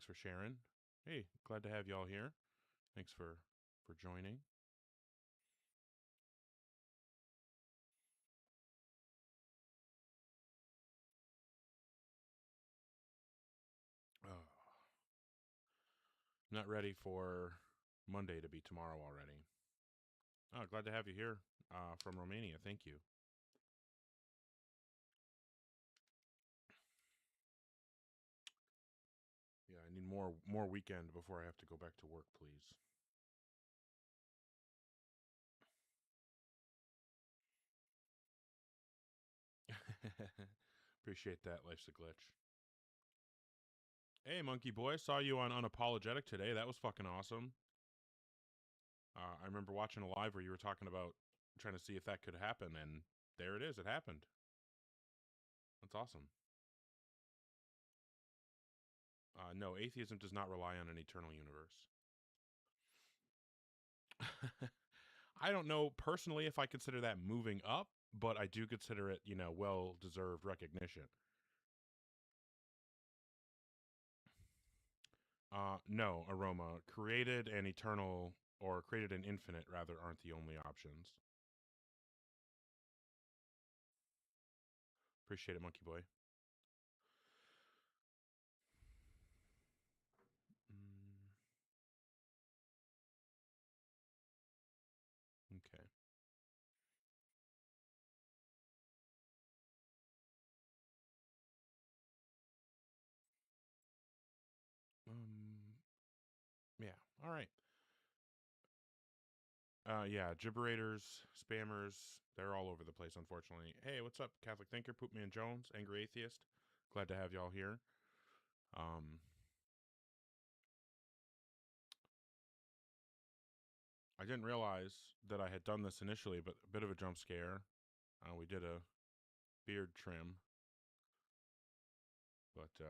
Thanks for sharing. Hey, glad to have y'all here. Thanks for joining. Oh, not ready for Monday to be tomorrow already. Oh, glad to have you here from Romania. Thank you. Yeah, I need more weekend before I have to go back to work, please. Appreciate that. Life's a glitch. Hey, Monkey Boy, saw you on Unapologetic today. That was fucking awesome. I remember watching a live where you were talking about trying to see if that could happen, and there it is. It happened. That's awesome. No, atheism does not rely on an eternal universe. I don't know personally if I consider that moving up, but I do consider it, well deserved recognition. No, Aroma. Created and eternal, or created and infinite, rather, aren't the only options. Appreciate it, Monkey Boy. Mm, okay. Um, yeah. All right. Yeah, gibberators, spammers, they're all over the place, unfortunately. Hey, what's up, Catholic Thinker, Poopman Jones, Angry Atheist? Glad to have y'all here. Um, I didn't realize that I had done this initially, but a bit of a jump scare. We did a beard trim, but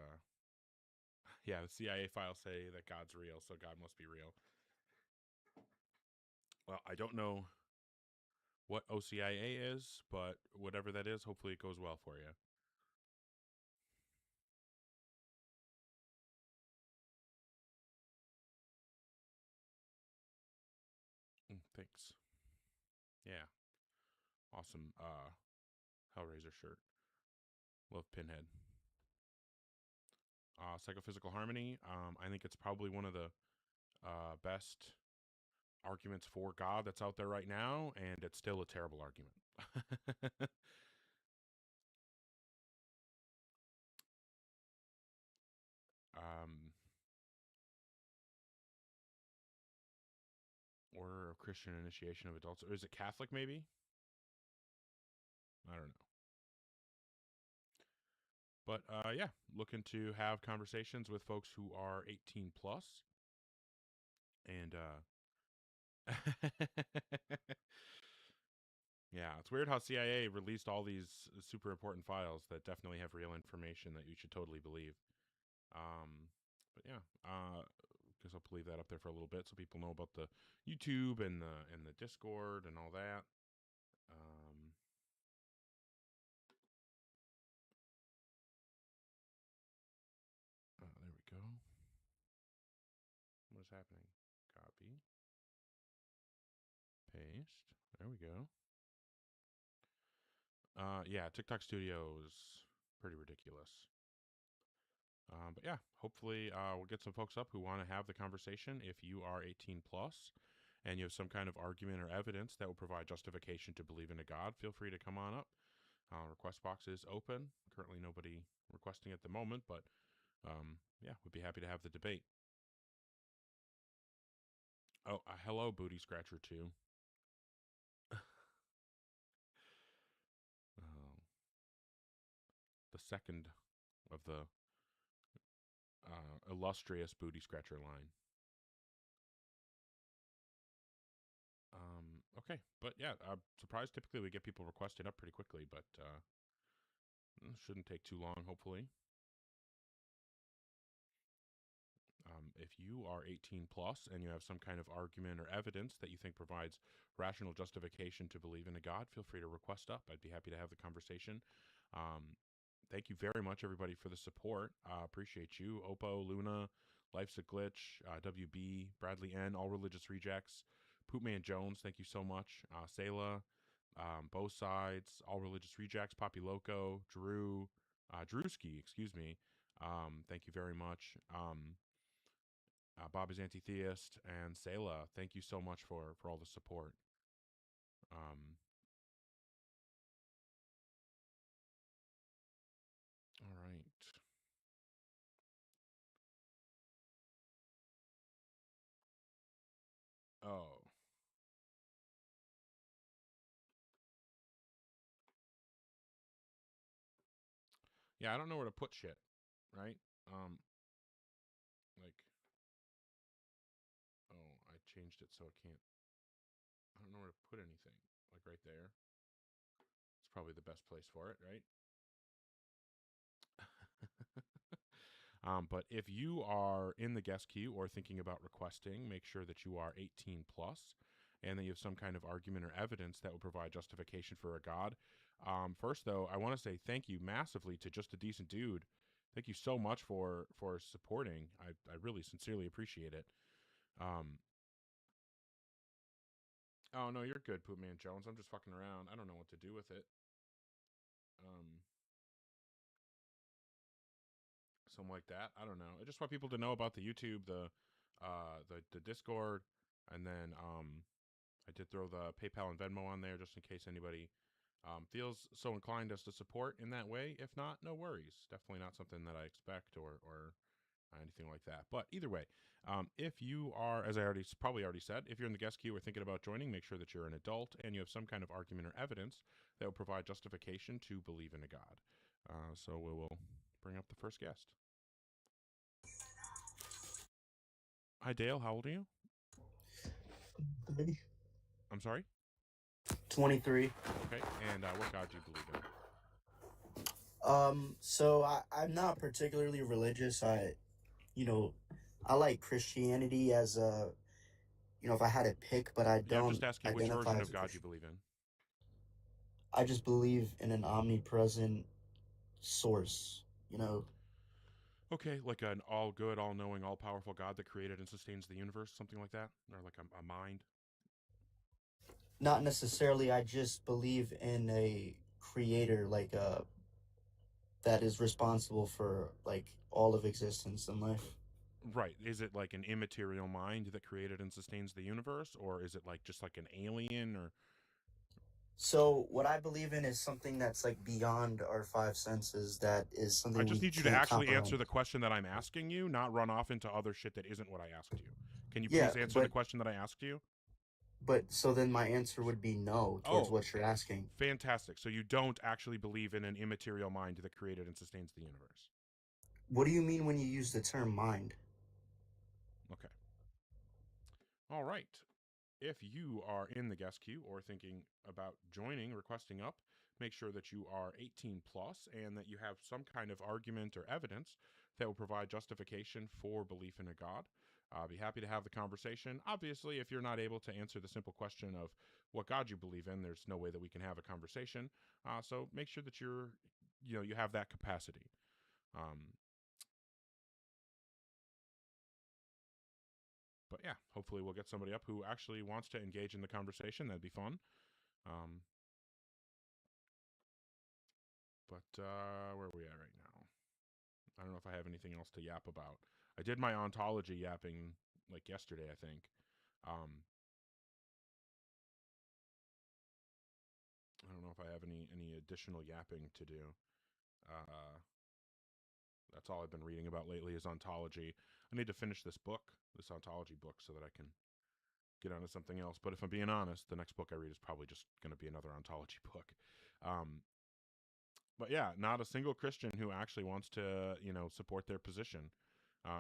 yeah, the CIA files say that God's real, so God must be real. Well, I don't know what OCIA is, but whatever that is, hopefully it goes well for you. Thanks. Yeah, awesome. Hellraiser shirt. Love Pinhead. Psychophysical harmony. I think it's probably one of the best arguments for God that's out there right now, and it's still a terrible argument. um, Order of Christian Initiation of Adults. Or is it Catholic, maybe? I don't know. But yeah, looking to have conversations with folks who are 18 plus. And yeah, it's weird how CIA released all these super important files that definitely have real information that you should totally believe. But yeah, guess I'll leave that up there for a little bit so people know about the YouTube and the Discord and all that. Um, there we go. What is happening? Copy, paste. There we go. Yeah, TikTok Studio is pretty ridiculous. But yeah, hopefully we'll get some folks up who want to have the conversation. If you are 18 plus and you have some kind of argument or evidence that will provide justification to believe in a God, feel free to come on up. Request box is open. Currently, nobody requesting at the moment, but yeah, we'd be happy to have the debate. Oh, hello, Booty Scratcher 2. The second of the illustrious Booty Scratcher line. Okay, but yeah, I'm surprised. Typically, we get people requested up pretty quickly, but shouldn't take too long, hopefully. If you are 18 plus and you have some kind of argument or evidence that you think provides rational justification to believe in a God, feel free to request up. I'd be happy to have the conversation. Thank you very much, everybody, for the support. Appreciate you, Oppo, Luna, Life's a Glitch, WB, Bradley N, All Religious Rejects, Poopman Jones, thank you so much. Sayla, Both Sides, All Religious Rejects, Poppy Loco, Drew, Drewski, excuse me. Thank you very much. Bob is Anti-Theist, and Sayla, thank you so much for all the support. All right. Oh. Yeah, I don't know where to put shit, right? Like, oh, I changed it so it can't. I don't know where to put anything. Like right there. It's probably the best place for it, right? But if you are in the guest queue or thinking about requesting, make sure that you are 18 plus and that you have some kind of argument or evidence that will provide justification for a god. First, though, I want to say thank you massively to Just a Decent Dude. Thank you so much for supporting. I really sincerely appreciate it. Oh no, you're good, Poopman Jones. I'm just fucking around. I don't know what to do with it. Something like that. I don't know. I just want people to know about the YouTube, the Discord, and then I did throw the PayPal and Venmo on there just in case anybody feels so inclined as to support in that way. If not, no worries. Definitely not something that I expect or anything like that. But either way, if you are, as I probably already said, if you're in the guest queue or thinking about joining, make sure that you're an adult and you have some kind of argument or evidence that will provide justification to believe in a god. So we will bring up the first guest. Hi, Dale. How old are you? 30. I'm sorry? 23. Okay. And what god do you believe in? So I'm not particularly religious. I like Christianity as a, if I had to pick, but I Yeah, I'm don't just asking which identify version as of a God you Christian. believe in. I just believe in an omnipresent source, Okay, like an all good, all knowing, all powerful God that created and sustains the universe, something like that? Or like a mind? Not necessarily. I just believe in a creator, that is responsible for like all of existence in life. Right. Is it like an immaterial mind that created and sustains the universe? Or is it like just like an alien? Or So what I believe in is something that's like beyond our five senses. That is I something just we need you to can't actually answer comprehend. the question that I'm asking you, not run off into other shit that isn't what I asked you. Can you Yeah, please answer the but question that I asked you? so then my answer would be no towards Oh, what you're asking. fantastic. So you don't actually believe in an immaterial mind that created and sustains the universe. What do you mean when you use the term mind? Okay. All right. If you are in the guest queue or thinking about joining, requesting up, make sure that you are 18 plus and that you have some kind of argument or evidence that will provide justification for belief in a God. I'll be happy to have the conversation. Obviously, if you're not able to answer the simple question of what God you believe in, there's no way that we can have a conversation. So make sure that you have that capacity. But yeah, hopefully we'll get somebody up who actually wants to engage in the conversation. That'd be fun. But where are we at right now? I don't know if I have anything else to yap about. I did my ontology yapping like yesterday, I think. I don't know if I have any additional yapping to do. That's all I've been reading about lately is ontology. I need to finish this ontology book, so that I can get onto something else. But if I'm being honest, the next book I read is probably just going to be another ontology book. But yeah, not a single Christian who actually wants to, support their position,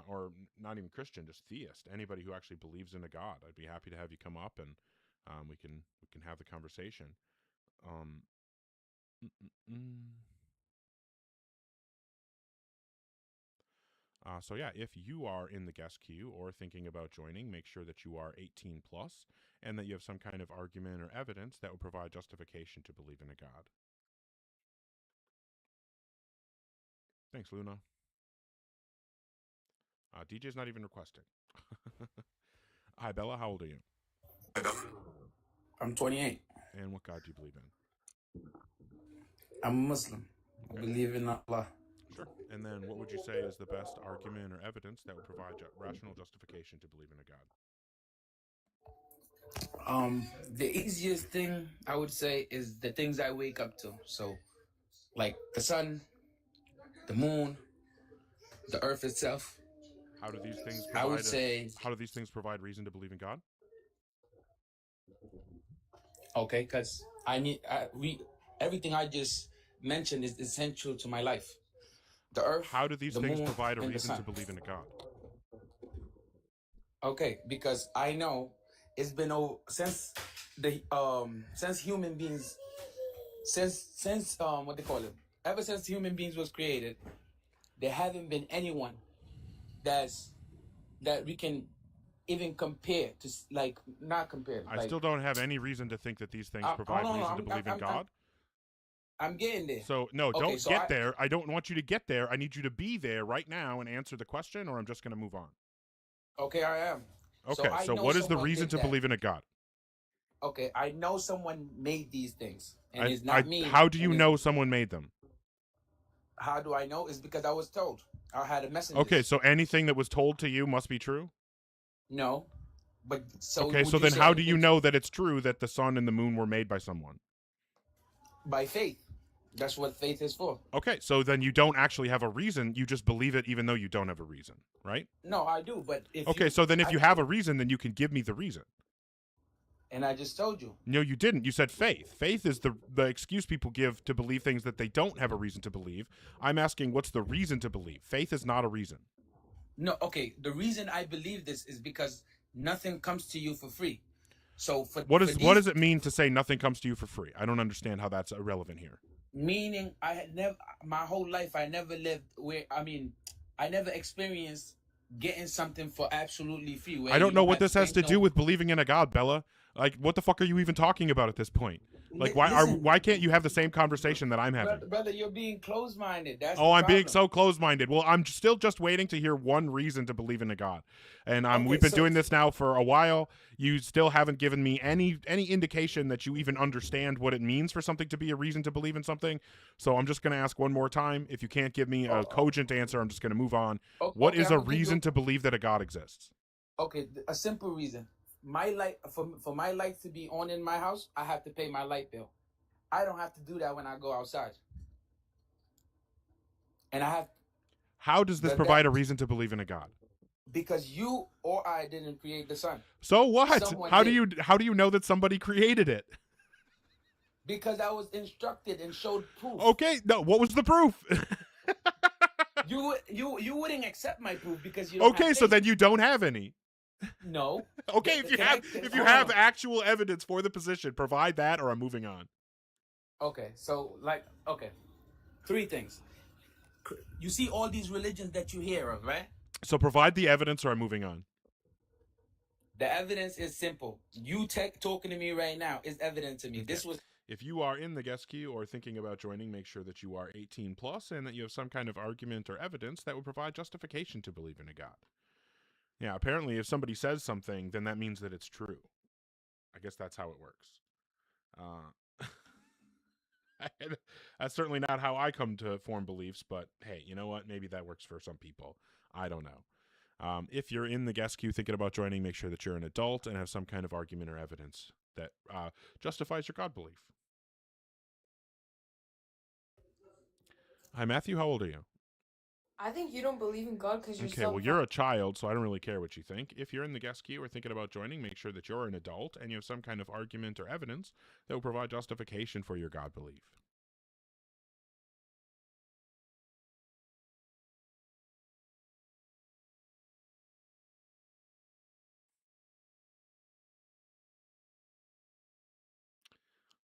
or not even Christian, just theist. Anybody who actually believes in a God, I'd be happy to have you come up and we can have the conversation. Um, so yeah, if you are in the guest queue or thinking about joining, make sure that you are 18 plus and that you have some kind of argument or evidence that will provide justification to believe in a God. Thanks, Luna. DJ's not even requesting. Hi, Bella. How old are you? I'm 28. And what God do you believe in? I'm a Muslim. I Okay. believe in Allah. Sure. And then what would you say is the best argument or evidence that would provide rational justification to believe in a God? The easiest thing I would say is the things I wake up to. So, like the sun, the moon, the earth itself. How do these things I would provide say, how do these things provide reason to believe in God? okay, because everything I just mentioned is essential to my life. The earth, How do these the things moon, provide a and the reason to sun. believe in a God? Okay, because I know it's been since human beings since what they call it, ever since human beings was created, there haven't been anyone that we can even compare to, like, not compare, I like, still don't have any reason to think that these things hold provide on, reason to believe in God. I'm getting there. So, no, Okay, don't so get there. I don't want you to get there. I need you to be there right now and answer the question, or I'm just going to move on. Okay, I am. Okay, I so know what is the someone reason did to that. believe in a God? Okay, I know someone made these things, and it's not me. How do you know someone made them? How do I know? It's because I was told. I had a message. Okay, so anything that was told to you must be true? No, but so okay, so then how do you know that it's true that the sun and the moon were made by someone? By faith. That's what faith is for. Okay, so then you don't actually have a reason. You just believe it even though you don't have a reason, right? No, I do, but if okay, so then if you have a reason, then you can give me the reason. And I just told you. No, you didn't. You said faith. Faith is the excuse people give to believe things that they don't have a reason to believe. I'm asking, what's the reason to believe? Faith is not a reason. No, okay. The reason I believe this is because nothing comes to you for free. So what does it mean to say nothing comes to you for free? I don't understand how that's irrelevant here. Meaning, I had never, my whole life, I never lived where, I never experienced getting something for absolutely free. I don't know what this has to do with believing in a God, Bella. Like, what the fuck are you even talking about at this point? Like, why can't you have the same conversation that I'm having? Brother, you're being closed-minded. That's I'm being so closed-minded. Well, I'm still just waiting to hear one reason to believe in a God. And we've been doing this now for a while. You still haven't given me any indication that you even understand what it means for something to be a reason to believe in something. So I'm just going to ask one more time. If you can't give me a cogent answer, I'm just going to move on. What is a reason to believe that a God exists? Okay, a simple reason. My light, for my light to be on in my house, I have to pay my light bill. I don't have to do that when I go outside. And I have. How does this provide a reason to believe in a God? Because you or I didn't create the sun. So what? How do you know that somebody created it? Because I was instructed and showed proof. Okay, no, what was the proof? you wouldn't accept my proof because you don't have faith. So then you don't have any. No. Okay, if you have actual evidence for the position, provide that or I'm moving on. Okay, so three things. You see all these religions that you hear of, right? So provide the evidence or I'm moving on. The evidence is simple. You talking to me right now is evident to me. Okay. This was. If you are in the guest queue or thinking about joining, make sure that you are 18 plus and that you have some kind of argument or evidence that would provide justification to believe in a God. Yeah, apparently if somebody says something, then that means that it's true. I guess that's how it works. That's certainly not how I come to form beliefs, but hey, you know what? Maybe that works for some people. I don't know. If you're in the guest queue thinking about joining, make sure that you're an adult and have some kind of argument or evidence that justifies your God belief. Hi, Matthew. How old are you? I think you don't believe in God because you're okay. Well, you're a child, so I don't really care what you think. If you're in the guest queue or thinking about joining, make sure that you're an adult and you have some kind of argument or evidence that will provide justification for your God belief.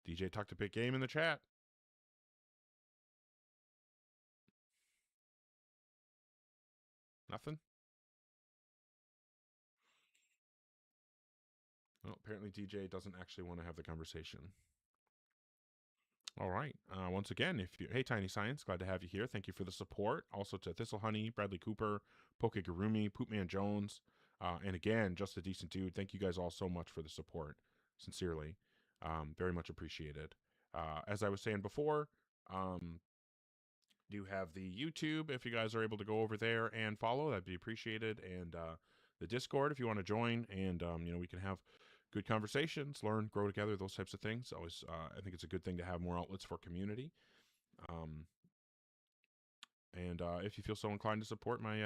DJ talked a big game in the chat. Nothing? Well, apparently DJ doesn't actually want to have the conversation. All right. Once again, hey Tiny Science, glad to have you here. Thank you for the support. Also to Thistle Honey, Bradley Cooper, Pokegurumi, Poopman Jones, and again, Just a Decent Dude. Thank you guys all so much for the support. Sincerely, very much appreciated. As I was saying before, do have the YouTube. If you guys are able to go over there and follow, that'd be appreciated. And the Discord, if you want to join, and we can have good conversations, learn, grow together, those types of things. Always, I think it's a good thing to have more outlets for community. And if you feel so inclined to support my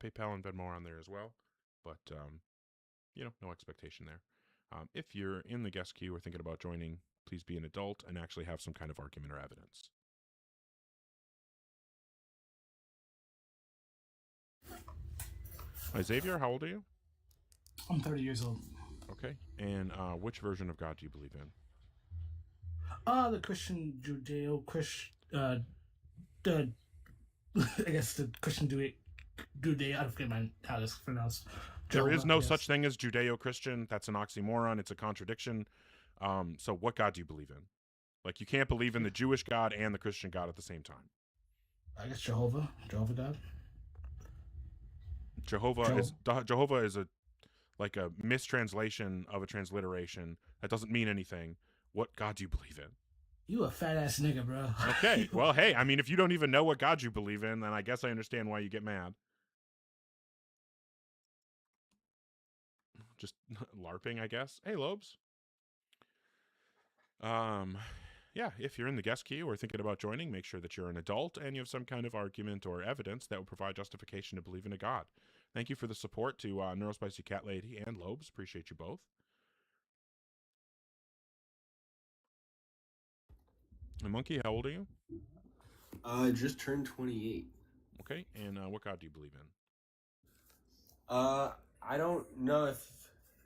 PayPal and Venmo on there as well, but no expectation there. If you're in the guest queue or thinking about joining, please be an adult and actually have some kind of argument or evidence. Hi, Xavier, how old are you? I'm 30 years old. Okay. And which version of God do you believe in? The Christian Judeo I guess the Christian Judeo. I forget how it's pronounced. There is no such thing as Judeo-Christian. That's an oxymoron. It's a contradiction. So what God do you believe in? Like, you can't believe in the Jewish God and the Christian God at the same time. I guess Jehovah God. Jehovah is a mistranslation of a transliteration that doesn't mean anything. What God do you believe in? You a fat ass nigga, bro. Okay, well, hey, I mean, if you don't even know what God you believe in, then I guess I understand why you get mad. Just LARPing, I guess. Hey, Lobes. Yeah, if you're in the guest queue or thinking about joining, make sure that you're an adult and you have some kind of argument or evidence that will provide justification to believe in a God. Thank you for the support to Neurospicy Cat Lady and Lobes. Appreciate you both. And Monkey, how old are you? Just turned 28. Okay, and what God do you believe in? I don't know if...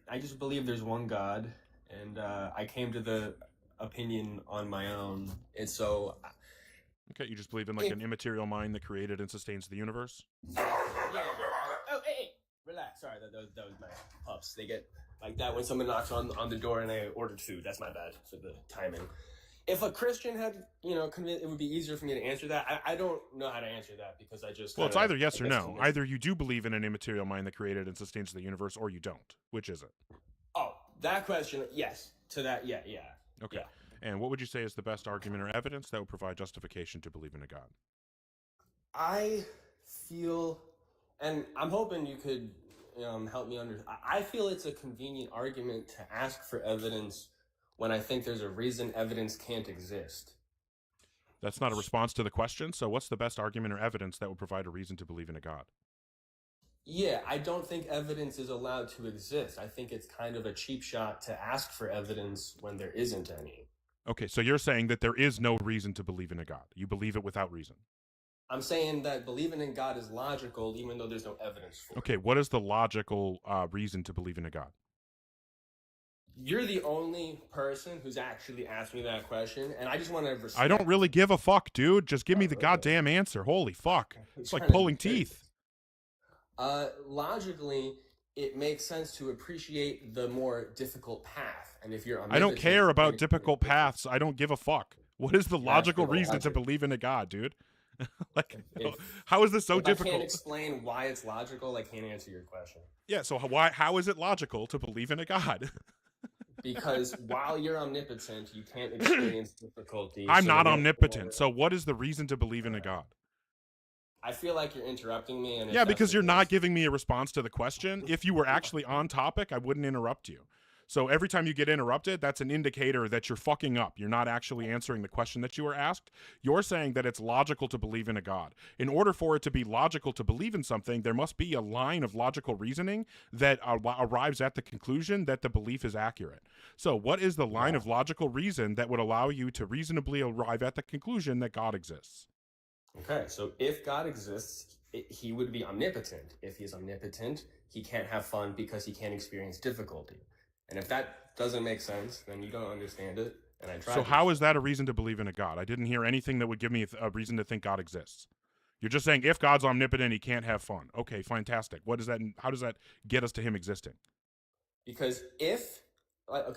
I just believe there's one God, and I came to the opinion on my own, and so... Okay, you just believe in, like, an immaterial mind that created and sustains the universe? Yeah. Oh, hey! Relax. Sorry, that was my pups. They get like that when someone knocks on the door and I ordered food. That's my bad for the timing. If a Christian had, it would be easier for me to answer that. I don't know how to answer that because I just... Well, it's either yes or no. Either you do believe in an immaterial mind that created and sustains the universe, or you don't. Which is it? Oh, that question, yes. To that, yeah. Okay. Yeah. And what would you say is the best argument or evidence that would provide justification to believe in a God? I feel, and I'm hoping you could help me understand. I feel it's a convenient argument to ask for evidence when I think there's a reason evidence can't exist. That's not a response to the question. So what's the best argument or evidence that would provide a reason to believe in a God? Yeah, I don't think evidence is allowed to exist. I think it's kind of a cheap shot to ask for evidence when there isn't any. Okay, so you're saying that there is no reason to believe in a God. You believe it without reason. I'm saying that believing in God is logical even though there's no evidence for it. Okay, what is the logical reason to believe in a God? You're the only person who's actually asked me that question, and I just want to respect... I don't really give a fuck, dude. Just give me the goddamn answer. Holy fuck. It's like pulling teeth. Logically, it makes sense to appreciate the more difficult path. And if you're I don't care about difficult paths. I don't give a fuck. What is the logical reason to believe in a God, dude? How is this so difficult? I can't explain why it's logical, I can't answer your question. Yeah, so how is it logical to believe in a God? Because while you're omnipotent, you can't experience difficulty. I'm not omnipotent. So what is the reason to believe in a God? I feel like you're interrupting me. And yeah, because you're not giving me a response to the question. If you were actually on topic, I wouldn't interrupt you. So every time you get interrupted, that's an indicator that you're fucking up. You're not actually answering the question that you were asked. You're saying that it's logical to believe in a God. In order for it to be logical to believe in something, there must be a line of logical reasoning that arrives at the conclusion that the belief is accurate. So what is the line of logical reason that would allow you to reasonably arrive at the conclusion that God exists? Okay, so if God exists, he would be omnipotent. If he's omnipotent, he can't have fun because he can't experience difficulty. And if that doesn't make sense, then you don't understand it. And I try. So how is that a reason to believe in a God? I didn't hear anything that would give me a reason to think God exists. You're just saying if God's omnipotent, he can't have fun. Okay, fantastic. What does that? How does that get us to him existing? Because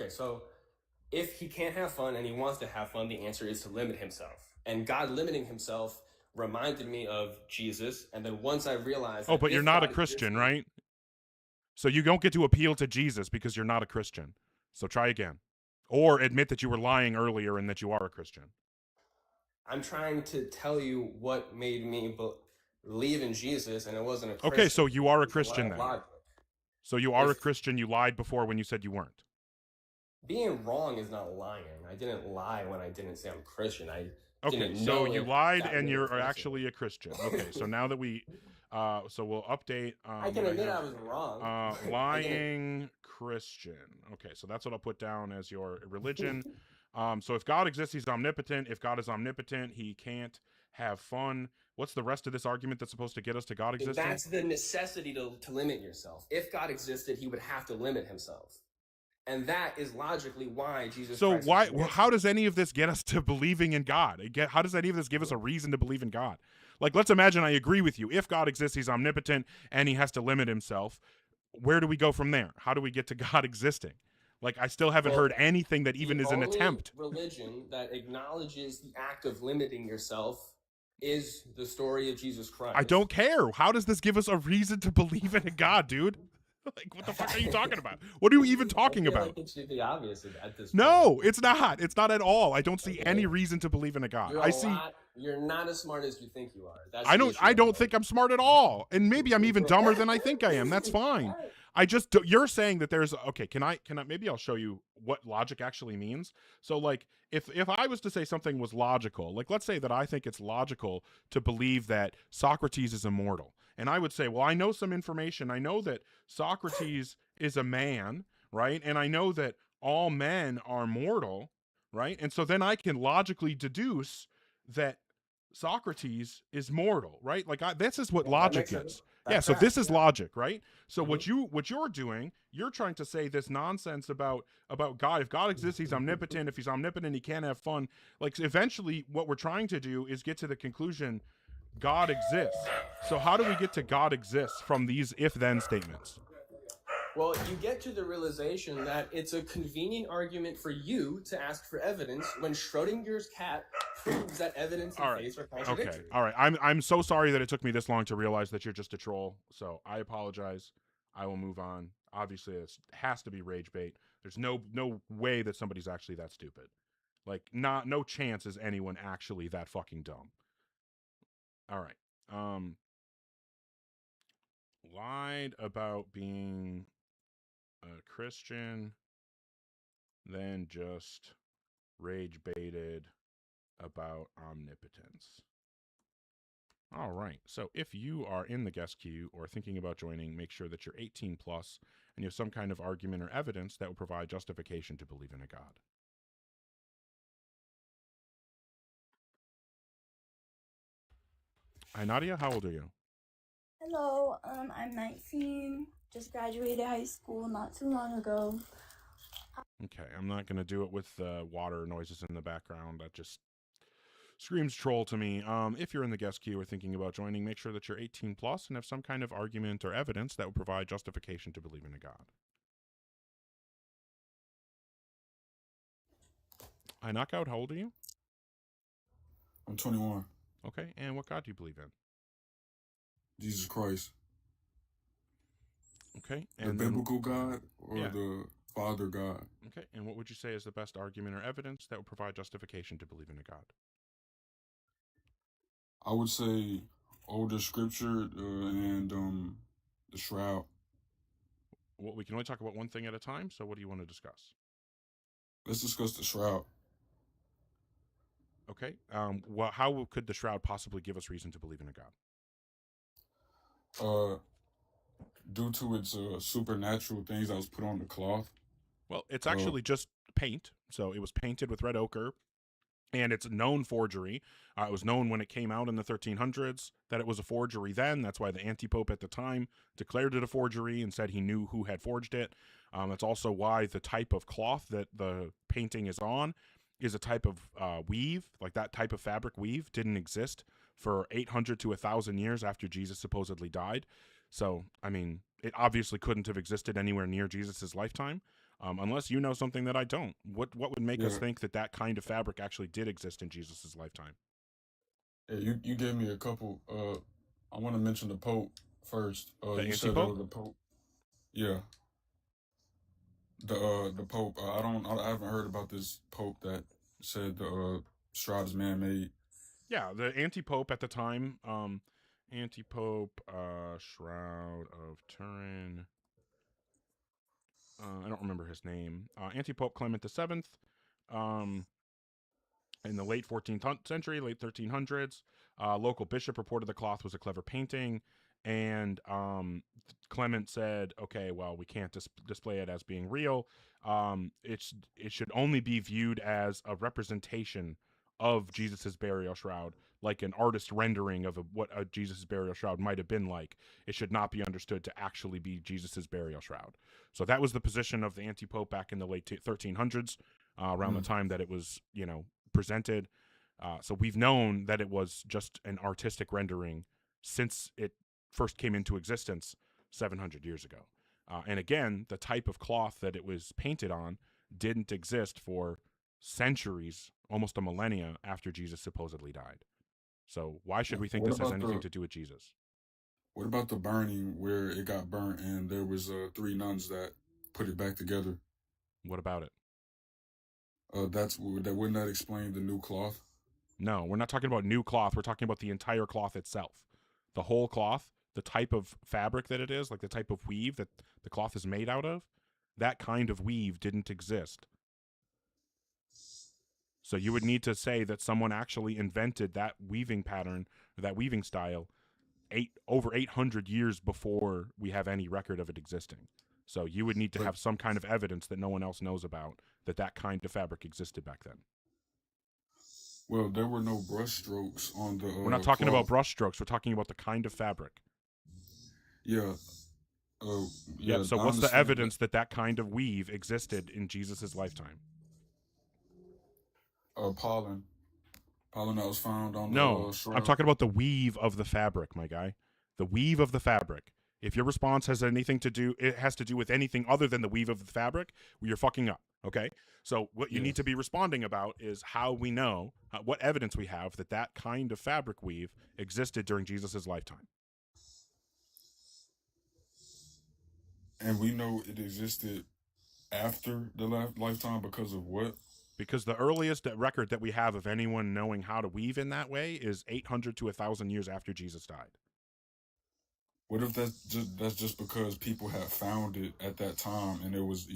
so if he can't have fun and he wants to have fun, the answer is to limit himself. And God limiting himself reminded me of Jesus. And then once I realized, Oh, that but you're if not a God Christian, existed- right? So you don't get to appeal to Jesus because you're not a Christian. So try again. Or admit that you were lying earlier and that you are a Christian. I'm trying to tell you what made me believe in Jesus, and it wasn't a Christian. Okay, so you are a It's Christian lot of then. logic. So you are a If- Christian. You lied before when you said you weren't. Being wrong is not lying. I didn't lie when I didn't say I'm Christian. I Okay, didn't so know you if lied that and made you're it possible. actually a Christian. Okay, so now that we, so we'll update. I can what admit I have. was wrong. Lying Christian. Okay, so that's what I'll put down as your religion. So if God exists, he's omnipotent. If God is omnipotent, he can't have fun. What's the rest of this argument that's supposed to get us to God existing? That's the necessity to limit yourself. If God existed, he would have to limit himself. And that is logically why Jesus So Christ why? was the How does any of this get us to believing in God? How does any of this give us a reason to believe in God? Like, let's imagine I agree with you. If God exists, he's omnipotent and he has to limit himself. Where do we go from there? How do we get to God existing? Like, I still haven't Well, heard anything that even The is an only attempt. religion that acknowledges the act of limiting yourself is the story of Jesus Christ. I don't care. How does this give us a reason to believe in a God, dude? Like, what the fuck are you talking about? What are you even talking I feel about? Like it should be obvious at this point. No, it's not. It's not at all. I don't see any reason to believe in a God. You're not as smart as you think you are. That's I the don't. issue I don't have. think I'm smart at all, and maybe I'm even dumber than I think I am. That's fine. I just. You're saying that there's. Okay. Can I? Maybe I'll show you what logic actually means. So, like, if I was to say something was logical, like, let's say that I think it's logical to believe that Socrates is immortal, and I would say, well, I know some information. I know that Socrates is a man, right? And I know that all men are mortal, right? And so then I can logically deduce that Socrates is mortal, right? Like, this is what logic makes is. sense. Yeah, so this is yeah. logic, right? So what you're doing, you're trying to say this nonsense about God. If God exists, he's omnipotent. If he's omnipotent, he can't have fun. Like, eventually what we're trying to do is get to the conclusion God exists. So how do we get to God exists from these if-then statements? Well, you get to the realization that it's a convenient argument for you to ask for evidence when Schrodinger's cat proves that evidence and face are contradictory. Okay. All right. I'm so sorry that it took me this long to realize that you're just a troll. So I apologize. I will move on. Obviously, it has to be rage bait. There's no way that somebody's actually that stupid. Like, no chance is anyone actually that fucking dumb. All right. Lied about being a Christian, then just rage baited about omnipotence. All right. So if you are in the guest queue or thinking about joining, make sure that you're 18 plus and you have some kind of argument or evidence that will provide justification to believe in a God. Hi, Nadia. How old are you? Hello, I'm 19. Just graduated high school not too long ago. Okay, I'm not going to do it with water noises in the background. That just screams troll to me. If you're in the guest queue or thinking about joining, make sure that you're 18 plus and have some kind of argument or evidence that will provide justification to believe in a God. Hi, Knockout. How old are you? I'm 21. Okay, and what God do you believe in? Jesus Christ. Okay, The and then, biblical God or Yeah. the Father God? okay, and what would you say is the best argument or evidence that will provide justification to believe in a God? I would say older scripture and the shroud. Well, we can only talk about one thing at a time, so what do you want to discuss? Let's discuss the shroud. Okay, well, how could the shroud possibly give us reason to believe in a God? Due to its supernatural things that was put on the cloth. Well, it's actually just paint. So it was painted with red ochre, and it's known forgery. It was known when it came out in the 1300s that it was a forgery then. That's why the anti-pope at the time declared it a forgery and said he knew who had forged it. That's also why the type of cloth that the painting is on is a type of weave, like that type of fabric weave didn't exist for 800 to 1,000 years after Jesus supposedly died. So, I mean, it obviously couldn't have existed anywhere near Jesus's lifetime. Unless you know something that I don't. What would make us Yeah. think that that kind of fabric actually did exist in Jesus' lifetime? Yeah, you gave me a couple. I want to mention the Pope first. The You said anti-pope? the Pope. Yeah, the Pope. I haven't heard about this Pope that said the shroud is man made. Yeah, the anti-pope at the time, anti-pope, Shroud of Turin. I don't remember his name. Anti-pope Clement VII, um, in the late 14th century, late 1300s. Local bishop reported the cloth was a clever painting, and Clement said, "Okay, well, we can't display it as being real. It should only be viewed as a representation of Jesus's burial shroud, like an artist rendering of what a Jesus's burial shroud might have been like. It should not be understood to actually be Jesus's burial shroud." So that was the position of the anti-pope back in the late 1300s, around the time that it was, presented. So we've known that it was just an artistic rendering since it first came into existence 700 years ago. And again, the type of cloth that it was painted on didn't exist for centuries, almost a millennia after Jesus supposedly died. So why should we think What this has about anything the to do with Jesus? What about the burning where it got burnt and there was 3 nuns that put it back together? What about it? Wouldn't that explain the new cloth? No, we're not talking about new cloth. We're talking about the entire cloth itself. The whole cloth, the type of fabric that it is, like the type of weave that the cloth is made out of, that kind of weave didn't exist. So you would need to say that someone actually invented that weaving pattern, or that weaving style, over 800 years before we have any record of it existing. So you would need to have some kind of evidence that no one else knows about that kind of fabric existed back then. Well, there were no brush strokes on the We're not talking about cloth. brush strokes. We're talking about the kind of fabric. Yeah. Yeah. So I what's the understand evidence that kind of weave existed in Jesus' lifetime? pollen that was found on No, the I'm shroud. talking about the weave of the fabric, my guy. The weave of the fabric. If your response has anything to do, it has to do with anything other than the weave of the fabric, well, you're fucking up. Okay. So what you Yeah. need to be responding about is how we know, what evidence we have that kind of fabric weave existed during Jesus' lifetime. And we know it existed after the lifetime because of what? Because the earliest record that we have of anyone knowing how to weave in that way is 800 to 1,000 years after Jesus died. What if that's just because people had found it at that time and it was,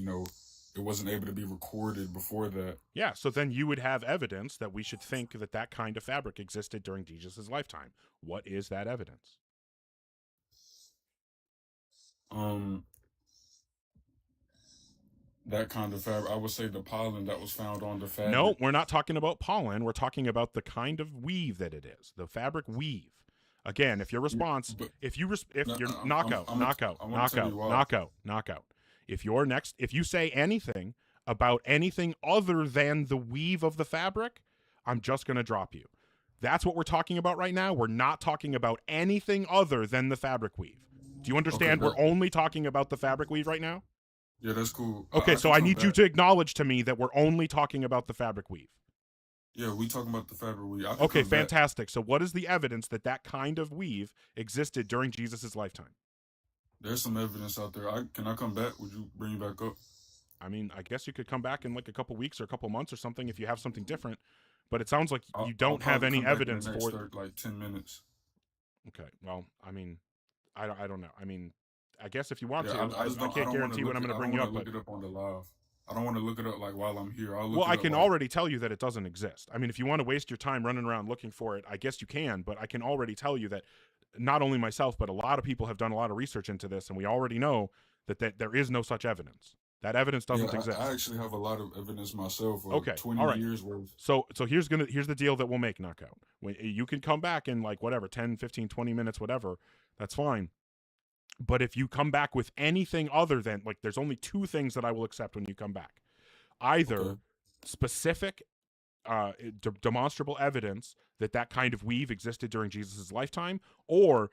it wasn't able to be recorded before that? Yeah, so then you would have evidence that we should think that kind of fabric existed during Jesus' lifetime. What is that evidence? That kind of fabric, I would say the pollen that was found on the fabric. No, we're not talking about pollen. We're talking about the kind of weave that it is, the fabric weave. Again, if your response, if you're knockout. If you say anything about anything other than the weave of the fabric, I'm just going to drop you. That's what we're talking about right now. We're not talking about anything other than the fabric weave. Do you understand? Okay, we're only talking about the fabric weave right now. Yeah, that's cool. Okay, so I need you to acknowledge to me that we're only talking about the fabric weave. Yeah, we talking about the fabric weave. Okay, fantastic. So what is the evidence that kind of weave existed during Jesus' lifetime? There's some evidence out there. Can I come back? Would you bring me back up? I mean, I guess you could come back in like a couple weeks or a couple months or something if you have something different. But it sounds like you don't have any evidence for it. Like 10 minutes. Okay, well, I mean, I don't know. I mean, I guess if you want to, I can't guarantee when I'm going to bring you up. I don't want to look it up on the live. I don't want to look it up like while I'm here. I can already tell you that it doesn't exist. I mean, if you want to waste your time running around looking for it, I guess you can. But I can already tell you that not only myself, but a lot of people have done a lot of research into this, and we already know that there is no such evidence. That evidence doesn't exist. I actually have a lot of evidence myself. Okay, 20 years worth. So here's the deal that we'll make, Knockout. When you can come back in like whatever 10, 15, 20 minutes, whatever, that's fine. But if you come back with anything other than, like, there's only 2 things that I will accept when you come back. Either specific demonstrable evidence that kind of weave existed during Jesus' lifetime, or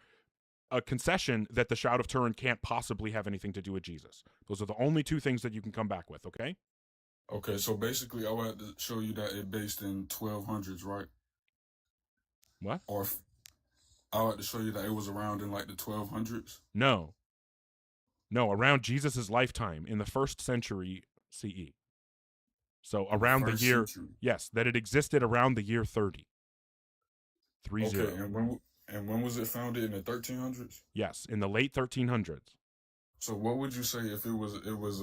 a concession that the Shroud of Turin can't possibly have anything to do with Jesus. Those are the only two things that you can come back with, okay? Okay, so basically, I would have to show you that it based in 1200s, right? What? Or I would have to show you that it was around in like the 1200s. No, around Jesus's lifetime in the 1st century CE. So around the year, Century. yes, that it existed around the year 30. 30. Okay, and when was it founded, in the 1300s? Yes, in the late 1300s. So what would you say if it was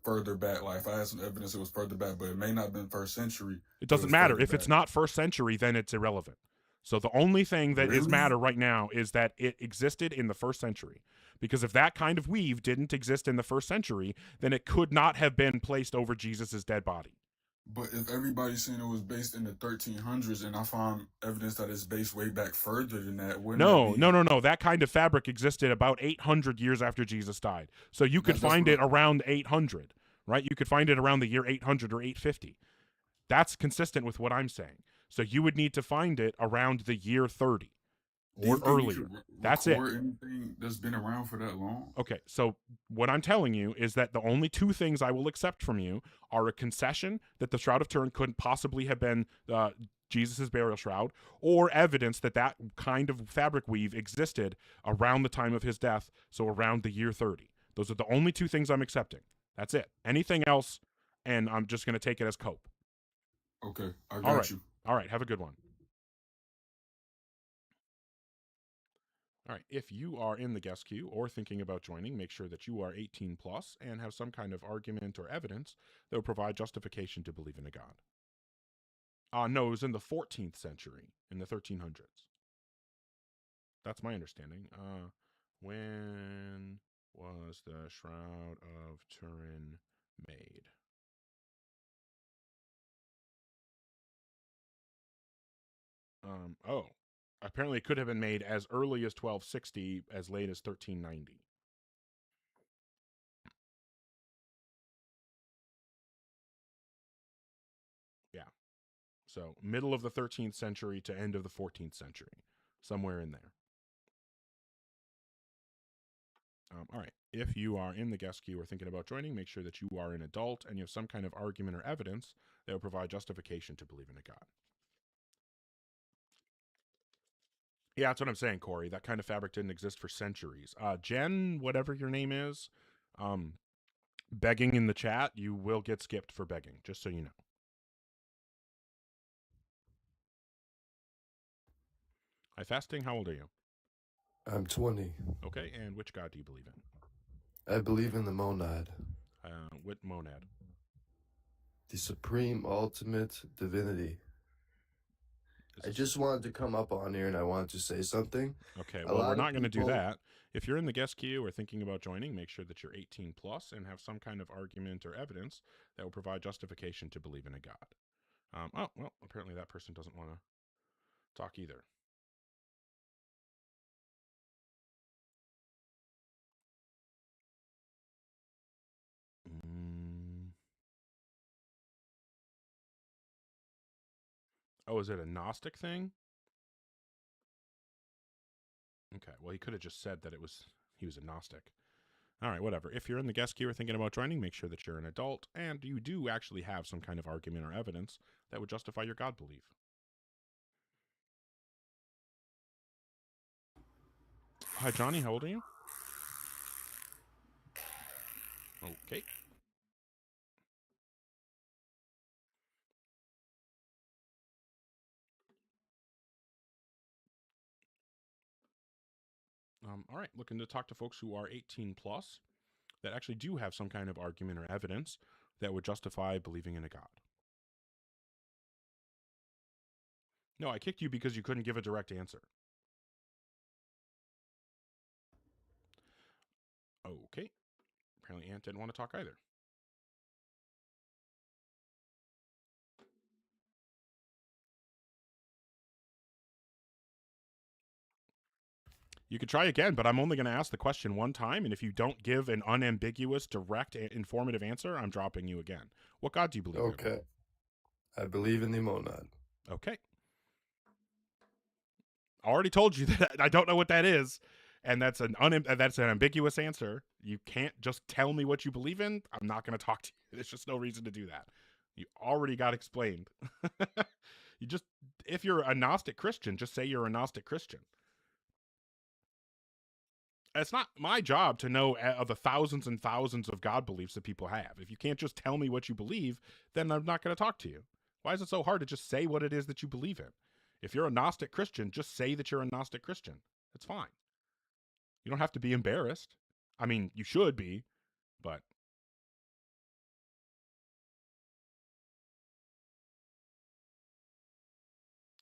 further back? Like if I had some evidence it was further back, but it may not have been 1st century. It doesn't matter. If it's not 1st century, then it's irrelevant. So the only thing that is Really? matter right now is that it existed in the 1st century. Because if that kind of weave didn't exist in the 1st century, then it could not have been placed over Jesus's dead body. But if everybody's saying it was based in the 1300s, and I found evidence that it's based way back further than that, wouldn't No. that be... That kind of fabric existed about 800 years after Jesus died. So you could That's find what- it around 800, right? You could find it around the year 800 or 850. That's consistent with what I'm saying. So you would need to find it around the year 30 Do you or think you earlier. could That's it. record anything that's been around for that long? Okay, so what I'm telling you is that the only two things I will accept from you are a concession that the Shroud of Turin couldn't possibly have been Jesus' burial shroud, or evidence that that kind of fabric weave existed around the time of his death, so around the year 30. Those are the only two things I'm accepting. That's it. Anything else, and I'm just going to take it as cope. Okay, I All got right. you. All right, have a good one. All right, if you are in the guest queue or thinking about joining, make sure that you are 18 plus and have some kind of argument or evidence that will provide justification to believe in a God. No, it was in the 14th century, in the 1300s. That's my understanding. When was the Shroud of Turin made? Apparently it could have been made as early as 1260, as late as 1390. Yeah. So middle of the 13th century to end of the 14th century, somewhere in there. All right. If you are in the guest queue or thinking about joining, make sure that you are an adult and you have some kind of argument or evidence that will provide justification to believe in a God. Yeah, that's what I'm saying, Corey. That kind of fabric didn't exist for centuries. Jen, whatever your name is, begging in the chat, you will get skipped for begging, just so you know. Hi, Fasting, how old are you? I'm 20. Okay, and which God do you believe in? I believe in the monad, What monad? the supreme ultimate divinity. Is I this- just wanted to come up on here and I wanted to say something. Okay, A well, lot we're of not going to do people- that. If you're in the guest queue or thinking about joining, make sure that you're 18 plus and have some kind of argument or evidence that will provide justification to believe in a God. Oh, well, apparently that person doesn't want to talk either. Oh, is it a Gnostic thing? Okay, well, he could have just said that he was a Gnostic. All right, whatever. If you're in the guest queue or thinking about joining, make sure that you're an adult and you do actually have some kind of argument or evidence that would justify your God belief. Hi, Johnny. How old are you? Okay. All right, looking to talk to folks who are 18 plus that actually do have some kind of argument or evidence that would justify believing in a God. No, I kicked you because you couldn't give a direct answer. Okay. Apparently Ant didn't want to talk either. You could try again, but I'm only going to ask the question one time, and if you don't give an unambiguous, direct, informative answer, I'm dropping you again. What God do you believe in? Okay. I believe in the monad. Okay. I already told you that I don't know what that is. and that's an ambiguous answer, you can't just tell me what you believe in, I'm not going to talk to you. There's just no reason to do that. You already got explained. You just, if you're a Gnostic Christian, just say you're a Gnostic Christian. It's not my job to know of the thousands and thousands of God beliefs that people have. If you can't just tell me what you believe, then I'm not going to talk to you. Why is it so hard to just say what it is that you believe in? If you're a Gnostic Christian, just say that you're a Gnostic Christian. It's fine. You don't have to be embarrassed. I mean, you should be, but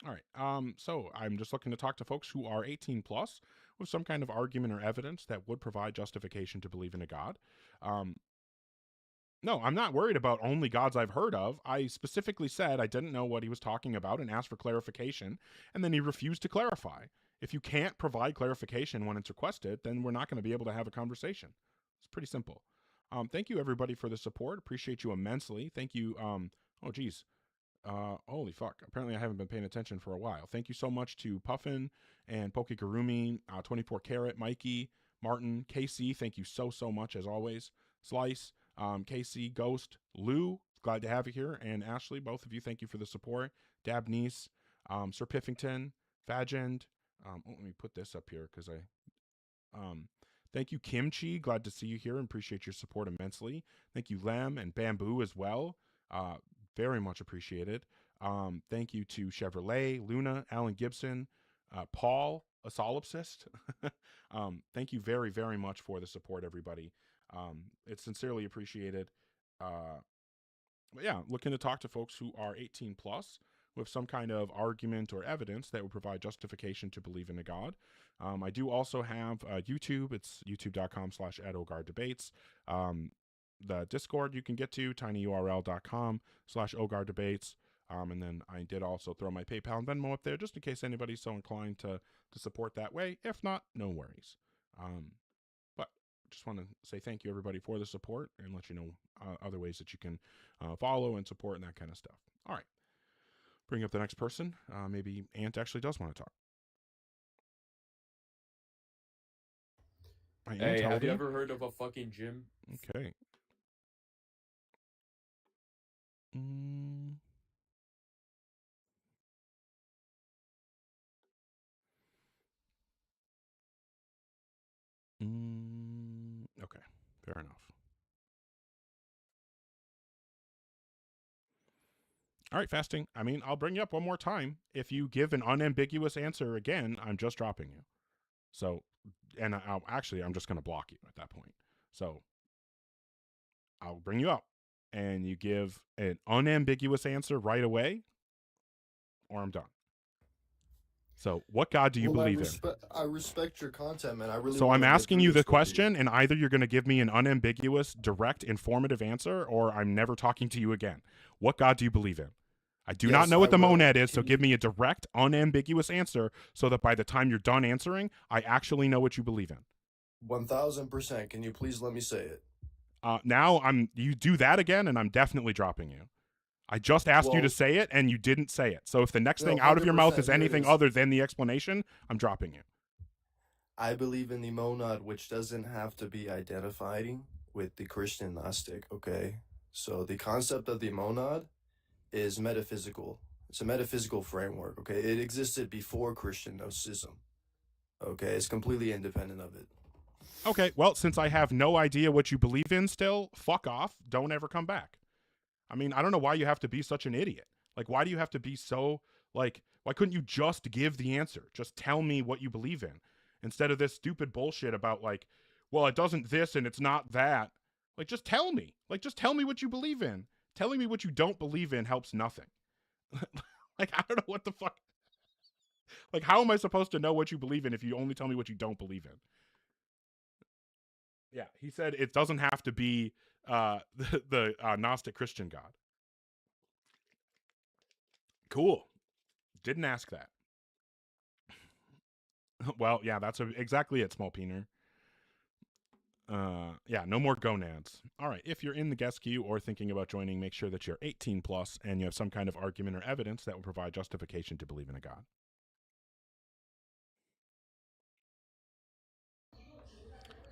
all right. So I'm just looking to talk to folks who are 18 plus with some kind of argument or evidence that would provide justification to believe in a God. No, I'm not worried about only gods I've heard of. I specifically said I didn't know what he was talking about and asked for clarification, and then he refused to clarify. If you can't provide clarification when it's requested, then we're not going to be able to have a conversation. It's pretty simple. Thank you, everybody, for the support. Appreciate you immensely. Thank you. Oh, geez. Holy fuck. Apparently I haven't been paying attention for a while. Thank you so much to Puffin and Pokegarumi, 24 Karat, Mikey, Martin, KC. Thank you so much as always. Slice, KC, Ghost, Lou, glad to have you here. And Ashley, both of you, thank you for the support. Dabnice, Sir Piffington, Fagend. Let me put this up here because thank you, Kimchi. Glad to see you here and appreciate your support immensely. Thank you, Lem and Bamboo as well. Very much appreciated. Thank you to Chevrolet, Luna, Alan Gibson, Paul, a solipsist. Thank you very, very much for the support, everybody. It's sincerely appreciated. But yeah, looking to talk to folks who are 18 plus with some kind of argument or evidence that would provide justification to believe in a God. I do also have YouTube. It's youtube.com/@OgarDebates. The Discord you can get to, tinyurl.com/OgarDebates. And then I did also throw my PayPal and Venmo up there just in case anybody's so inclined to support that way. If not, no worries. But just want to say thank you, everybody, for the support and let you know other ways that you can follow and support and that kind of stuff. All right. Bring up the next person. Maybe Ant actually does want to talk. Right, Hey, Ant, have you ever heard of a fucking gym? Okay. Okay, fair enough. All right, Fasting. I mean, I'll bring you up one more time. If you give an unambiguous answer again, I'm just dropping you. So, and I'm just going to block you at that point. So, I'll bring you up and you give an unambiguous answer right away, or I'm done. So, what God do you believe in? I respect your content, man. I really. So I'm asking you the question, and either you're going to give me an unambiguous, direct, informative answer, or I'm never talking to you again. What God do you believe in? I do not know what the monad is, so give me a direct, unambiguous answer so that by the time you're done answering, I actually know what you believe in. 1000%. Can you please let me say it? Now you do that again, and I'm definitely dropping you. I just asked you to say it, and you didn't say it. So if the next thing out of your mouth is anything other than the explanation, I'm dropping you. I believe in the monad, which doesn't have to be identifying with the Christian Gnostic, okay? So the concept of the monad is metaphysical. It's a metaphysical framework, okay? It existed before Christian Gnosticism, okay? It's completely independent of it. Okay, well, since I have no idea what you believe in still, fuck off. Don't ever come back. I mean, I don't know why you have to be such an idiot. Like, why do you have to be so, like, why couldn't you just give the answer? Just tell me what you believe in instead of this stupid bullshit about, like, well, it doesn't this and it's not that. Like, just tell me. Like, just tell me what you believe in. Telling me what you don't believe in helps nothing. Like, I don't know what the fuck. Like, how am I supposed to know what you believe in if you only tell me what you don't believe in? Yeah, he said it doesn't have to be the Gnostic Christian God. Cool. Didn't ask that. Well, yeah, that's exactly it, Small Peener. Yeah, no more gonads. All right, if you're in the guest queue or thinking about joining, make sure that you're 18 plus and you have some kind of argument or evidence that will provide justification to believe in a God.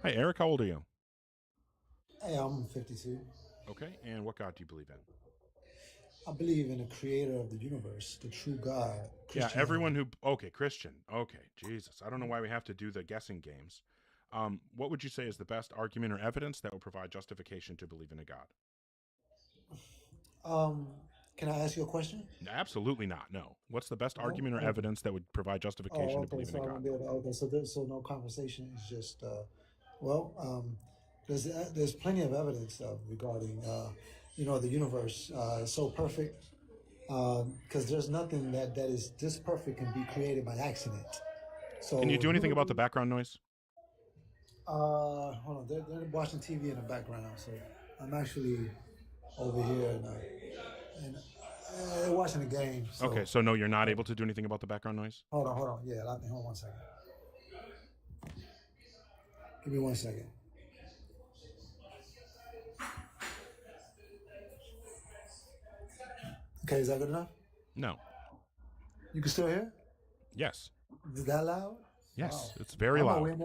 Hi, Eric. How old are you? Hey, I'm 52. Okay, and what God do you believe in? I believe in the creator of the universe, the true God. Yeah, everyone who... Okay, Christian. Okay, Jesus. I don't know why we have to do the guessing games. What would you say is the best argument or evidence that would provide justification to believe in a God? Can I ask you a question? Absolutely not. No. What's the best No? argument or Okay. evidence that would provide justification to Okay, believe in so a I God? won't be able to, okay, so no conversation. It's just, there's plenty of evidence regarding, the universe. It's so perfect because there's nothing that is this perfect can be created by accident. So Can you do anything about the background noise? hold on, they're watching TV in the background, so I'm actually over here and they're watching the game. So. Okay, so no, you're not able to do anything about the background noise? Hold on. Yeah, hold on 1 second. Give me 1 second. Okay, is that good enough? No. You can still hear? Yes. Is that loud? Yes, Wow. it's very I'm loud. over in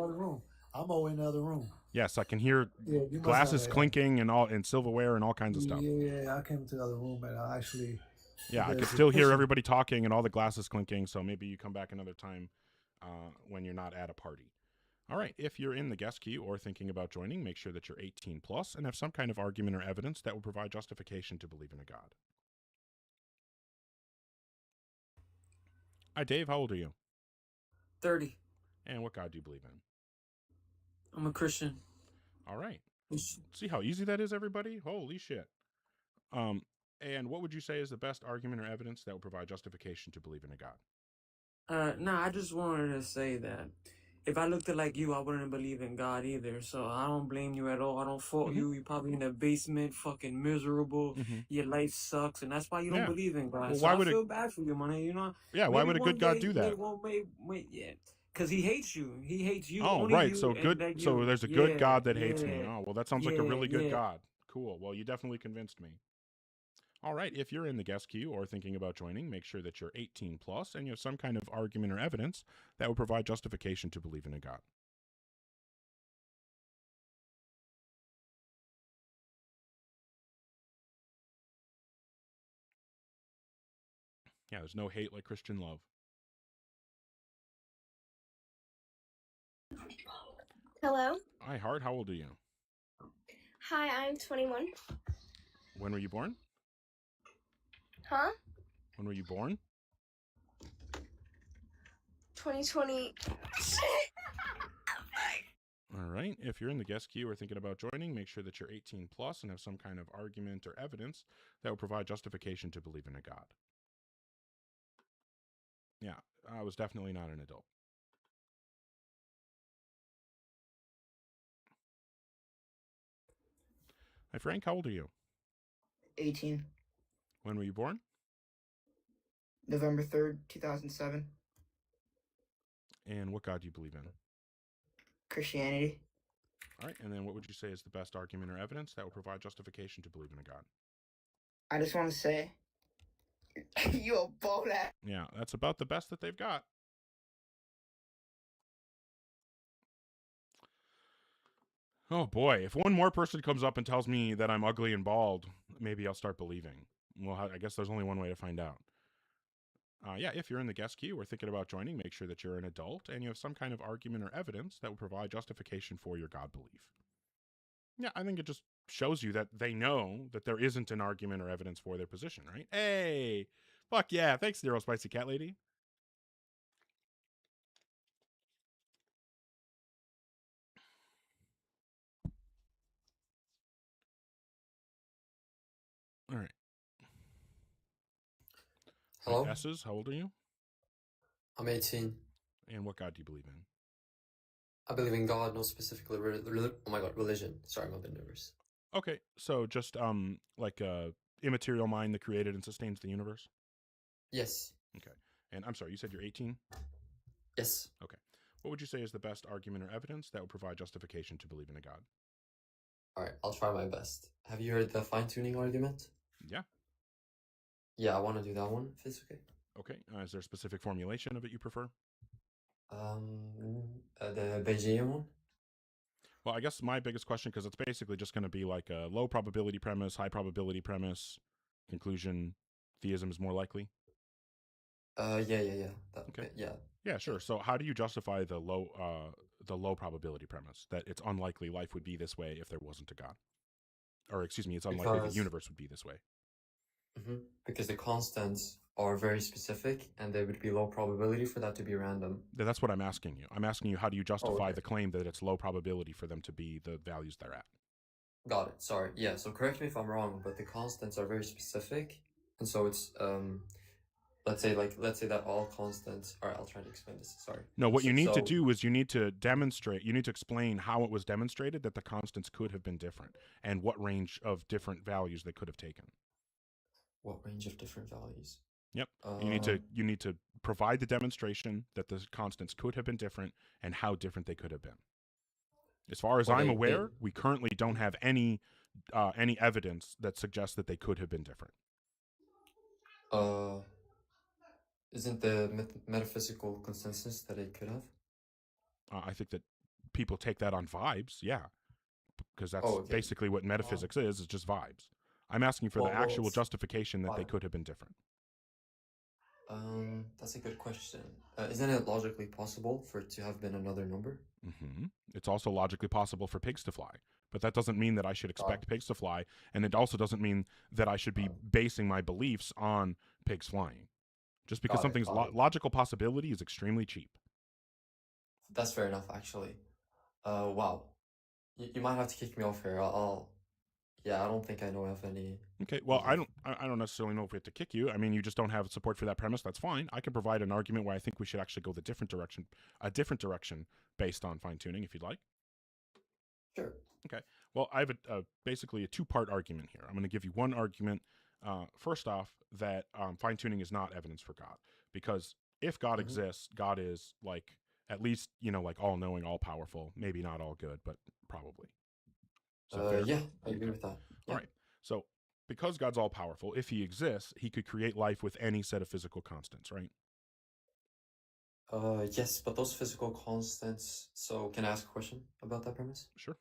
another room. Yes, I can hear Yeah, you must glasses have clinking and silverware and all kinds of stuff. Yeah, I came to the other room and I actually. Yeah, I could there's a still hear cushion. everybody talking and all the glasses clinking, so maybe you come back another time when you're not at a party. All right, if you're in the guest queue or thinking about joining, make sure that you're 18 plus and have some kind of argument or evidence that will provide justification to believe in a God. Hi, Dave. How old are you? 30. And what God do you believe in? I'm a Christian. All right. See how easy that is, everybody? Holy shit. And what would you say is the best argument or evidence that will provide justification to believe in a God? I just wanted to say that if I looked at like you, I wouldn't believe in God either. So I don't blame you at all. I don't fault you. You're probably in the basement, fucking miserable. Your life sucks, and that's why you don't believe in God. Well, so I feel bad for you, man. You know? Yeah, why would a good God do that? Yeah. Because he hates you. He hates you. Oh, only right. You, so good. you. So there's a good God that hates me. Oh, well, that sounds like a really good yeah. God. Cool. Well, you definitely convinced me. All right. If you're in the guest queue or thinking about joining, make sure that you're 18 plus and you have some kind of argument or evidence that would provide justification to believe in a God. Yeah, there's no hate like Christian love. Hello. Hi, Hart. How old are you? Hi, I'm 21. When were you born? Huh? When were you born? 2020. All right. If you're in the guest queue or thinking about joining, make sure that you're 18 plus and have some kind of argument or evidence that will provide justification to believe in a God. Yeah, I was definitely not an adult. Hi, Frank. How old are you? 18. When were you born? November 3rd, 2007. And what God do you believe in? Christianity. All right. And then what would you say is the best argument or evidence that will provide justification to believe in a God? I just want to say, you a bold ass. Yeah, that's about the best that they've got. Oh boy, if one more person comes up and tells me that I'm ugly and bald, maybe I'll start believing. Well, I guess there's only one way to find out. Yeah, if you're in the guest queue or thinking about joining, make sure that you're an adult and you have some kind of argument or evidence that will provide justification for your God belief. Yeah, I think it just shows you that they know that there isn't an argument or evidence for their position, right? Hey, fuck yeah. Thanks, Zero Spicy Cat Lady. All right. Hello? S's, how old are you? I'm 18. And what God do you believe in? I believe in God, not specifically religion. Sorry, I'm a bit nervous. Okay, so just like a immaterial mind that created and sustains the universe? Yes. Okay. And I'm sorry, you said you're 18? Yes. Okay. What would you say is the best argument or evidence that would provide justification to believe in a God? All right, I'll try my best. Have you heard the fine-tuning argument? Yeah. Yeah, I want to do that one, if it's okay. Okay. Is there a specific formulation of it you prefer? The Bayesian one? Well, I guess my biggest question, because it's basically just going to be like a low probability premise, high probability premise, conclusion, theism is more likely. Yeah. Okay. Yeah. Yeah, sure. So how do you justify the low probability premise that it's unlikely life would be this way if there wasn't a God? Or excuse me, it's unlikely the Because universe would be this way. because the constants are very specific, and there would be low probability for that to be random. That's what I'm asking you. I'm asking you, how do you justify okay. the claim that it's low probability for them to be the values they're at? Got it. Sorry. Yeah. So correct me if I'm wrong, but the constants are very specific, and so it's let's say that all constants. All right. I'll try to explain this. Sorry. No, what you need to So do is you need to demonstrate, you need to explain how it was demonstrated that the constants could have been different and what range of different values they could have taken. what range of different values? Yep. You need to provide the demonstration that the constants could have been different and how different they could have been. As far as Well, I'm aware, we currently don't have any evidence that suggests that they could have been different. Isn't the metaphysical consensus that it could have? I think that people take that on vibes, yeah, because that's Oh, okay. basically what metaphysics is just vibes. I'm asking for the Well, actual it's justification that they fine. could have been different. That's a good question. Isn't it logically possible for it to have been another number? It's also logically possible for pigs to fly, but that doesn't mean that I should expect pigs to fly, and it also doesn't mean that I should be basing my beliefs on pigs flying. Just because Got it, something's got it. logical possibility is extremely cheap. That's fair enough, actually. Wow. You might have to kick me off here. Yeah, I don't think I know of any. Okay, well, I don't necessarily know if we have to kick you. I mean, you just don't have support for that premise. That's fine. I can provide an argument where I think we should actually go a different direction based on fine tuning, if you'd like. Sure. Okay. Well, I have basically a two-part argument here. I'm going to give you one argument. First off, that fine tuning is not evidence for God, because if God exists, God is like at least like all knowing, all powerful. Maybe not all good, but probably. Yeah, I agree with that. Yeah. All right. So, because God's all powerful, if he exists, he could create life with any set of physical constants, right? Yes, but those physical constants. So, can I ask a question about that premise? Sure.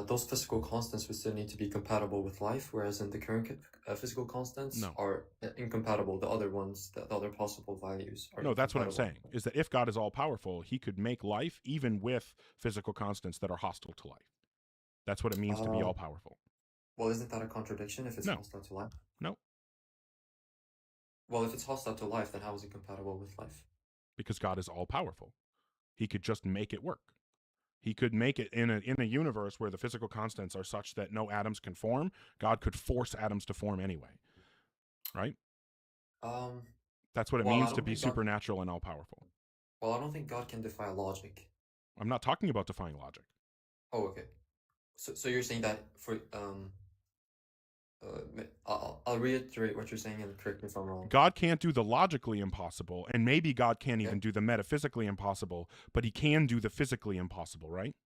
Those physical constants would still need to be compatible with life, whereas in the current physical constants are incompatible. The other ones, the other possible values are No, that's what I'm incompatible. saying, is that if God is all powerful, he could make life even with physical constants that are hostile to life. That's what it means to be all powerful. Well, isn't that a contradiction if it's hostile to life? No. Well, if it's hostile to life, then how is it compatible with life? Because God is all powerful. He could just make it work. He could make it in a universe where the physical constants are such that no atoms can form. God could force atoms to form anyway. Right? That's what it means to be supernatural and all powerful. Well, I don't think God can defy logic. I'm not talking about defying logic. Oh, okay. So you're saying that for I'll reiterate what you're saying and correct me if I'm wrong. God can't do the logically impossible, and maybe God can't even do the metaphysically impossible, but he can do the physically impossible, right?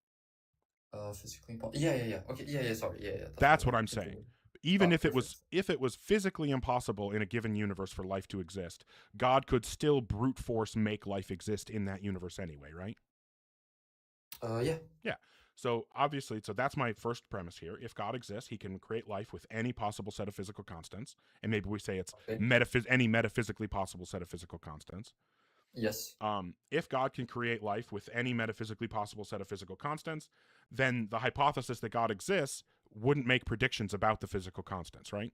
Physically impossible. Yeah. Okay. Yeah. Sorry. Yeah. That's what I'm saying. Even if it was physically impossible in a given universe for life to exist, God could still brute force make life exist in that universe anyway, right? Yeah. Yeah. So obviously, that's my first premise here. If God exists, he can create life with any possible set of physical constants. And maybe we say it's any metaphysically possible set of physical constants. Yes. If God can create life with any metaphysically possible set of physical constants, then the hypothesis that God exists wouldn't make predictions about the physical constants, right?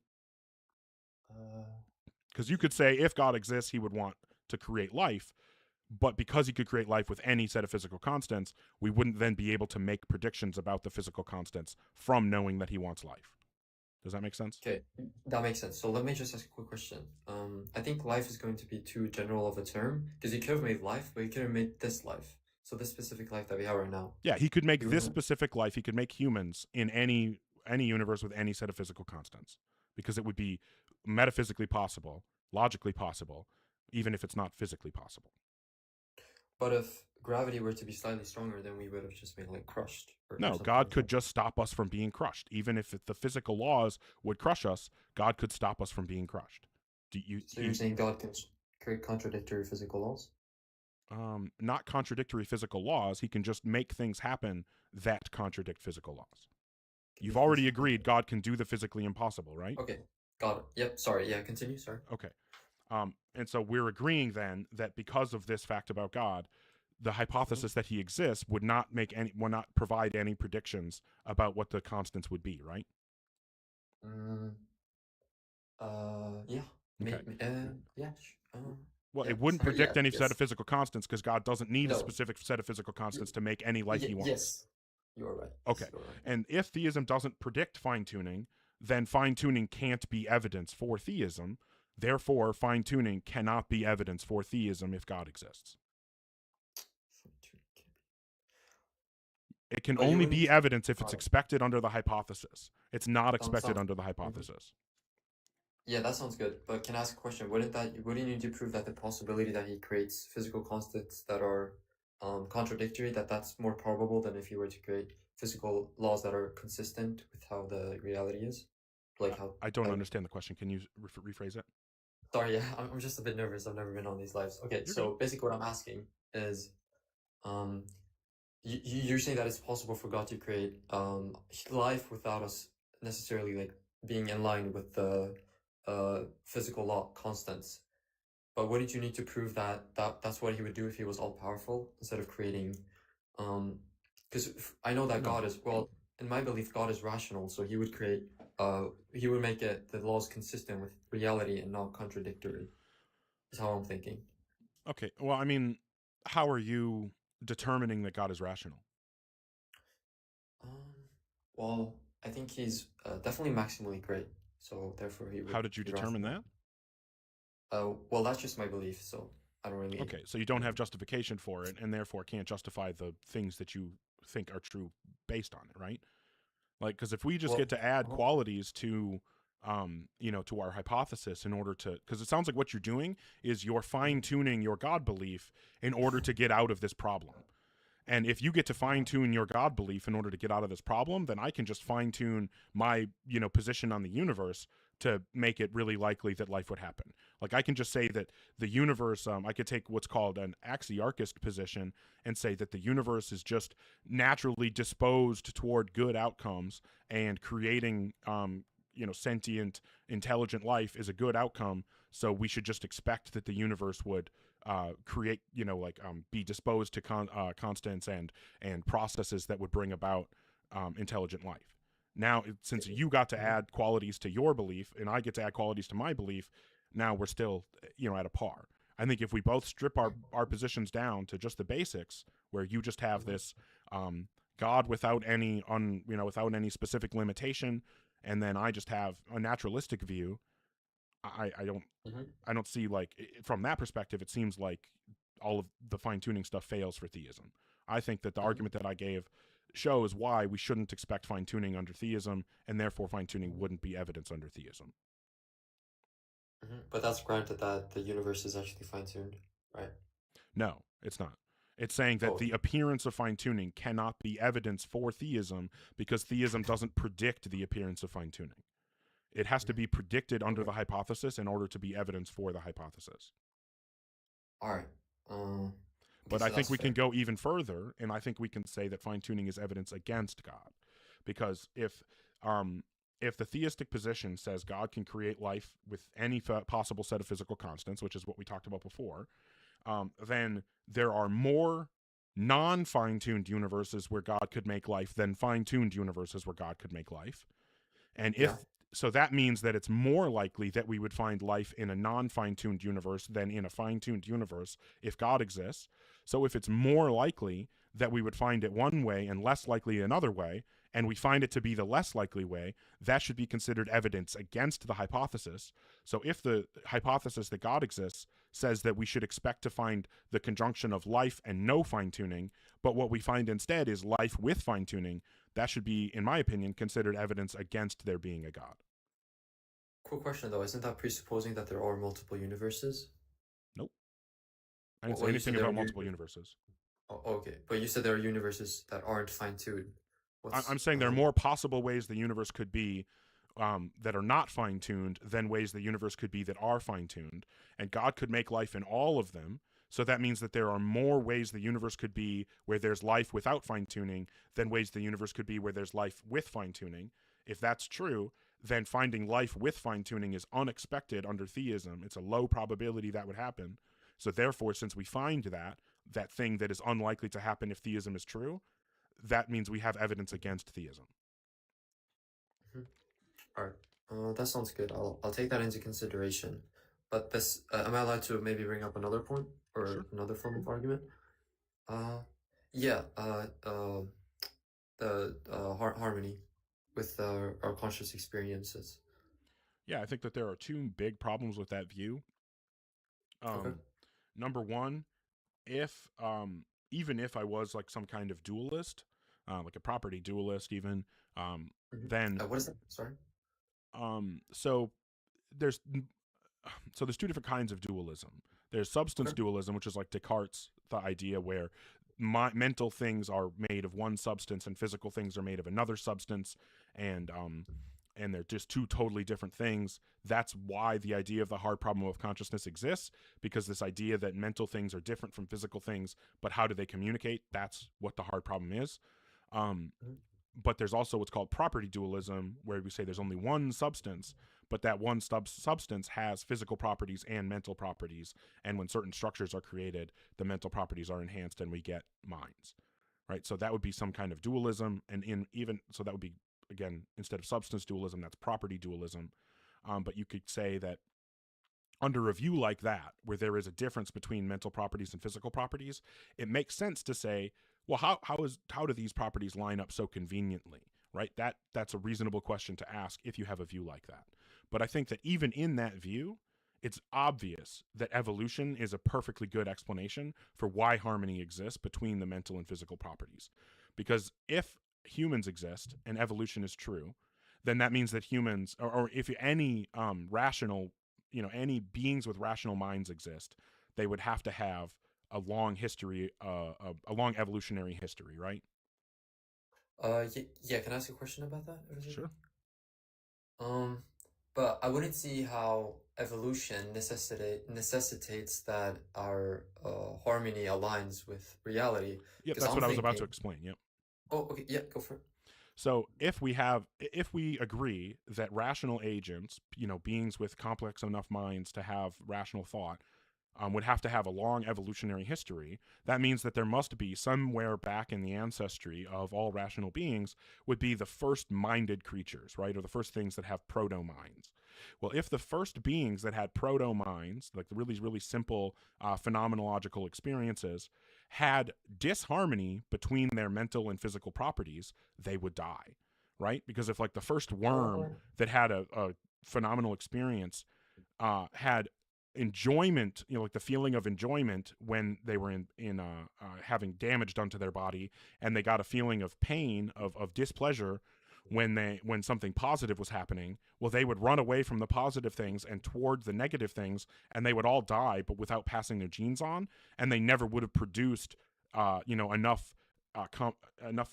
Because you could say if God exists, he would want to create life. But because he could create life with any set of physical constants, we wouldn't then be able to make predictions about the physical constants from knowing that he wants life. Does that make sense? Okay, that makes sense. So let me just ask a quick question. I think life is going to be too general of a term, because he could have made life, but he could have made this life. So this specific life that we have right now. Yeah, he could make this specific life. He could make humans in any universe with any set of physical constants, because it would be metaphysically possible, logically possible, even if it's not physically possible. But if gravity were to be slightly stronger, then we would have just been like crushed. No, God could just stop us from being crushed. Even if the physical laws would crush us, God could stop us from being crushed. So you're saying God can create contradictory physical laws? not contradictory physical laws. He can just make things happen that contradict physical laws. You've already agreed God can do the physically impossible, right? Okay, got it. Yep, sorry. Yeah, continue, sorry. Okay. And so we're agreeing then that because of this fact about God, the hypothesis that he exists would not provide any predictions about what the constants would be, right? Yeah. Okay. Yeah. Well, yeah, it wouldn't sorry, predict yeah, any yes. set of physical constants because God doesn't need a No. specific set of physical constants to make any life he wants. Yes, you are right. Okay. You are right. And if theism doesn't predict fine-tuning, then fine-tuning can't be evidence for theism. Therefore, fine-tuning cannot be evidence for theism if God exists. It can But you only wouldn't- be evidence if it's Got it. expected under the hypothesis. It's not expected sounds- under the hypothesis. Yeah, that sounds good. But can I ask a question? Wouldn't you need to prove that the possibility that he creates physical constants that are contradictory, that's more probable than if you were to create physical laws that are consistent with how the reality is? Like how I don't understand the question. Can you rephrase it? Sorry, yeah, I'm just a bit nervous. I've never been on these lives. Okay, You're so good. basically what I'm asking is, you're saying that it's possible for God to create life without us necessarily like being in line with the physical law constants. But wouldn't you need to prove that that's what he would do if he was all powerful instead of creating? Because I know that No. God is, well, in my belief, God is rational, so he would create. He would make the laws consistent with reality and not contradictory. Is how I'm thinking. Okay. Well, I mean, how are you determining that God is rational? Well, I think he's definitely maximally great, so therefore he would. How did you be determine that? rational. Well, that's just my belief, so I don't really. Okay, so you don't have justification for it, and therefore can't justify the things that you think are true based on it, right? Like, because if we just Well, get to add qualities to, to our hypothesis in order to, because it sounds like what you're doing is you're fine tuning your God belief in order to get out of this problem. And if you get to fine tune your God belief in order to get out of this problem, then I can just fine tune my, position on the universe to make it really likely that life would happen. Like I can just say that the universe, I could take what's called an axiarchist position and say that the universe is just naturally disposed toward good outcomes, and creating, sentient, intelligent life is a good outcome. So we should just expect that the universe would create, be disposed to constants and processes that would bring about intelligent life. Now, since you got to add qualities to your belief and I get to add qualities to my belief, now we're still, at a par. I think if we both strip our positions down to just the basics, where you just have this God without any without any specific limitation, and then I just have a naturalistic view, I don't see, like, from that perspective, it seems like all of the fine-tuning stuff fails for theism. I think that the argument that I gave shows why we shouldn't expect fine-tuning under theism, and therefore fine-tuning wouldn't be evidence under theism. But that's granted that the universe is actually fine-tuned, right? No, it's not. It's saying that the appearance of fine-tuning cannot be evidence for theism because theism doesn't predict the appearance of fine-tuning. It has to be predicted under the hypothesis in order to be evidence for the hypothesis. All right. But I think we can go even further, and I think we can say that fine-tuning is evidence against God. Because if the theistic position says God can create life with any possible set of physical constants, which is what we talked about before, then there are more non-fine-tuned universes where God could make life than fine-tuned universes where God could make life. And so that means that it's more likely that we would find life in a non-fine-tuned universe than in a fine-tuned universe if God exists. So if it's more likely that we would find it one way and less likely another way, and we find it to be the less likely way, that should be considered evidence against the hypothesis. So if the hypothesis that God exists says that we should expect to find the conjunction of life and no fine-tuning, but what we find instead is life with fine-tuning, that should be, in my opinion, considered evidence against there being a God. Cool question, though. Isn't that presupposing that there are multiple universes? Nope. I didn't say anything about multiple universes. Oh, okay. But you said there are universes that aren't fine-tuned. I'm saying there are more possible ways the universe could be that are not fine-tuned than ways the universe could be that are fine-tuned. And God could make life in all of them. So that means that there are more ways the universe could be where there's life without fine-tuning than ways the universe could be where there's life with fine-tuning. If that's true, then finding life with fine-tuning is unexpected under theism. It's a low probability that would happen. So therefore, since we find that thing that is unlikely to happen if theism is true, that means we have evidence against theism. All right, that sounds good. I'll take that into consideration. But this, am I allowed to maybe bring up another point or Sure. another form of argument? Yeah. The harmony with our conscious experiences. Yeah, I think that there are two big problems with that view. Okay. Number one, if even if I was like some kind of dualist, like a property dualist, even, then What is that? Sorry. So there's two different kinds of dualism. There's substance dualism, which is like Descartes' the idea where mental things are made of one substance and physical things are made of another substance, and they're just two totally different things. That's why the idea of the hard problem of consciousness exists, because this idea that mental things are different from physical things, but how do they communicate? That's what the hard problem is. But there's also what's called property dualism, where we say there's only one substance, but that one substance has physical properties and mental properties. And when certain structures are created, the mental properties are enhanced and we get minds, right? So that would be some kind of dualism. And so that would be, again, instead of substance dualism, that's property dualism. But you could say that under a view like that, where there is a difference between mental properties and physical properties, it makes sense to say, well, how do these properties line up so conveniently, right? That's a reasonable question to ask if you have a view like that. But I think that even in that view, it's obvious that evolution is a perfectly good explanation for why harmony exists between the mental and physical properties. Because if humans exist and evolution is true, then that means that humans, or if any rational, any beings with rational minds exist, they would have to have a long history, a long evolutionary history, right? Yeah. Can I ask a question about that? Sure. But I wouldn't see how evolution necessitates that our harmony aligns with reality. Yep, that's what I was about to explain. Yep. Oh, okay. Yeah, go for it. So if we agree that rational agents, beings with complex enough minds to have rational thought, would have to have a long evolutionary history, that means that there must be somewhere back in the ancestry of all rational beings would be the first minded creatures, right? Or the first things that have proto-minds. Well, if the first beings that had proto-minds, like the really, really simple phenomenological experiences, had disharmony between their mental and physical properties, they would die, right? Because if like the first worm that had a phenomenal experience had enjoyment, like the feeling of enjoyment when they were in having damage done to their body, and they got a feeling of pain, of displeasure when something positive was happening, well, they would run away from the positive things and toward the negative things, and they would all die, but without passing their genes on, and they never would have produced enough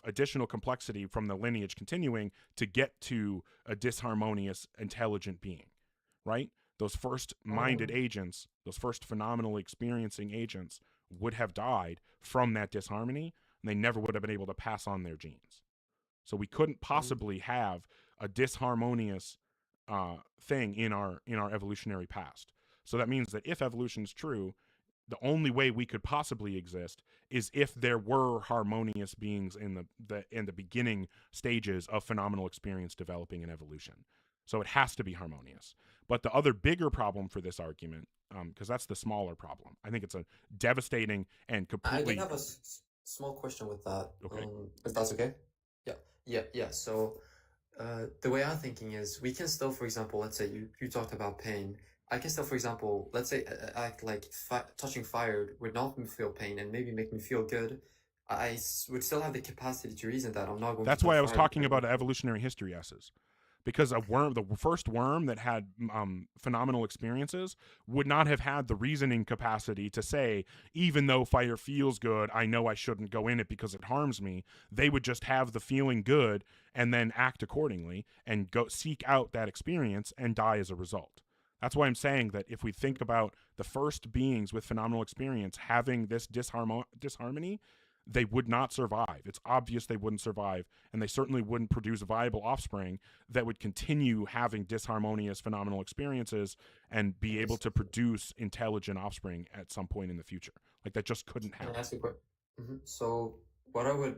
additional complexity from the lineage continuing to get to a disharmonious intelligent being, right? Those first minded agents, those first phenomenal experiencing agents would have died from that disharmony, and they never would have been able to pass on their genes. So we couldn't possibly have a disharmonious thing in our evolutionary past. So that means that if evolution is true, the only way we could possibly exist is if there were harmonious beings in the beginning stages of phenomenal experience developing in evolution. So it has to be harmonious. But the other bigger problem for this argument, because that's the smaller problem, I think it's a devastating and completely... I did have a small question with that. Okay. If that's okay? Yeah. So the way I'm thinking is we can still, for example, let's say you talked about pain. I can still, for example, let's say act like touching fire would not make me feel pain and maybe make me feel good. I would still have the capacity to reason that I'm not going That's to why I was talking about evolutionary history S's. Because the first worm that had phenomenal experiences would not have had the reasoning capacity to say, even though fire feels good, I know I shouldn't go in it because it harms me. They would just have the feeling good and then act accordingly and go seek out that experience and die as a result. That's why I'm saying that if we think about the first beings with phenomenal experience having this disharmony, they would not survive. It's obvious they wouldn't survive, and they certainly wouldn't produce viable offspring that would continue having disharmonious phenomenal experiences and be able to produce intelligent offspring at some point in the future. Like, that just couldn't Can I happen. ask you a question? So what I would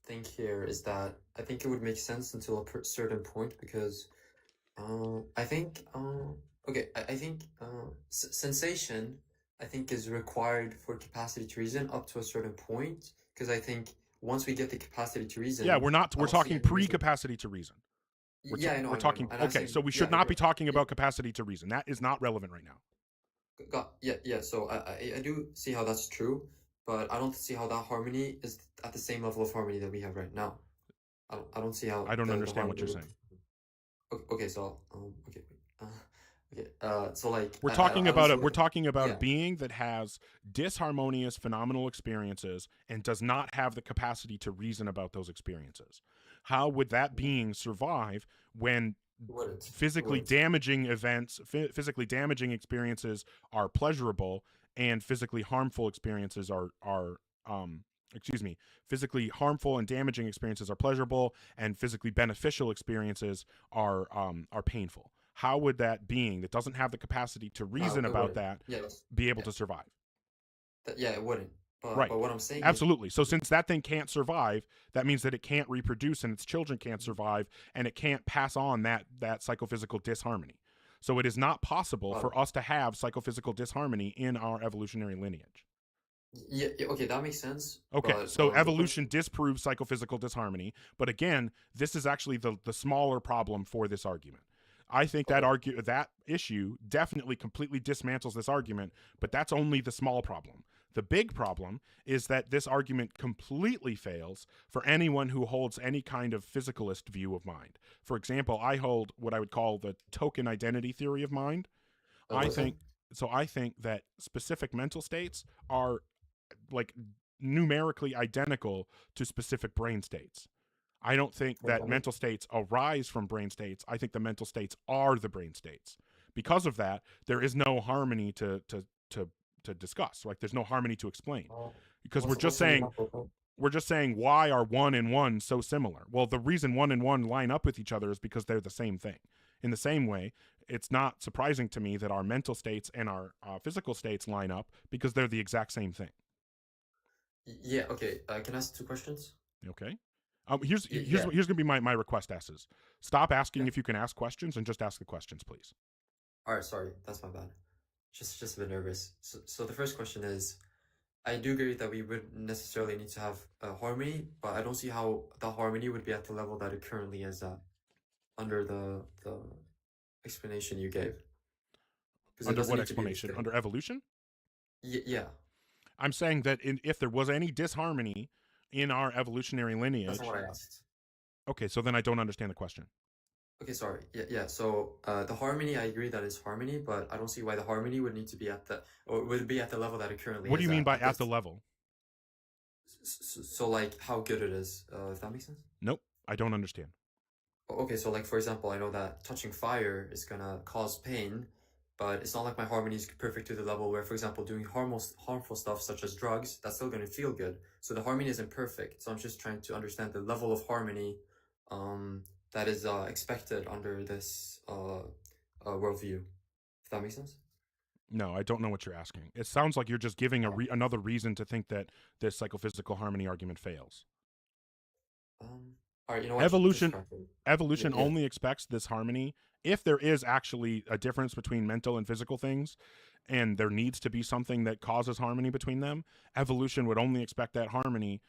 think here is that I think it would make sense until a certain point, because I think I think sensation, I think, is required for capacity to reason up to a certain point, because I think once we get the capacity to reason, Yeah, we're I don't see talking any reason. pre-capacity to reason. Yeah, I know. We're talking. And I'm Okay, saying, so we should yeah, not be talking about capacity to reason. That is not relevant right now. yeah. So I do see how that's true, but I don't see how that harmony is at the same level of harmony that we have right now. I don't see how. I don't the understand what you're harmony saying. Okay, so okay, so like We're talking about don't see we're talking about yeah. a being that has disharmonious phenomenal experiences and does not have the capacity to reason about those experiences. How would that being survive when physically damaging events, physically damaging experiences are pleasurable, and physically harmful experiences physically harmful and damaging experiences are pleasurable, and physically beneficial experiences are painful? How would that being that doesn't have the capacity to reason about that be able to survive? Yeah, it wouldn't. Right. But what I'm saying Absolutely. So since that thing can't survive, that means that it can't reproduce, and its children can't survive, and it can't pass on that psychophysical disharmony. So it is not possible for us to have psychophysical disharmony in our evolutionary lineage. Yeah, okay, that makes sense. Okay, but, so evolution disproves psychophysical disharmony, but again, this is actually the smaller problem for this argument. I think that issue definitely completely dismantles this argument, but that's only the small problem. The big problem is that this argument completely fails for anyone who holds any kind of physicalist view of mind. For example, I hold what I would call the token identity theory of mind. I think that specific mental states are like numerically identical to specific brain states. I don't think that mental states arise from brain states. I think the mental states are the brain states. Because of that, there is no harmony to discuss. Like, there's no harmony to explain, because we're just saying why are 1 and 1 so similar? Well, the reason 1 and 1 line up with each other is because they're the same thing. In the same way, it's not surprising to me that our mental states and our physical states line up, because they're the exact same thing. Yeah. Okay. Can I ask 2 questions? Okay. Here's gonna be my request, S's. Stop asking if you can ask questions and just ask the questions, please. All right. Sorry, that's my bad. Just a bit nervous. So the first question is, I do agree that we would necessarily need to have a harmony, but I don't see how the harmony would be at the level that it currently is at under the explanation you gave. Under what explanation? Under evolution? Yeah. I'm saying that if there was any disharmony in our evolutionary lineage... That's not what I asked. Okay, so then I don't understand the question. Okay, sorry. Yeah. So the harmony, I agree that is harmony, but I don't see why the harmony would need to be at the level that it currently is. What do you mean by at the level? So like how good it is, if that makes sense? Nope, I don't understand. Okay, so like, for example, I know that touching fire is gonna cause pain, but it's not like my harmony is perfect to the level where, for example, doing harmful stuff such as drugs, that's still gonna feel good. So the harmony isn't perfect. So I'm just trying to understand the level of harmony that is expected under this worldview, if that makes sense. No, I don't know what you're asking. It sounds like you're just giving another reason to think that this psychophysical harmony argument fails. All right, you know what? Evolution only expects this harmony if there is actually a difference between mental and physical things, and there needs to be something that causes harmony between them. Evolution would only expect that harmony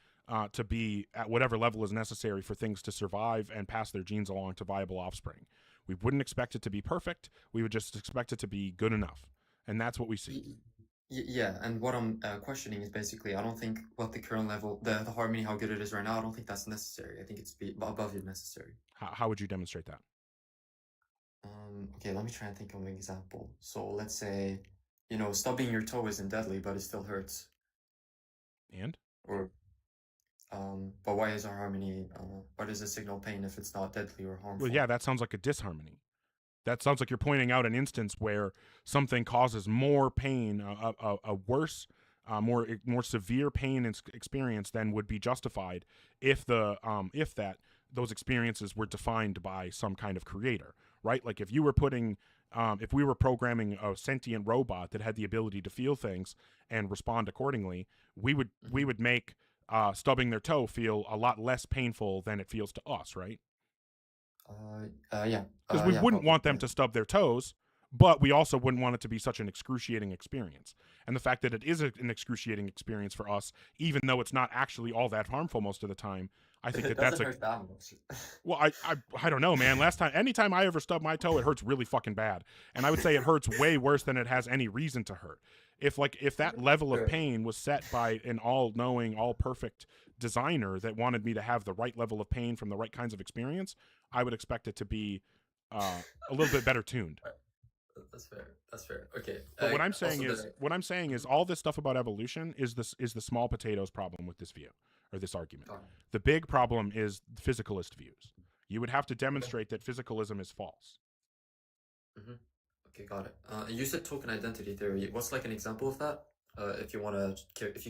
to be at whatever level is necessary for things to survive and pass their genes along to viable offspring. We wouldn't expect it to be perfect. We would just expect it to be good enough. And that's what we see. Yeah, and what I'm questioning is basically, I don't think what the current level, the harmony, how good it is right now, I don't think that's necessary. I think it's above it necessary. How would you demonstrate that? Okay, let me try and think of an example. So let's say, stubbing your toe isn't deadly, but it still hurts. And? But why is our harmony, why does it signal pain if it's not deadly or harmful? Well, yeah, that sounds like a disharmony. That sounds like you're pointing out an instance where something causes more pain, a worse, more severe pain and experience than would be justified if those experiences were defined by some kind of creator, right? Like if you were if we were programming a sentient robot that had the ability to feel things and respond accordingly, we would make stubbing their toe feel a lot less painful than it feels to us, right? Yeah. Because we yeah, wouldn't want them yeah. to stub their toes, but we also wouldn't want it to be such an excruciating experience. And the fact that it is an excruciating experience for us, even though it's not actually all that harmful most of the time, I think that's hurt that much. Well, I don't know, man. Anytime I ever stub my toe, it hurts really fucking bad. And I would say it hurts way worse than it has any reason to hurt. If that level of pain was set by an all-knowing, all-perfect designer that wanted me to have the right level of pain from the right kinds of experience, I would expect it to be a little bit better tuned. That's fair. Okay. But what I'm saying is all this stuff about evolution is the small potatoes problem with this view or this argument. The big problem is physicalist views. You would have to demonstrate that physicalism is false. Mm-hmm. Okay, got it. You said token identity theory. What's like an example of that? If you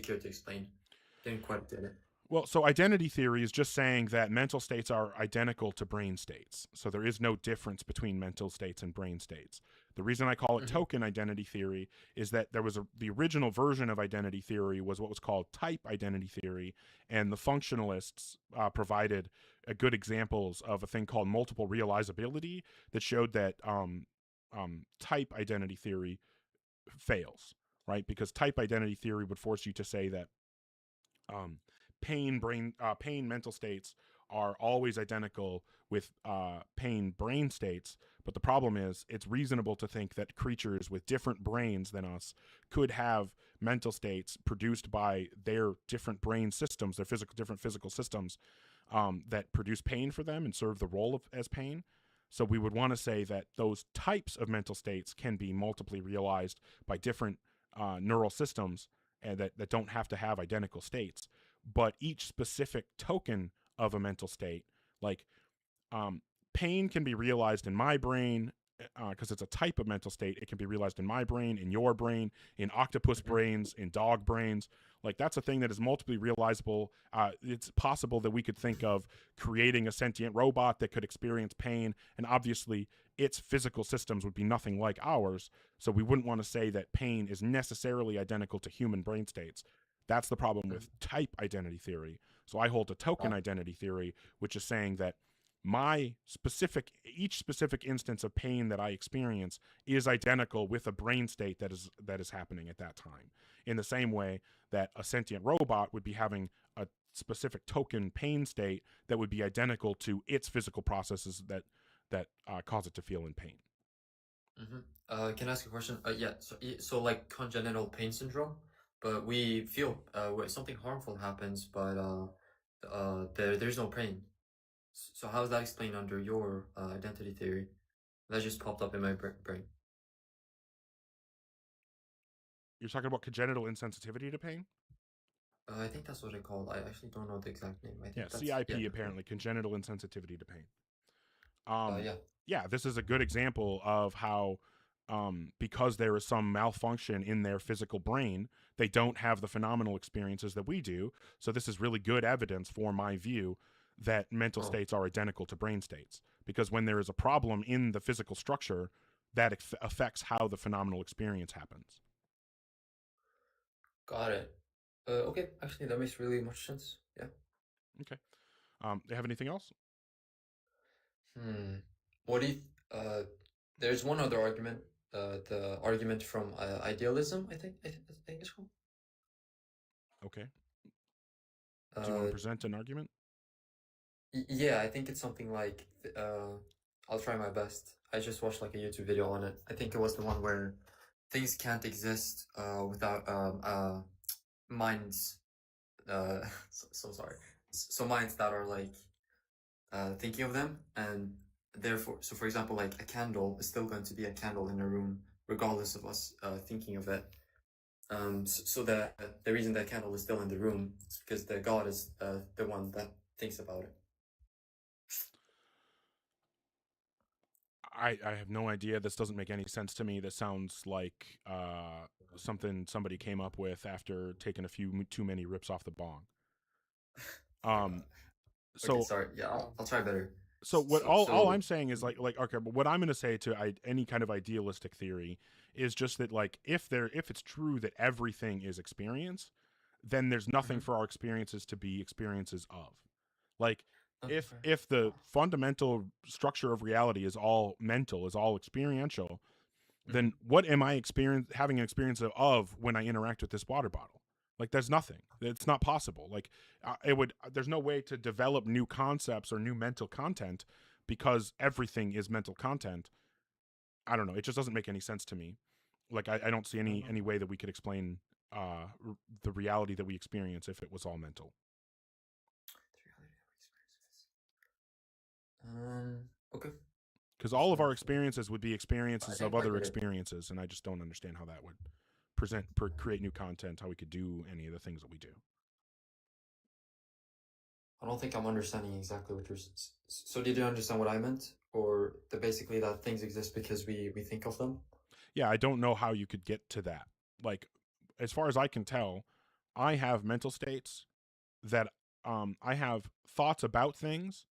care to explain. Didn't quite get it. Well, so identity theory is just saying that mental states are identical to brain states. So there is no difference between mental states and brain states. The reason I call it token identity theory is that the original version of identity theory was what was called type identity theory, and the functionalists provided good examples of a thing called multiple realizability that showed that type identity theory fails, right? Because type identity theory would force you to say that pain mental states are always identical with pain brain states, but the problem is it's reasonable to think that creatures with different brains than us could have mental states produced by their different brain systems, their different physical systems that produce pain for them and serve the role as pain. So we would want to say that those types of mental states can be multiply realized by different neural systems and that don't have to have identical states. But each specific token of a mental state, like pain can be realized in my brain because it's a type of mental state. It can be realized in my brain, in your brain, in octopus brains, in dog brains. Like that's a thing that is multiply realizable. It's possible that we could think of creating a sentient robot that could experience pain, and obviously its physical systems would be nothing like ours. So we wouldn't want to say that pain is necessarily identical to human brain states. That's the problem with type identity theory. So I hold to token identity theory, which is saying that each specific instance of pain that I experience is identical with a brain state that is happening at that time. In the same way that a sentient robot would be having a specific token pain state that would be identical to its physical processes that cause it to feel in pain. Mm-hmm. Can I ask a question? Yeah. So like congenital pain syndrome. But we feel where something harmful happens, but there's no pain. So how is that explained under your identity theory? That just popped up in my brain. You're talking about congenital insensitivity to pain? I think that's what I call it. I actually don't know the exact name. I think CIP apparently, congenital insensitivity to pain. Yeah. Yeah, this is a good example of how because there is some malfunction in their physical brain, they don't have the phenomenal experiences that we do. So this is really good evidence for my view that mental states are identical to brain states. Because when there is a problem in the physical structure, that affects how the phenomenal experience happens. Got it. Okay, actually that makes really much sense. Yeah. Okay. Do you have anything else? What do you... there's one other argument. The argument from idealism, I think it's called. Okay. Do you want to present an argument? Yeah, I think it's something like I'll try my best. I just watched like a YouTube video on it. I think it was the one where things can't exist without minds. So sorry. So minds that are like thinking of them, and therefore, so for example, like a candle is still going to be a candle in a room regardless of us thinking of it. So the reason that candle is still in the room is because the God is the one that thinks about it. I have no idea. This doesn't make any sense to me. This sounds like something somebody came up with after taking a few too many rips off the bong. So Okay, sorry. Yeah, I'll try better. So what all I'm saying is like okay, but what I'm going to say to any kind of idealistic theory is just that like if it's true that everything is experience, then there's nothing for our experiences to be experiences of. Like if the fundamental structure of reality is all mental, is all experiential, then what am I having an experience of when I interact with this water bottle? Like there's nothing. It's not possible. Like there's no way to develop new concepts or new mental content because everything is mental content. I don't know. It just doesn't make any sense to me. Like I don't see any way that we could explain the reality that we experience if it was all mental. Okay. Because all of our experiences would be experiences of other experiences, and I just don't understand how that would create new content, how we could do any of the things that we do. I don't think I'm understanding exactly what you're... So did you understand what I meant? Or basically that things exist because we think of them? Yeah, I don't know how you could get to that. Like, as far as I can tell, I have mental states that I have thoughts about things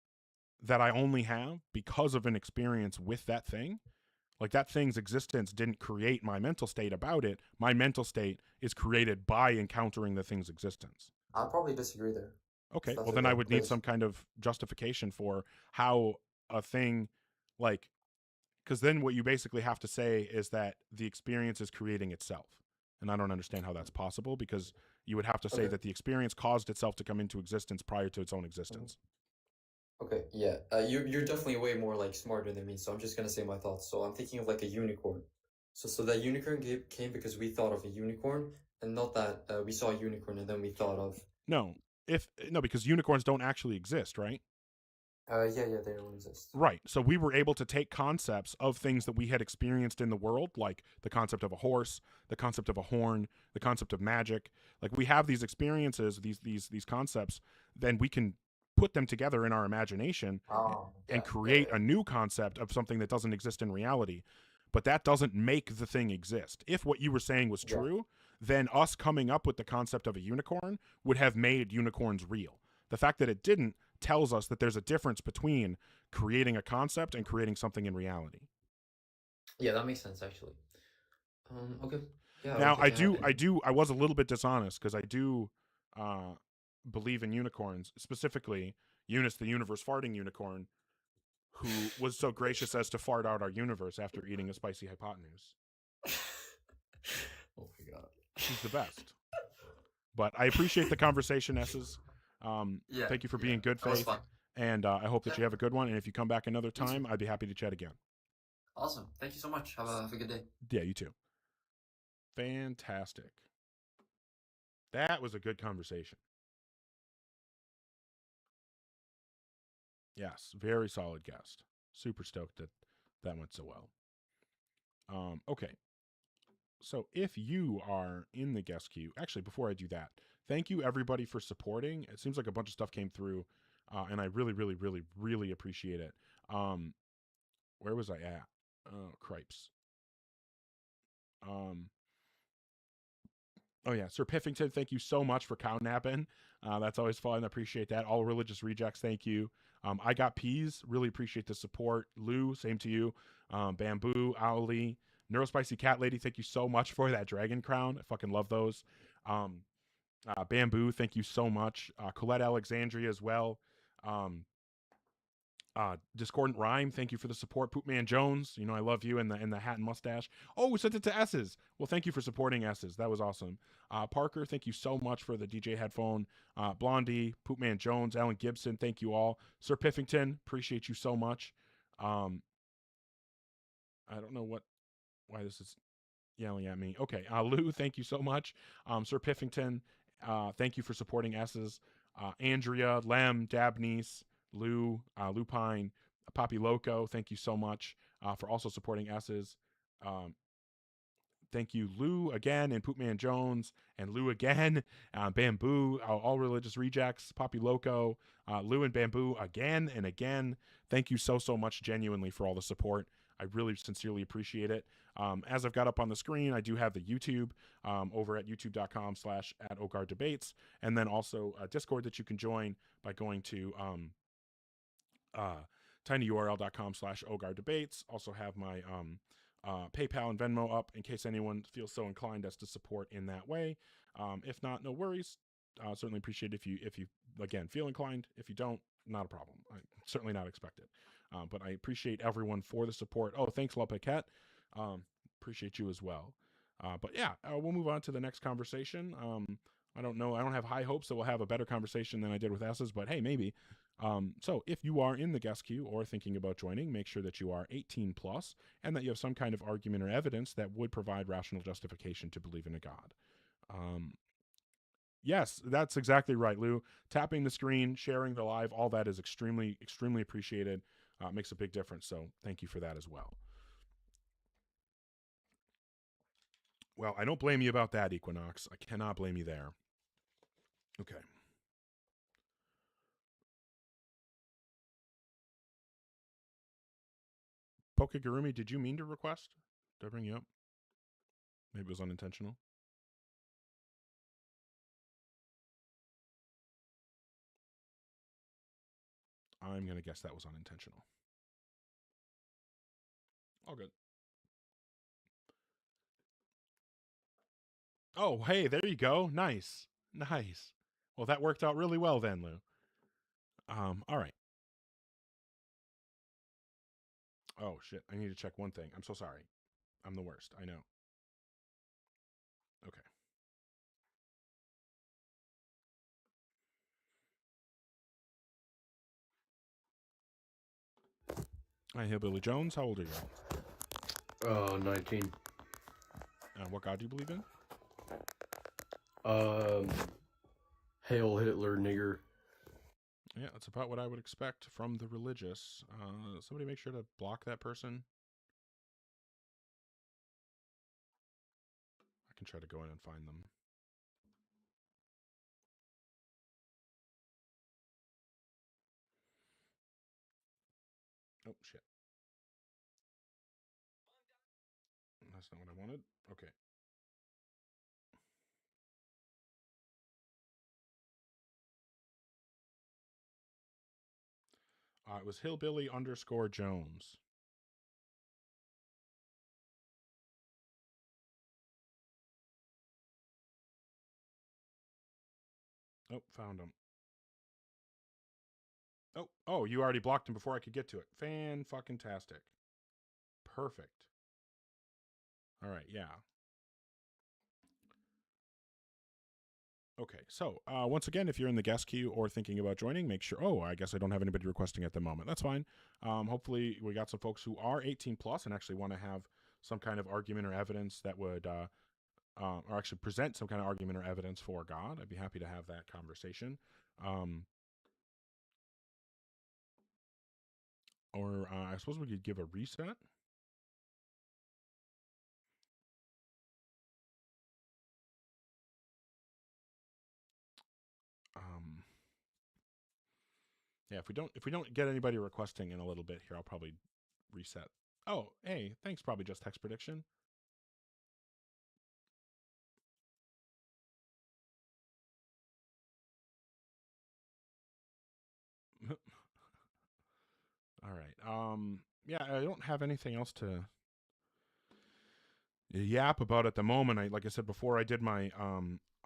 that I only have because of an experience with that thing. Like that thing's existence didn't create my mental state about it. My mental state is created by encountering the thing's existence. I'll probably disagree there. Okay, well then I would need some kind of justification for how a thing, like, because then what you basically have to say is that the experience is creating itself. And I don't understand how that's possible, because you would have to say that the experience caused itself to come into existence prior to its own existence. Okay, yeah. You're definitely way more like smarter than me, so I'm just gonna say my thoughts. So I'm thinking of like a unicorn. So that unicorn came because we thought of a unicorn, and not that we saw a unicorn and then we thought of... No, because unicorns don't actually exist, right? Yeah, they don't exist. Right. So we were able to take concepts of things that we had experienced in the world, like the concept of a horse, the concept of a horn, the concept of magic. Like we have these experiences, these concepts, then we can put them together in our imagination and create a new concept of something that doesn't exist in reality. But that doesn't make the thing exist. If what you were saying was true, then us coming up with the concept of a unicorn would have made unicorns real. The fact that it didn't tells us that there's a difference between creating a concept and creating something in reality. Yeah, that makes sense actually. Okay. Yeah. Now I was a little bit dishonest because I do believe in unicorns, specifically Eunice the universe farting unicorn, who was so gracious as to fart out our universe after eating a spicy hypotenuse. Oh my god. She's the best. But I appreciate the conversation, S's. Thank you for being good faith, and I hope that you have a good one. And if you come back another time, I'd be happy to chat again. Awesome. Thank you so much. Have a good day. Yeah, you too. Fantastic. That was a good conversation. Yes, very solid guest. Super stoked that went so well. Okay. So if you are in the guest queue, actually, before I do that, thank you everybody for supporting. It seems like a bunch of stuff came through, and I really, really, really, really appreciate it. Where was I at? Oh, cripes. Oh yeah, Sir Piffington, thank you so much for cow napping. That's always fun. I appreciate that. All Religious Rejects, thank you. I Got Peas, really appreciate the support. Lou, same to you. Bamboo, Owly, Neurospicy Cat Lady, thank you so much for that dragon crown. I fucking love those. Bamboo, thank you so much. Colette Alexandria as well. Discordant Rhyme, thank you for the support. Poopman Jones, you know I love you and the hat and mustache. Oh, we sent it to S's. Well, thank you for supporting S's. That was awesome. Parker, thank you so much for the DJ headphone. Blondie, Poopman Jones, Alan Gibson, thank you all. Sir Piffington, appreciate you so much. I don't know why this is yelling at me. Okay, Lou, thank you so much. Sir Piffington, thank you for supporting S's. Andrea, Lem, Dabnese, Lou, Lupine, Poppy Loco, thank you so much for also supporting S's. Thank you, Lou, again, and Poopman Jones, and Lou again, Bamboo, All Religious Rejects, Poppy Loco, Lou and Bamboo again and again. Thank you so much genuinely for all the support. I really sincerely appreciate it. As I've got up on the screen, I do have the YouTube over at youtube.com/@OgarDebates, and then also a Discord that you can join by going to tinyurl.com/OgarDebates. Also have my PayPal and Venmo up in case anyone feels so inclined as to support in that way. If not, no worries. Certainly appreciate it if you again feel inclined. If you don't, not a problem. Certainly not expected. But I appreciate everyone for the support. Oh, thanks, La Paquette. Appreciate you as well. But yeah, we'll move on to the next conversation. I don't know. I don't have high hopes that we'll have a better conversation than I did with S's, but hey, maybe. So if you are in the guest queue or thinking about joining, make sure that you are 18 plus and that you have some kind of argument or evidence that would provide rational justification to believe in a God. Yes, that's exactly right, Lou. Tapping the screen, sharing the live, all that is extremely, extremely appreciated. Makes a big difference. So thank you for that as well. Well, I don't blame you about that, Equinox. I cannot blame you there. Okay. Pokegurumi, did you mean to request? Did I bring you up? Maybe it was unintentional. I'm going to guess that was unintentional. All good. Oh, hey, there you go. Nice. Nice. Well, that worked out really well then, Lou. All right. Oh, shit. I need to check one thing. I'm so sorry. I'm the worst. I know. Okay. Hi, Hillbilly Jones. How old are you? 19. What God do you believe in? Hail Hitler, nigger. Yeah, that's about what I would expect from the religious. Somebody make sure to block that person. I can try to go in and find them. Oh, shit. That's not what I wanted. Okay. It was Hillbilly_Jones. Oh, found him. Oh, you already blocked him before I could get to it. Fan-fucking-tastic. Perfect. All right, yeah. Okay, so once again, if you're in the guest queue or thinking about joining, make sure... Oh, I guess I don't have anybody requesting at the moment. That's fine. Hopefully, we got some folks who are 18 plus and actually want to have some kind of argument or evidence that would... or actually present some kind of argument or evidence for God. I'd be happy to have that conversation. Or I suppose we could give a reset. Yeah, if we don't get anybody requesting in a little bit here, I'll probably reset. Oh, hey, thanks, probably just text prediction. All right. Yeah, I don't have anything else to yap about at the moment. Like I said before, I did my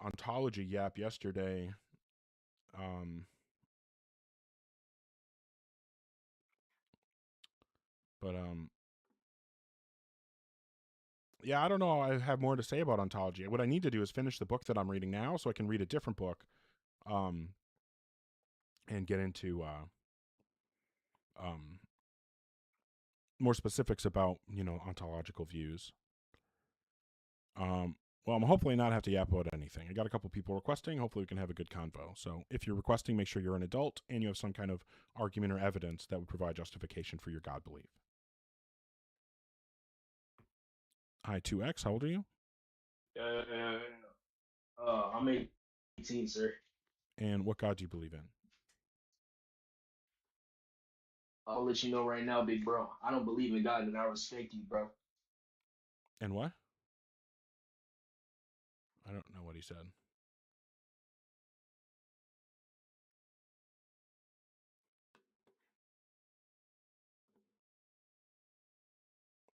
ontology yap yesterday. Yeah, I don't know. I have more to say about ontology. What I need to do is finish the book that I'm reading now so I can read a different book and get into more specifics about, ontological views. Well, I'm hopefully not have to yap about anything. I got a couple people requesting. Hopefully we can have a good convo. So if you're requesting, make sure you're an adult and you have some kind of argument or evidence that would provide justification for your God belief. Hi, 2X. How old are you? I'm 18, sir. And what God do you believe in? I'll let you know right now, big bro. I don't believe in God, and I respect you, bro. And what? I don't know what he said.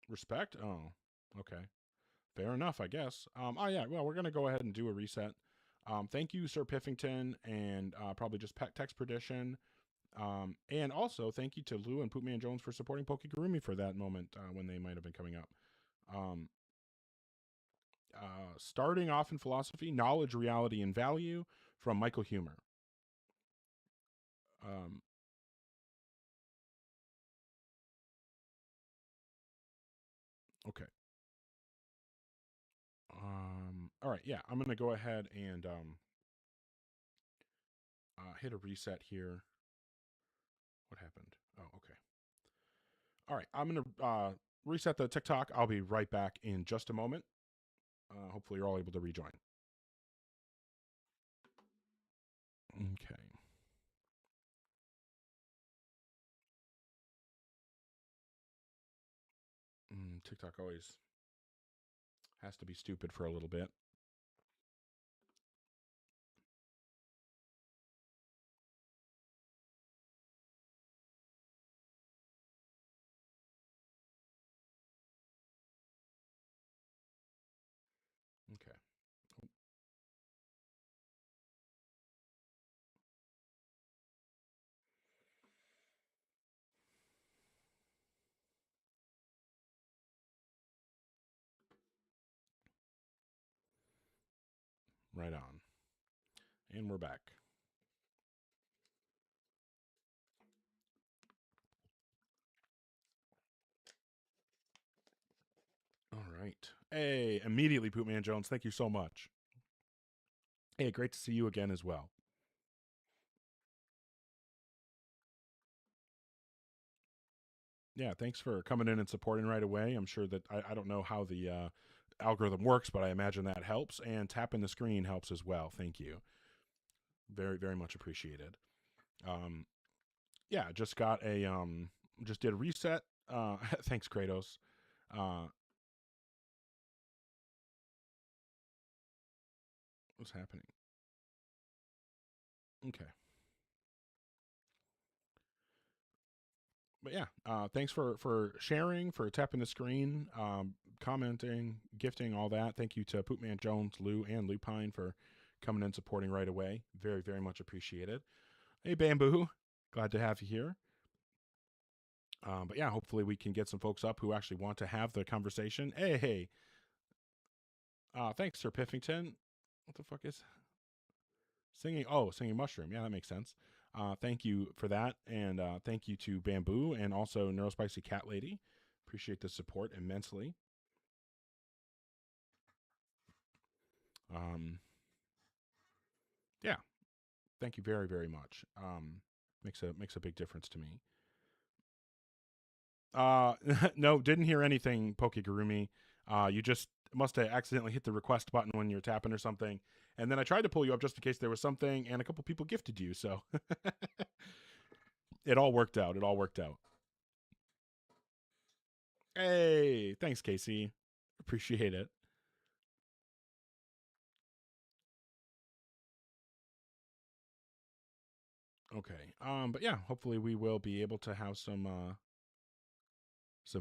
Respect? Oh, okay. Fair enough, I guess. Oh yeah, well, we're gonna go ahead and do a reset. Thank you, Sir Piffington, and probably just Text Perdition. And also thank you to Lou and Poopman Jones for supporting Pokegurumi for that moment when they might have been coming up. Starting off in philosophy, knowledge, reality, and value from Michael Humer. Okay. All right, yeah, I'm gonna go ahead and hit a reset here. What happened? Oh, okay. All right, I'm gonna reset the TikTok. I'll be right back in just a moment. Hopefully you're all able to rejoin. Okay. TikTok always has to be stupid for a little bit. Okay. Right on. And we're back. All right. Hey, immediately, Poopman Jones. Thank you so much. Hey, great to see you again as well. Yeah, thanks for coming in and supporting right away. I'm sure that I don't know how the algorithm works, but I imagine that helps. And tapping the screen helps as well. Thank you. Very, very much appreciated. Yeah, just got a just did a reset. Thanks, Kratos. What's happening? Okay. But yeah, thanks for sharing, for tapping the screen, commenting, gifting, all that. Thank you to Poopman Jones, Lou, and Lupine for coming in supporting right away. Very, very much appreciated. Hey, Bamboo. Glad to have you here. But yeah, hopefully we can get some folks up who actually want to have the conversation. Hey. Thanks, Sir Piffington. What the fuck is singing? Oh, singing mushroom. Yeah, that makes sense. Thank you for that. And thank you to Bamboo and also Neurospicy Cat Lady. Appreciate the support immensely. Yeah. Thank you very, very much. Makes a big difference to me. No, didn't hear anything, Pokegurumi. You just must have accidentally hit the request button when you're tapping or something. And then I tried to pull you up just in case there was something, and a couple people gifted you, so it all worked out. Hey, thanks, Casey. Appreciate it. Okay. But yeah, hopefully we will be able to have some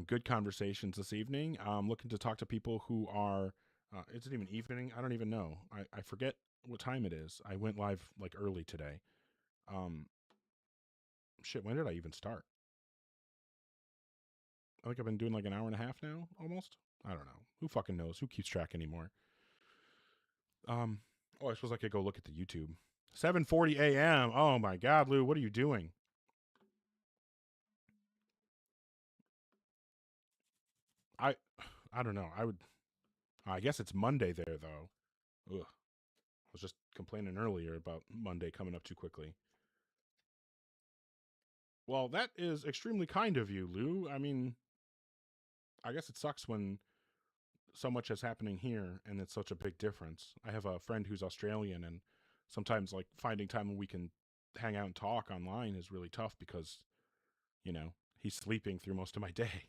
good conversations this evening. I'm looking to talk to people who are is it even evening? I don't even know. I forget what time it is. I went live like early today. Shit, when did I even start? I think I've been doing like an hour and a half now, almost. I don't know. Who fucking knows? Who keeps track anymore? Oh, I suppose I could go look at the YouTube. 7:40 a.m. Oh my God, Lou, what are you doing? I don't know. I guess it's Monday there though. Ugh. I was just complaining earlier about Monday coming up too quickly. Well, that is extremely kind of you, Lou. I mean, I guess it sucks when so much is happening here and it's such a big difference. I have a friend who's Australian, and sometimes like finding time when we can hang out and talk online is really tough because, you know, he's sleeping through most of my day.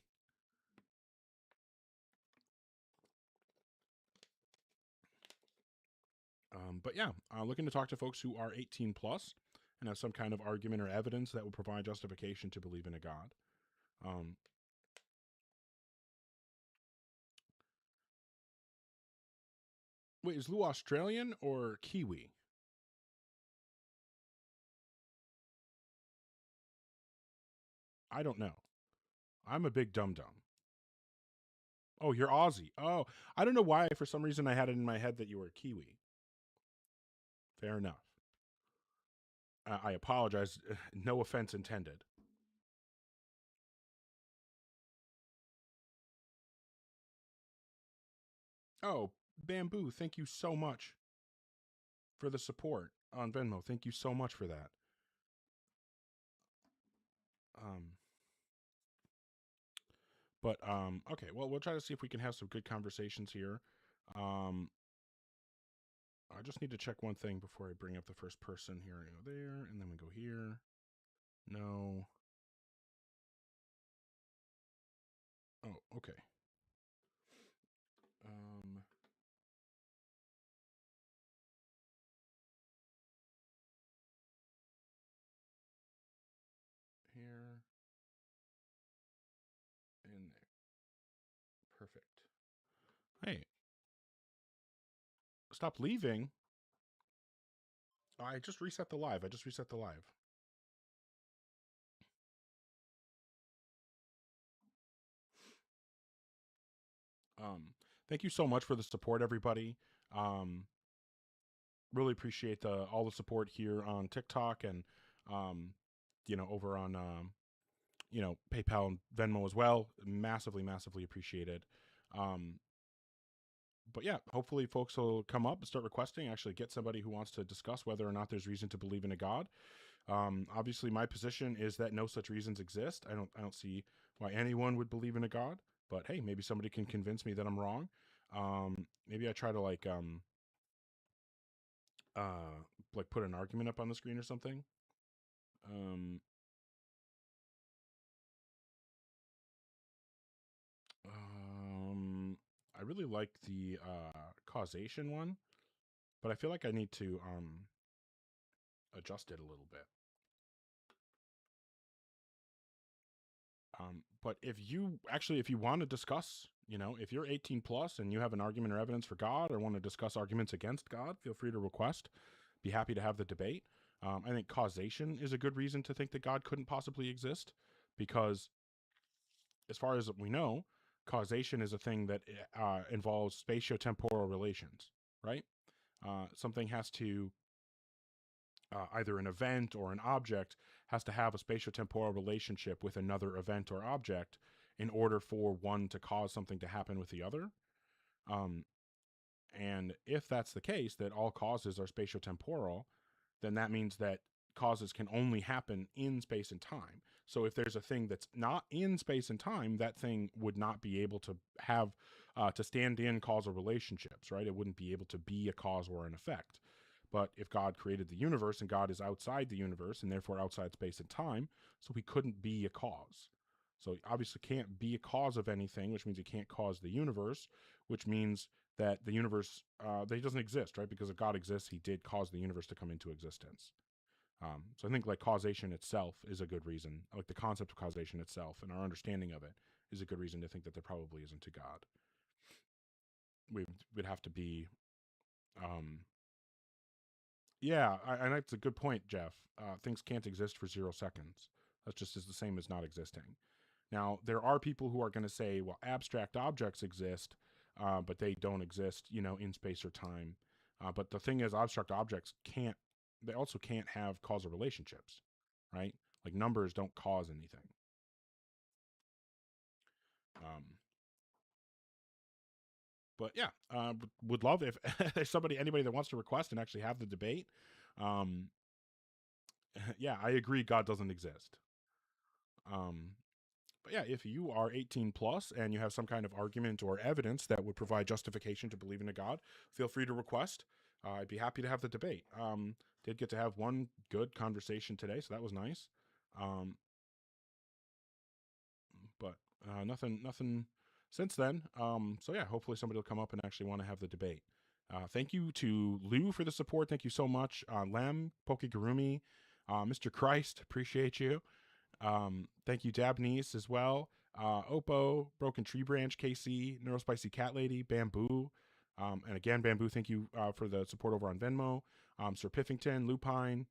But yeah, looking to talk to folks who are 18 plus and have some kind of argument or evidence that will provide justification to believe in a God. Wait, is Lou Australian or Kiwi? I don't know. I'm a big dum-dum. Oh, you're Aussie. Oh, I don't know why. For some reason, I had it in my head that you were Kiwi. Fair enough. I apologize. No offense intended. Oh, Bamboo, thank you so much for the support on Venmo. Thank you so much for that. Okay, well, we'll try to see if we can have some good conversations here. I just need to check one thing before I bring up the first person. Here I go there, and then we go here. No. Oh, okay. Here. And there. Perfect. Hey. Stop leaving. I just reset the live. Thank you so much for the support, everybody. Really appreciate all the support here on TikTok and, over on, PayPal and Venmo as well. Massively, massively appreciated. But yeah, hopefully folks will come up and start requesting, actually get somebody who wants to discuss whether or not there's reason to believe in a God. Obviously my position is that no such reasons exist. I don't see why anyone would believe in a God, but hey, maybe somebody can convince me that I'm wrong. Maybe I try to like put an argument up on the screen or something. I really like the causation one, but I feel like I need to adjust it a little bit. But if you want to discuss, if you're 18 plus and you have an argument or evidence for God or want to discuss arguments against God, feel free to request. Be happy to have the debate. I think causation is a good reason to think that God couldn't possibly exist, because as far as we know, causation is a thing that involves spatiotemporal relations, right? Something has to, either an event or an object has to have a spatiotemporal relationship with another event or object in order for one to cause something to happen with the other. And if that's the case, that all causes are spatiotemporal, then that means that causes can only happen in space and time. So if there's a thing that's not in space and time, that thing would not be able to have to stand in causal relationships, right? It wouldn't be able to be a cause or an effect. But if God created the universe and God is outside the universe and therefore outside space and time, so he couldn't be a cause. So he obviously can't be a cause of anything, which means he can't cause the universe, which means that the universe, that he doesn't exist, right? Because if God exists, he did cause the universe to come into existence. So I think like causation itself is a good reason, like the concept of causation itself and our understanding of it is a good reason to think that there probably isn't a God. We'd have to be, yeah, and that's a good point, Jeff. Things can't exist for 0 seconds. That's just the same as not existing. Now, there are people who are going to say, well, abstract objects exist, but they don't exist, in space or time. But the thing is, abstract objects they also can't have causal relationships, right? Like numbers don't cause anything. But yeah, would love if there's anybody that wants to request and actually have the debate. Yeah, I agree. God doesn't exist. But yeah, if you are 18 plus and you have some kind of argument or evidence that would provide justification to believe in a God, feel free to request. I'd be happy to have the debate. Did get to have one good conversation today, so that was nice. but nothing since then. So yeah, hopefully somebody will come up and actually want to have the debate. Thank you to Lou for the support. Thank you so much. Lem, Pokegurumi, Mr. Christ, appreciate you. Thank you, Dabnese, as well. Oppo, Broken Tree Branch, KC, Neurospicy Cat Lady, Bamboo. And again, Bamboo, thank you for the support over on Venmo. Sir Piffington, Lupine,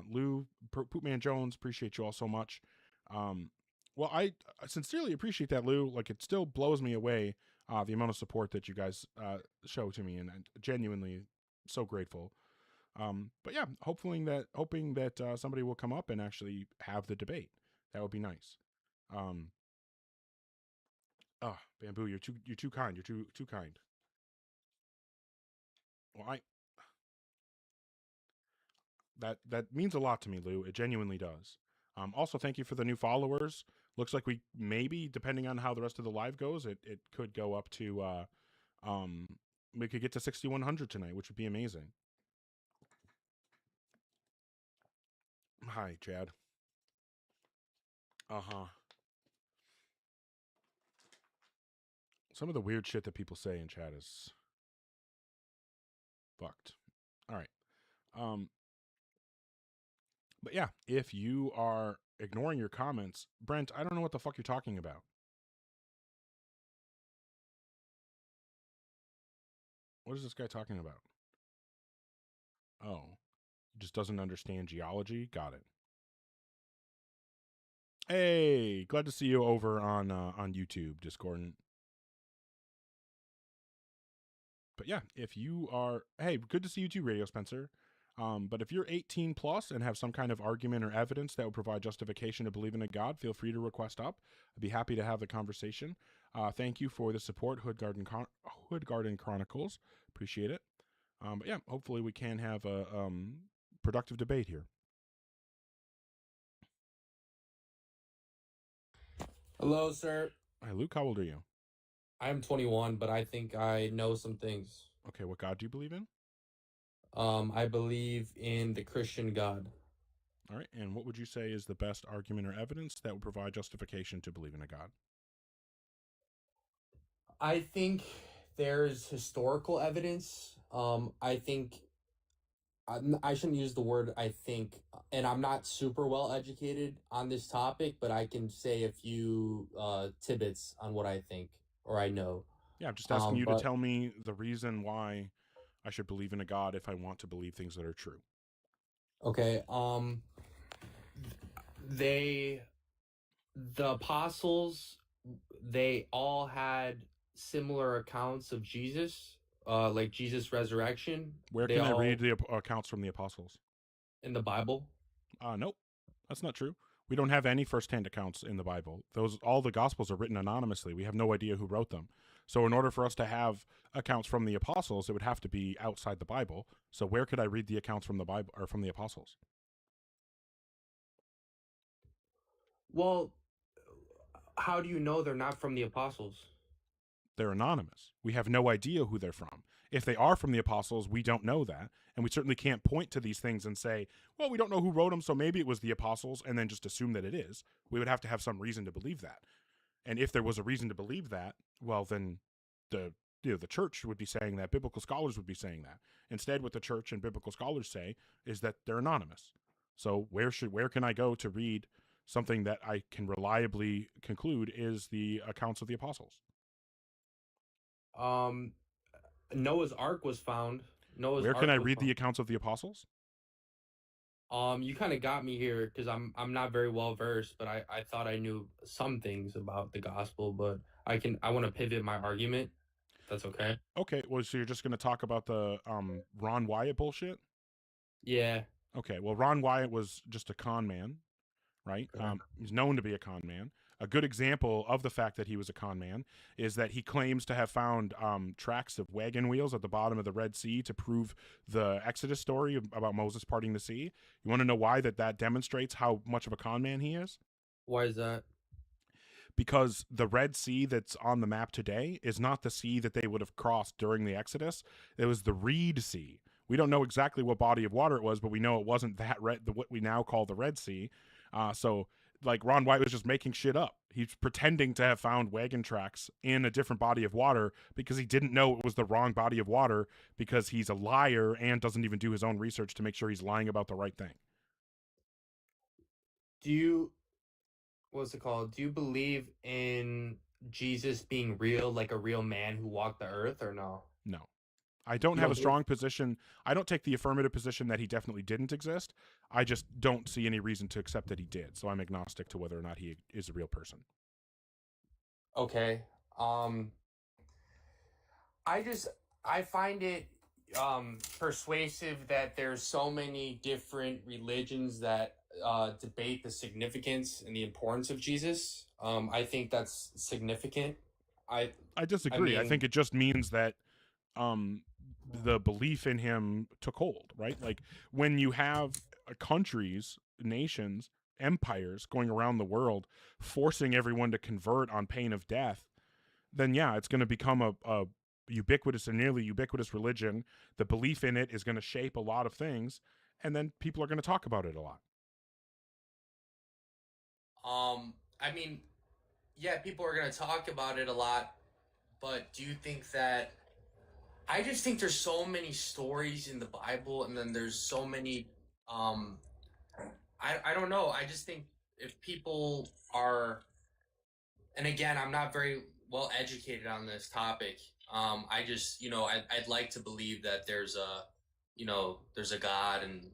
Lou, Poopman Jones, appreciate you all so much. Well, I sincerely appreciate that, Lou. Like, it still blows me away the amount of support that you guys show to me, and I'm genuinely so grateful. But yeah, hoping that somebody will come up and actually have the debate. That would be nice. Bamboo, you're too kind. You're too kind. Well, that means a lot to me, Lou. It genuinely does. Also, thank you for the new followers. Looks like we maybe, depending on how the rest of the live goes, it could go up to we could get to 6,100 tonight, which would be amazing. Hi, Chad. Some of the weird shit that people say in chat is fucked. All right. But yeah, if you are ignoring your comments, Brent, I don't know what the fuck you're talking about. What is this guy talking about? Oh, he just doesn't understand geology. Got it. Hey, glad to see you over on YouTube, Discordant. But yeah, if you are, hey, good to see you too, Radio Spencer. But if you're 18 plus and have some kind of argument or evidence that would provide justification to believe in a God, feel free to request up. I'd be happy to have the conversation. Thank you for the support, Hood Garden Chronicles. Appreciate it. But yeah, hopefully we can have a productive debate here. Hello, sir. Hi, Luke. How old are you? I'm 21, but I think I know some things. Okay, what God do you believe in? I believe in the Christian God. All right, and what would you say is the best argument or evidence that would provide justification to believe in a God? I think there's historical evidence. I think I shouldn't use the word I think, and I'm not super well educated on this topic, but I can say a few tidbits on what I think or I know. Yeah, I'm just asking you to tell me the reason why I should believe in a God if I want to believe things that are true. Okay. The apostles, they all had similar accounts of Jesus, like Jesus' resurrection. Where can I read the accounts from the apostles? In the Bible? Nope, that's not true. We don't have any firsthand accounts in the Bible. All the Gospels are written anonymously. We have no idea who wrote them. So in order for us to have accounts from the apostles, it would have to be outside the Bible. So where could I read the accounts from the Bible or from the apostles? Well, how do you know they're not from the apostles? They're anonymous. We have no idea who they're from. If they are from the apostles, we don't know that. And we certainly can't point to these things and say, well, we don't know who wrote them, so maybe it was the apostles, and then just assume that it is. We would have to have some reason to believe that. And if there was a reason to believe that, well, then the church would be saying that, biblical scholars would be saying that. Instead, what the church and biblical scholars say is that they're anonymous. So where can I go to read something that I can reliably conclude is the accounts of the apostles? Noah's Ark was found. Where can I read the accounts of the apostles? You kind of got me here because I'm not very well versed, but I thought I knew some things about the gospel, but I want to pivot my argument. That's okay. Okay, well, so you're just going to talk about the Ron Wyatt bullshit? Yeah. Okay, well, Ron Wyatt was just a con man, right? He's known to be a con man. A good example of the fact that he was a con man is that he claims to have found tracks of wagon wheels at the bottom of the Red Sea to prove the Exodus story about Moses parting the sea. You want to know why that demonstrates how much of a con man he is? Why is that? Because the Red Sea that's on the map today is not the sea that they would have crossed during the Exodus. It was the Reed Sea. We don't know exactly what body of water it was, but we know it wasn't that what we now call the Red Sea. So like Ron White was just making shit up. He's pretending to have found wagon tracks in a different body of water because he didn't know it was the wrong body of water, because he's a liar and doesn't even do his own research to make sure he's lying about the right thing. Do you, what's it called? Do you believe in Jesus being real, like a real man who walked the earth, or no? No. I don't You have don't a strong position. I don't take the affirmative position that he definitely didn't exist. I just don't see any reason to accept that he did. So I'm agnostic to whether or not he is a real person. Okay. I find it persuasive that there's so many different religions that debate the significance and the importance of Jesus. I think that's significant. I disagree. I mean- think it just means that the belief in him took hold, right? Like when you have countries, nations, empires going around the world forcing everyone to convert on pain of death, then yeah, it's going to become a ubiquitous and nearly ubiquitous religion. The belief in it is going to shape a lot of things, and then people are going to talk about it a lot. I mean, yeah, people are gonna talk about it a lot, but do you think that? I just think there's so many stories in the Bible, and then there's so many. I don't know. I just think if people are, and again, I'm not very well educated on this topic. I just, I'd like to believe that there's a God, and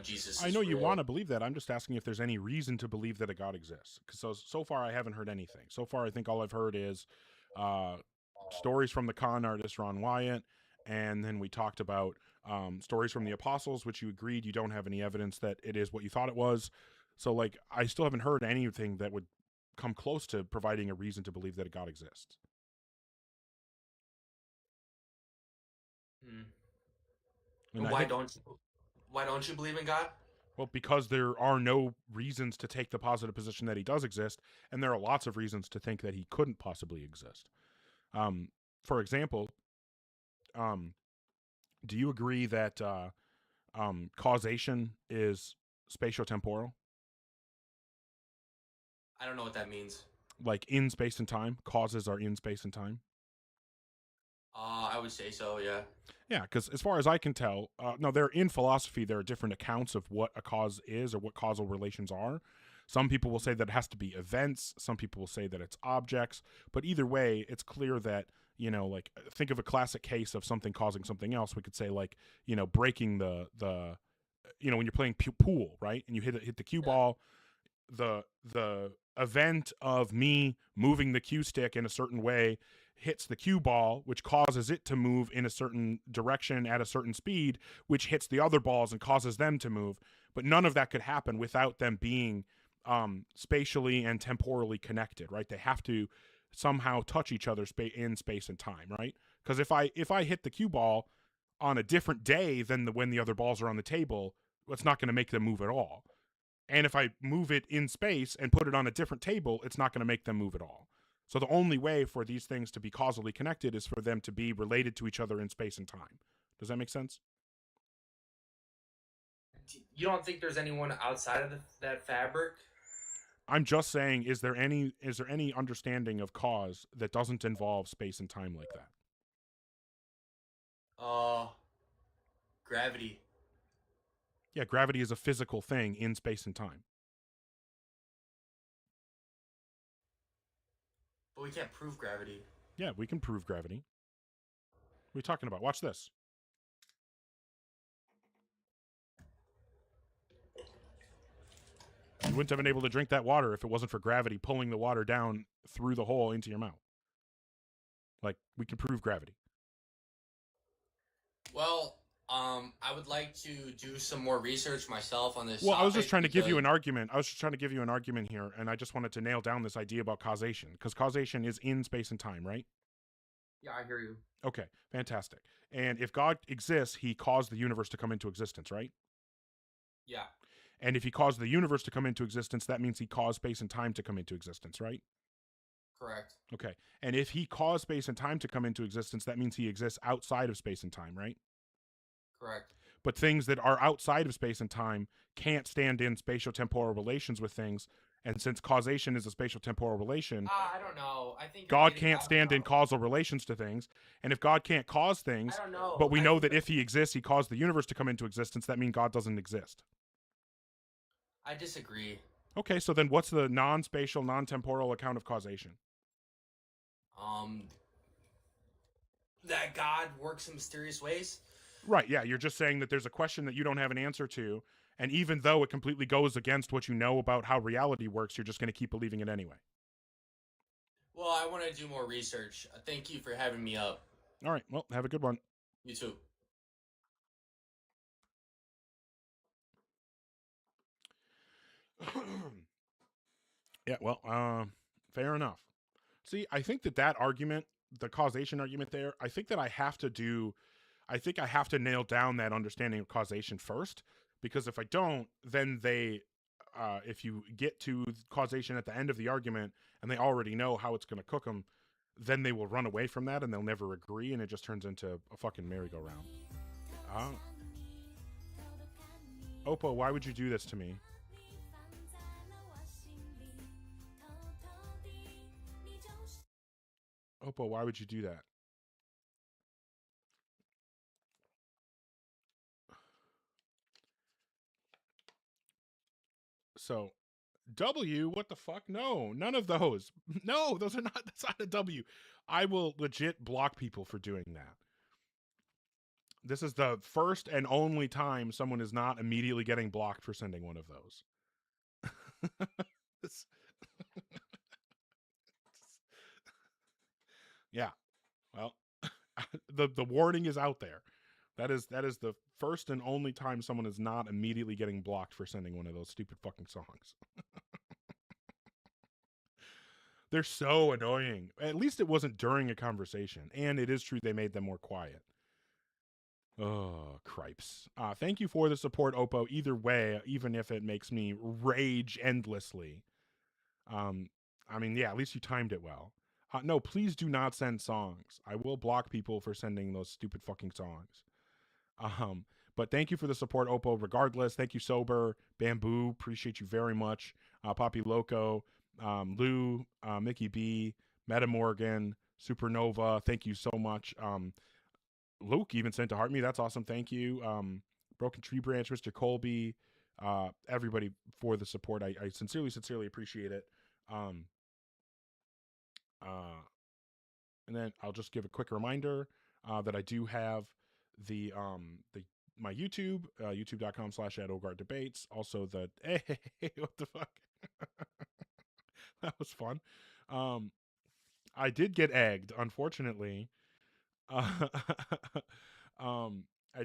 Jesus. I is know you real. want to believe that. I'm just asking if there's any reason to believe that a God exists. Because so far I haven't heard anything. So far I think all I've heard is stories from the con artist Ron Wyatt, and then we talked about stories from the apostles, which you agreed you don't have any evidence that it is what you thought it was. So like I still haven't heard anything that would come close to providing a reason to believe that a God exists. And I Why think- don't you believe in God? Well, because there are no reasons to take the positive position that he does exist, and there are lots of reasons to think that he couldn't possibly exist. For example, do you agree that causation is spatiotemporal? I don't know what that means. Like in space and time, causes are in space and time? I would say so, yeah. Yeah, because as far as I can tell, no, in philosophy, there are different accounts of what a cause is or what causal relations are. Some people will say that it has to be events. Some people will say that it's objects. But either way, it's clear that, like think of a classic case of something causing something else. We could say like, breaking the when you're playing pool, right? And you hit the cue ball, the event of me moving the cue stick in a certain way hits the cue ball, which causes it to move in a certain direction at a certain speed, which hits the other balls and causes them to move. But none of that could happen without them being spatially and temporally connected, right? They have to somehow touch each other in space and time, right? Because if I hit the cue ball on a different day than when the other balls are on the table, it's not going to make them move at all. And if I move it in space and put it on a different table, it's not going to make them move at all. So the only way for these things to be causally connected is for them to be related to each other in space and time. Does that make sense? You don't think there's anyone outside of that fabric? I'm just saying, is there any understanding of cause that doesn't involve space and time like that? Gravity. Yeah, gravity is a physical thing in space and time. But we can't prove gravity. Yeah, we can prove gravity. What are you talking about? Watch this. You wouldn't have been able to drink that water if it wasn't for gravity pulling the water down through the hole into your mouth. Like, we can prove gravity. Well, I would like to do some more research myself on this. Well, I was just topic trying to give you because- an argument. I was just trying to give you an argument here, and I just wanted to nail down this idea about causation, because causation is in space and time, right? Yeah, I hear you. Okay, fantastic. And if God exists, he caused the universe to come into existence, right? Yeah. And if he caused the universe to come into existence, that means he caused space and time to come into existence, right? Correct. Okay. And if he caused space and time to come into existence, that means he exists outside of space and time, right? Correct. but things that are outside of space and time can't stand in spatio-temporal relations with things. And since causation is a spatial-temporal relation, I don't know. I think God can't stand in causal relations to things. And if God can't cause things, I don't know. but we know that if he exists, he caused the universe to come into existence, that means God doesn't exist. I disagree. Okay, so then what's the non-spatial, non-temporal account of causation? That God works in mysterious ways. Right, yeah, you're just saying that there's a question that you don't have an answer to, and even though it completely goes against what you know about how reality works, you're just going to keep believing it anyway. Well, I want to do more research. Thank you for having me up. All right, well, have a good one. You too. Yeah, well, fair enough. See, I think that argument, the causation argument there, I think I have to nail down that understanding of causation first, because if I don't, then if you get to causation at the end of the argument and they already know how it's going to cook them, then they will run away from that and they'll never agree, and it just turns into a fucking merry-go-round. Oppo, why would you do this to me? Oppo, why would you do that? So, W, what the fuck? No, none of those. No, those are not, that's not a W. I will legit block people for doing that. This is the first and only time someone is not immediately getting blocked for sending one of those. Yeah. Well, the warning is out there. That is the first and only time someone is not immediately getting blocked for sending one of those stupid fucking songs. They're so annoying. At least it wasn't during a conversation. And it is true they made them more quiet. Oh, cripes. Thank you for the support, Oppo. Either way, even if it makes me rage endlessly. I mean, yeah, at least you timed it well. No, please do not send songs. I will block people for sending those stupid fucking songs. But thank you for the support, Oppo, regardless. Thank you, Sober, Bamboo, appreciate you very much. Poppy Loco, Lou, Mickey B, Meta Morgan, Supernova, thank you so much. Luke even sent to Heart Me, that's awesome, thank you. Broken Tree Branch, Mr. Colby, everybody for the support. I sincerely appreciate it. And then I'll just give a quick reminder that I do have my YouTube, youtube.com/@OgarDebates. Also the, hey, what the fuck? That was fun. I did get egged, unfortunately. I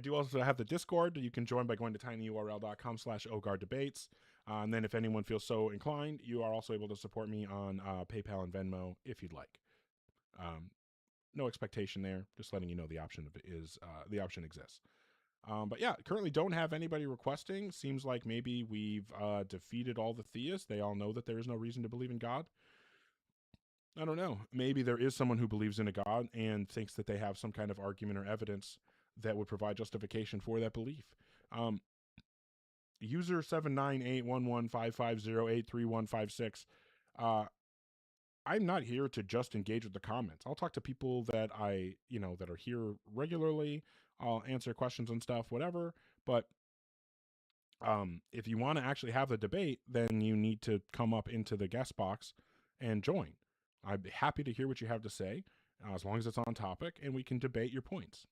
do also have the Discord that you can join by going to tinyurl.com/OgarDebates. And then if anyone feels so inclined, you are also able to support me on PayPal and Venmo if you'd like. No expectation there, just letting you know the option exists. But yeah, currently don't have anybody requesting. Seems like maybe we've defeated all the theists. They all know that there is no reason to believe in God. I don't know. Maybe there is someone who believes in a God and thinks that they have some kind of argument or evidence that would provide justification for that belief. User 7981155083156. I'm not here to just engage with the comments. I'll talk to people that that are here regularly. I'll answer questions and stuff, whatever. But if you want to actually have the debate, then you need to come up into the guest box and join. I'd be happy to hear what you have to say, as long as it's on topic, and we can debate your points.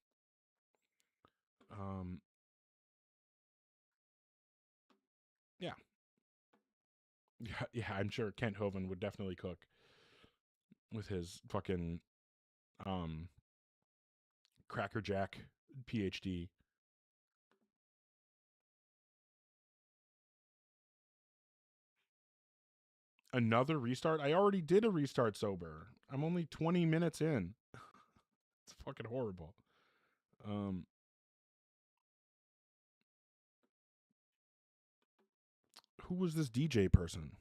Yeah, I'm sure Kent Hovind would definitely cook with his fucking Cracker Jack PhD. Another restart? I already did a restart sober. I'm only 20 minutes in. It's fucking horrible. Who was this DJ person?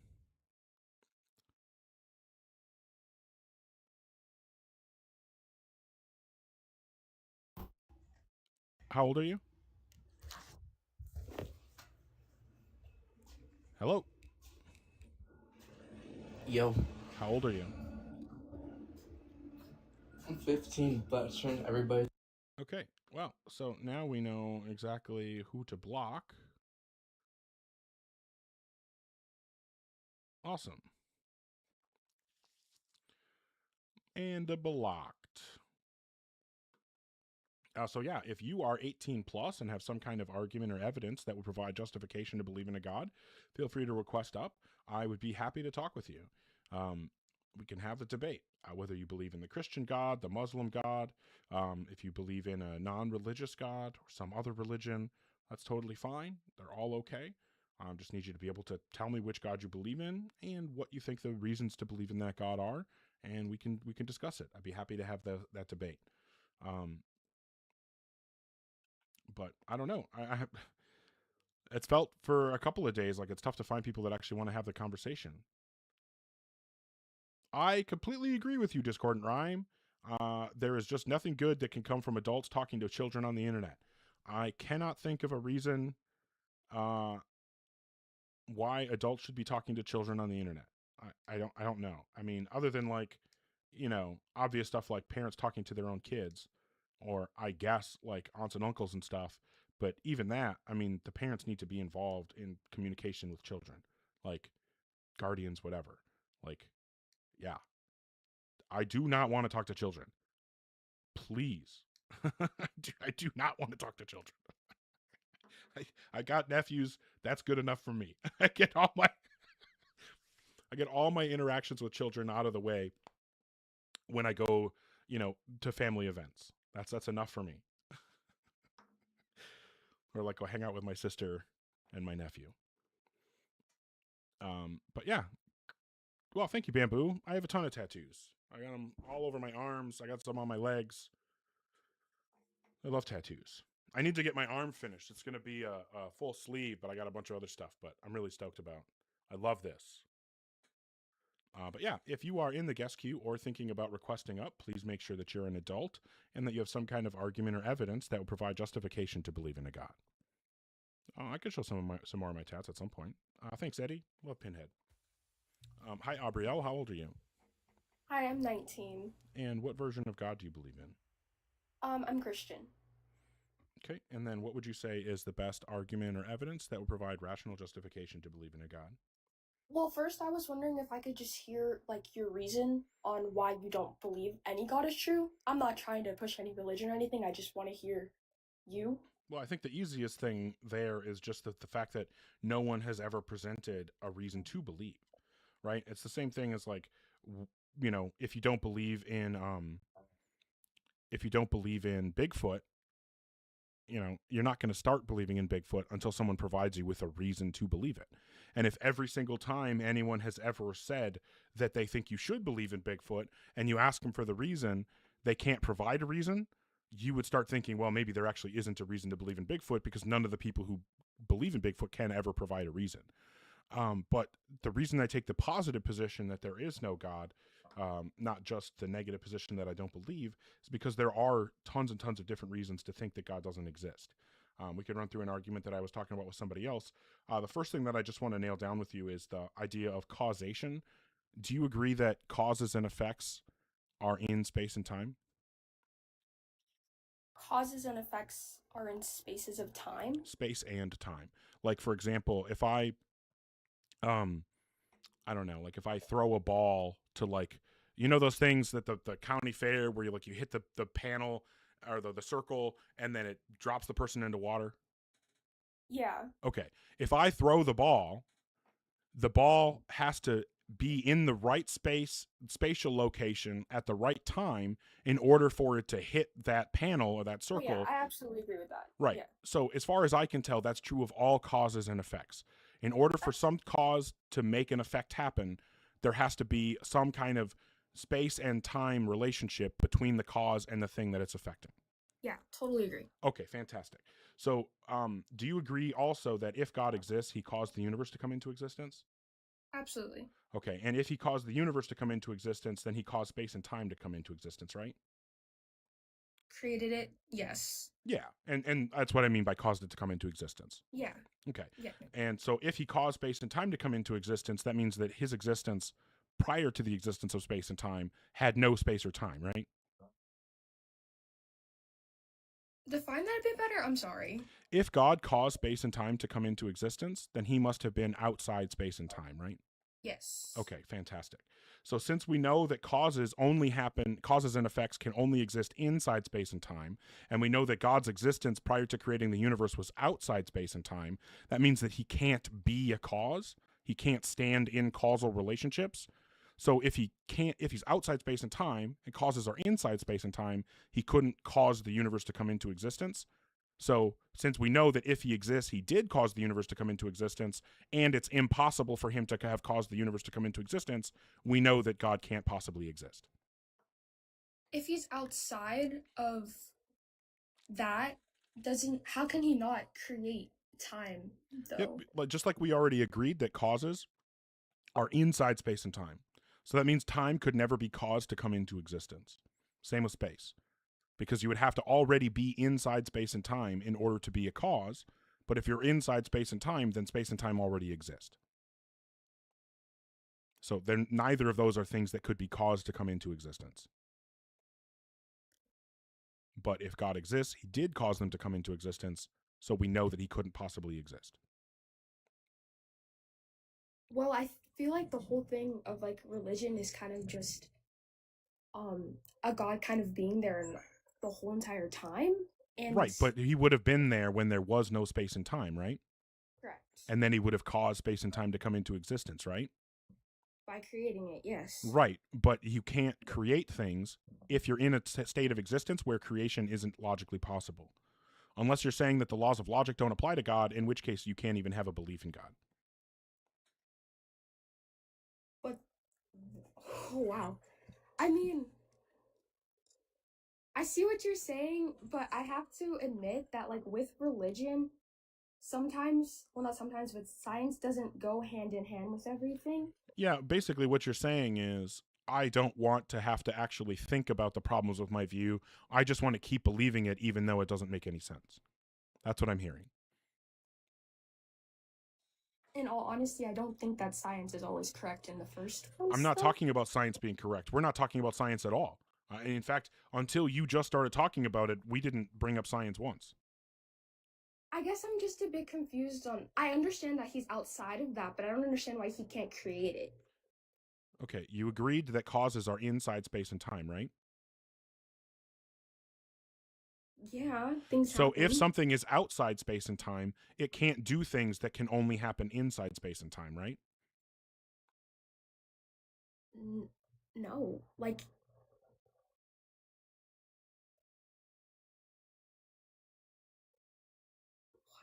How old are you? Hello. Yo. How old are you? I'm 15, but shouldn't everybody? Okay. Well, so now we know exactly who to block. Awesome. And blocked. So yeah, if you are 18 plus and have some kind of argument or evidence that would provide justification to believe in a God, feel free to request up. I would be happy to talk with you. We can have the debate, whether you believe in the Christian God, the Muslim God, if you believe in a non-religious God or some other religion, that's totally fine. They're all okay. Just need you to be able to tell me which God you believe in and what you think the reasons to believe in that God are, and we can discuss it. I'd be happy to have that debate. But I don't know. It's felt for a couple of days like it's tough to find people that actually want to have the conversation. I completely agree with you, Discordant Rhyme. There is just nothing good that can come from adults talking to children on the internet. I cannot think of a reason why adults should be talking to children on the internet. I don't know. I mean, other than like, obvious stuff like parents talking to their own kids, or I guess like aunts and uncles and stuff. But even that, I mean, the parents need to be involved in communication with children, like guardians, whatever. Like, yeah, I do not want to talk to children. Please. I do not want to talk to children. I got nephews. That's good enough for me. I get all my interactions with children out of the way when I go, to family events. That's enough for me. Or like go hang out with my sister and my nephew. But yeah. Well, thank you, Bamboo. I have a ton of tattoos. I got them all over my arms. I got some on my legs. I love tattoos. I need to get my arm finished. It's going to be a full sleeve, but I got a bunch of other stuff, but I'm really stoked about. I love this. But yeah, if you are in the guest queue or thinking about requesting up, please make sure that you're an adult and that you have some kind of argument or evidence that will provide justification to believe in a God. I could show some more of my tats at some point. Thanks, Eddie. Love Pinhead. Hi, Aubrielle. How old are you? Hi, I'm 19. And what version of God do you believe in? I'm Christian. Okay, and then what would you say is the best argument or evidence that would provide rational justification to believe in a God? Well, first I was wondering if I could just hear, like, your reason on why you don't believe any God is true. I'm not trying to push any religion or anything. I just want to hear you. Well, I think the easiest thing there is just the fact that no one has ever presented a reason to believe, right? It's the same thing as like, if you don't believe in Bigfoot, you're not going to start believing in Bigfoot until someone provides you with a reason to believe it. And if every single time anyone has ever said that they think you should believe in Bigfoot and you ask them for the reason, they can't provide a reason, you would start thinking, well, maybe there actually isn't a reason to believe in Bigfoot because none of the people who believe in Bigfoot can ever provide a reason. But the reason I take the positive position that there is no God, not just the negative position that I don't believe, is because there are tons and tons of different reasons to think that God doesn't exist. We could run through an argument that I was talking about with somebody else. The first thing that I just want to nail down with you is the idea of causation. Do you agree that causes and effects are in space and time? Causes and effects are in spaces of time? Space and time. Like, for example, if I don't know, like if I throw a ball to like, those things that the county fair where you hit the panel or the circle and then it drops the person into water. Yeah. Okay. If I throw the ball has to be in the right spatial location at the right time in order for it to hit that panel or that circle. Oh, yeah, I absolutely agree with that. Right. Yeah. So as far as I can tell, that's true of all causes and effects. In order for some cause to make an effect happen, there has to be some kind of space and time relationship between the cause and the thing that it's affecting. Yeah, totally agree. Okay, fantastic. So, do you agree also that if God exists, he caused the universe to come into existence? Absolutely. Okay, and if he caused the universe to come into existence, then he caused space and time to come into existence, right? created it, yes. Yeah, and that's what I mean by caused it to come into existence. Yeah. Okay. Yeah. And so if he caused space and time to come into existence, that means that his existence prior to the existence of space and time had no space or time, right? Define that a bit better? I'm sorry. If God caused space and time to come into existence, then he must have been outside space and time, right? Yes. Okay, fantastic. So since we know that causes and effects can only exist inside space and time, and we know that God's existence prior to creating the universe was outside space and time, that means that he can't be a cause. He can't stand in causal relationships. So if he's outside space and time and causes are inside space and time, he couldn't cause the universe to come into existence. So since we know that if he exists, he did cause the universe to come into existence, and it's impossible for him to have caused the universe to come into existence, we know that God can't possibly exist. If he's outside of that, how can he not create time, though? Yep, just like we already agreed that causes are inside space and time. So that means time could never be caused to come into existence. Same with space. Because you would have to already be inside space and time in order to be a cause. But if you're inside space and time, then space and time already exist. So then neither of those are things that could be caused to come into existence. But if God exists, he did cause them to come into existence, so we know that he couldn't possibly exist. Well, I feel like the whole thing of like religion is kind of just a God kind of being there and the whole entire time. And right, but he would have been there when there was no space and time, right? Correct. And then he would have caused space and time to come into existence, right? By creating it, yes. Right, but you can't create things if you're in a state of existence where creation isn't logically possible. Unless you're saying that the laws of logic don't apply to God, in which case you can't even have a belief in God. But, oh wow. I mean, I see what you're saying, but I have to admit that, like, with religion, sometimes, well, not sometimes, but science doesn't go hand in hand with everything. Yeah, basically what you're saying is, I don't want to have to actually think about the problems with my view. I just want to keep believing it, even though it doesn't make any sense. That's what I'm hearing. In all honesty, I don't think that science is always correct in the first place. I'm not talking about science being correct. We're not talking about science at all. In fact, until you just started talking about it, we didn't bring up science once. I guess I'm just a bit confused on... I understand that he's outside of that, but I don't understand why he can't create it. Okay, you agreed that causes are inside space and time, right? Yeah, things So happen. if something is outside space and time, it can't do things that can only happen inside space and time, right? No, like...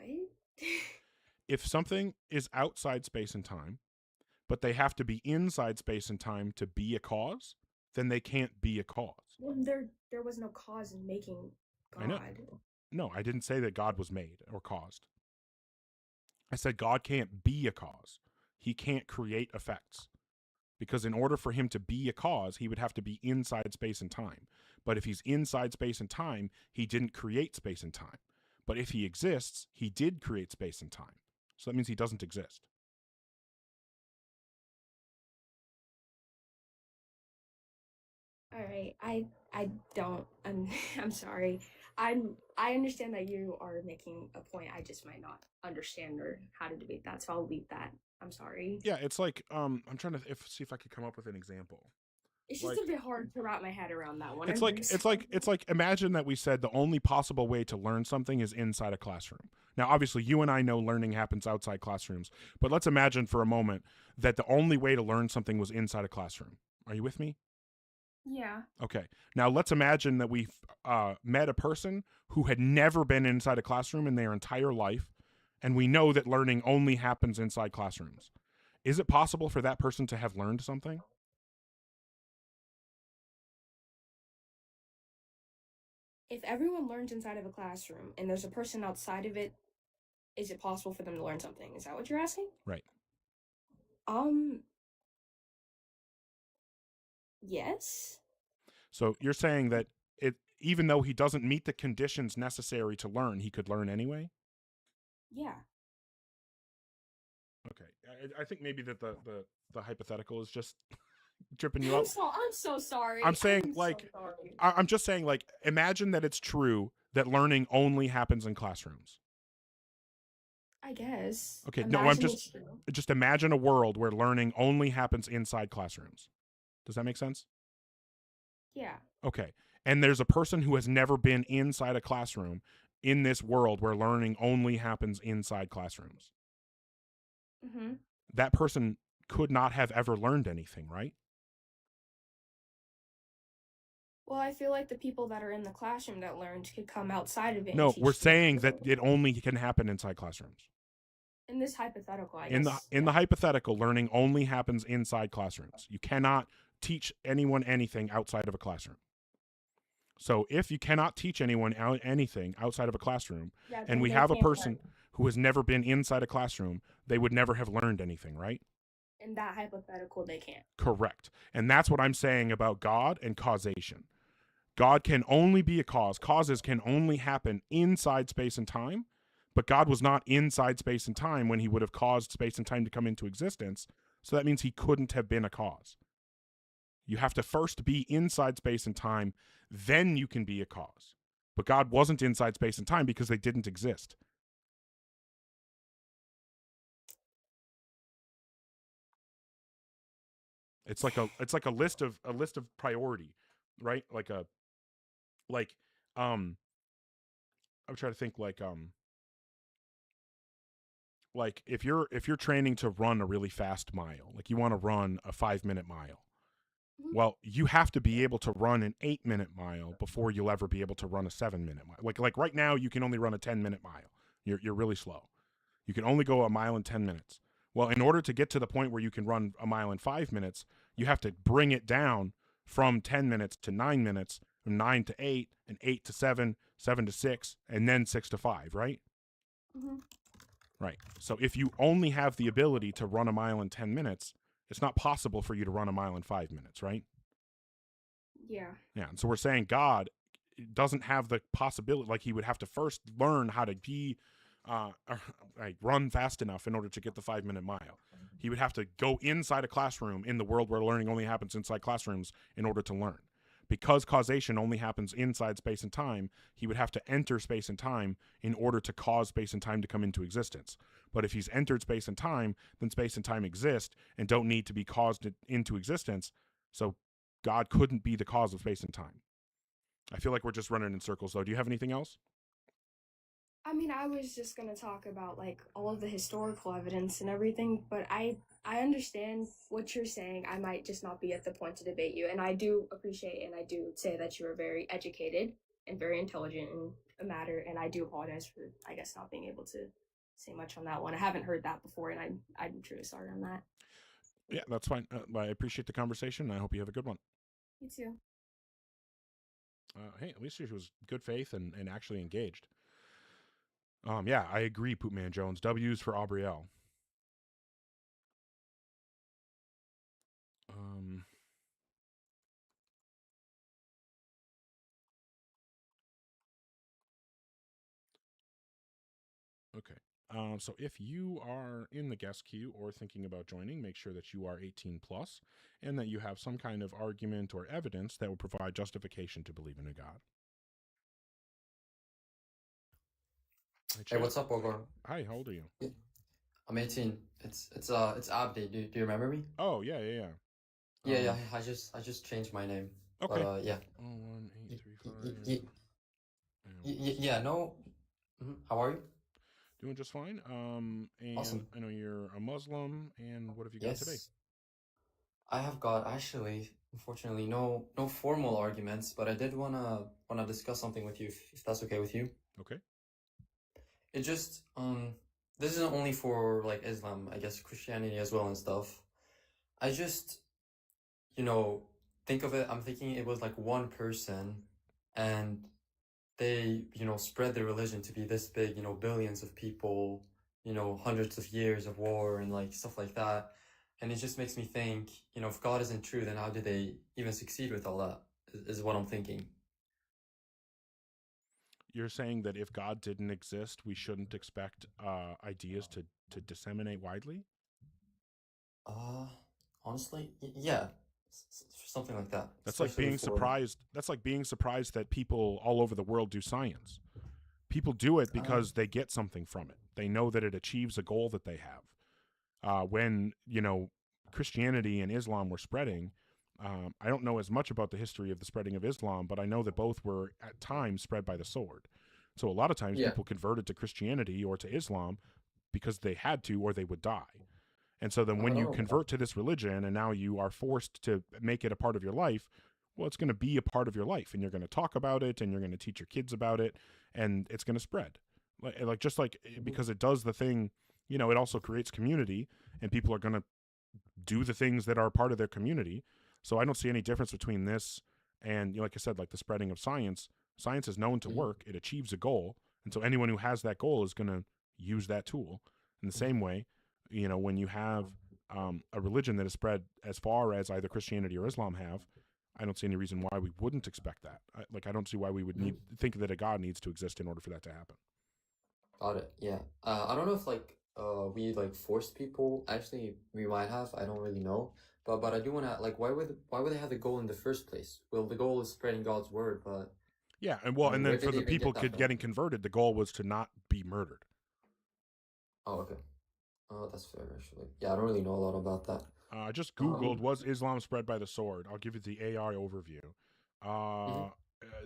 What? If something is outside space and time, but they have to be inside space and time to be a cause, then they can't be a cause. Well, there was no cause in making God. I know. No, I didn't say that God was made or caused. I said God can't be a cause. He can't create effects. Because in order for him to be a cause, he would have to be inside space and time. But if he's inside space and time, he didn't create space and time. But if he exists, he did create space and time. So that means he doesn't exist. All right, I don't. I'm sorry. I understand that you are making a point. I just might not understand or how to debate that, so I'll leave that. I'm sorry. Yeah, it's like I'm trying to see if I could come up with an example. It's just a bit hard to wrap my head around that one. It's like imagine that we said the only possible way to learn something is inside a classroom. Now, obviously, you and I know learning happens outside classrooms, but let's imagine for a moment that the only way to learn something was inside a classroom. Are you with me? Yeah. Okay. Now let's imagine that we met a person who had never been inside a classroom in their entire life, and we know that learning only happens inside classrooms. Is it possible for that person to have learned something? If everyone learns inside of a classroom and there's a person outside of it, is it possible for them to learn something? Is that what you're asking? Right. Yes. So you're saying that even though he doesn't meet the conditions necessary to learn, he could learn anyway? Yeah. Okay. I think maybe that the hypothetical is just tripping you up. I'm so sorry. I'm saying, I'm like, so sorry. I'm just saying, like, imagine that it's true that learning only happens in classrooms. I guess. Okay, no, I'm Imagine just it's true. just imagine a world where learning only happens inside classrooms. Does that make sense? Yeah. Okay. And there's a person who has never been inside a classroom in this world where learning only happens inside classrooms. Mm-hmm. That person could not have ever learned anything, right? Well, I feel like the people that are in the classroom that learned could come outside of it. No, and teach we're the saying people. that it only can happen inside classrooms. In this hypothetical, I In guess. the hypothetical, learning only happens inside classrooms. You cannot teach anyone anything outside of a classroom. So if you cannot teach anyone anything outside of a classroom, Yeah, and then we they have a can't person learn. who has never been inside a classroom, they would never have learned anything, right? In that hypothetical, they can't. Correct. And that's what I'm saying about God and causation. God can only be a cause. Causes can only happen inside space and time, but God was not inside space and time when he would have caused space and time to come into existence. So that means he couldn't have been a cause. You have to first be inside space and time, then you can be a cause. But God wasn't inside space and time because they didn't exist. It's like a list of priority, right? I'm trying to think like if you're training to run a really fast mile, like you want to run a 5-minute mile. Well, you have to be able to run an 8-minute mile before you'll ever be able to run a 7-minute mile. Like right now, you can only run a 10-minute mile. You're really slow. You can only go a mile in 10 minutes. Well, in order to get to the point where you can run a mile in 5 minutes, you have to bring it down from 10 minutes to 9 minutes, from 9 to 8, and 8 to 7, 7 to 6, and then 6 to 5, right? Mm-hmm. Right. So if you only have the ability to run a mile in 10 minutes, it's not possible for you to run a mile in 5 minutes, right? Yeah. Yeah. And so we're saying God doesn't have the possibility, like he would have to first learn how to be, like run fast enough in order to get the 5-minute mile. He would have to go inside a classroom in the world where learning only happens inside classrooms in order to learn. Because causation only happens inside space and time, he would have to enter space and time in order to cause space and time to come into existence. But if he's entered space and time, then space and time exist and don't need to be caused into existence. So God couldn't be the cause of space and time. I feel like we're just running in circles, though. Do you have anything else? I mean, I was just gonna talk about like all of the historical evidence and everything, but I understand what you're saying. I might just not be at the point to debate you, and I do appreciate and I do say that you are very educated and very intelligent in a matter, and I do apologize for, I guess, not being able to say much on that one. I haven't heard that before, and I'm truly sorry on that. Yeah, that's fine. I appreciate the conversation. I hope you have a good one. You too. Hey, at least she was good faith and actually engaged. Yeah, I agree, Poopman Jones. W's for Aubrielle. Okay. So if you are in the guest queue or thinking about joining, make sure that you are 18 plus and that you have some kind of argument or evidence that will provide justification to believe in a God. Hey, what's up, Ogor? Hi, how old are you? I'm 18. It's Abdi. Do you remember me? Oh, yeah. Yeah. I just changed my name. Okay. But, yeah. 1, 8, 3, 5. Yeah. No. How are you? Doing just fine. And Awesome. I know you're a Muslim. And what have you got today? I have got actually, unfortunately, no formal arguments, but I did wanna discuss something with you, if that's okay with you. Okay. It just this isn't only for like Islam, I guess Christianity as well and stuff. I just, think of it. I'm thinking it was like one person, and they, spread their religion to be this big, billions of people, hundreds of years of war and like stuff like that. And it just makes me think, if God isn't true, then how did they even succeed with all that, is what I'm thinking. You're saying that if God didn't exist, we shouldn't expect ideas to disseminate widely? Honestly, yeah, something like that. That's like Especially being for surprised. That's like being surprised that people all over the world do science. People do it because they get something from it. They know that it achieves a goal that they have. When, Christianity and Islam were spreading, I don't know as much about the history of the spreading of Islam, but I know that both were at times spread by the sword. So a lot of times Yeah. people converted to Christianity or to Islam because they had to, or they would die. And so then when you Oh. convert to this religion and now you are forced to make it a part of your life, well, it's going to be a part of your life, and you're going to talk about it, and you're going to teach your kids about it, and it's going to spread. Because it does the thing, it also creates community, and people are going to do the things that are part of their community. So I don't see any difference between this and, like I said, like the spreading of science. Science is known to work. It achieves a goal. And so anyone who has that goal is going to use that tool. In the same way, when you have a religion that is spread as far as either Christianity or Islam have, I don't see any reason why we wouldn't expect that. I don't see why we would think that a God needs to exist in order for that to happen. Got it. Yeah. I don't know if we forced people. Actually, we might have. I don't really know. But I do want to why would they have the goal in the first place? Well, the goal is spreading God's word, but yeah, and where then did for they the even people get that from? getting converted, the goal was to not be murdered. Oh, okay. Oh, that's fair actually. Yeah, I don't really know a lot about that. I just Googled, was Islam spread by the sword? I'll give you the AI overview.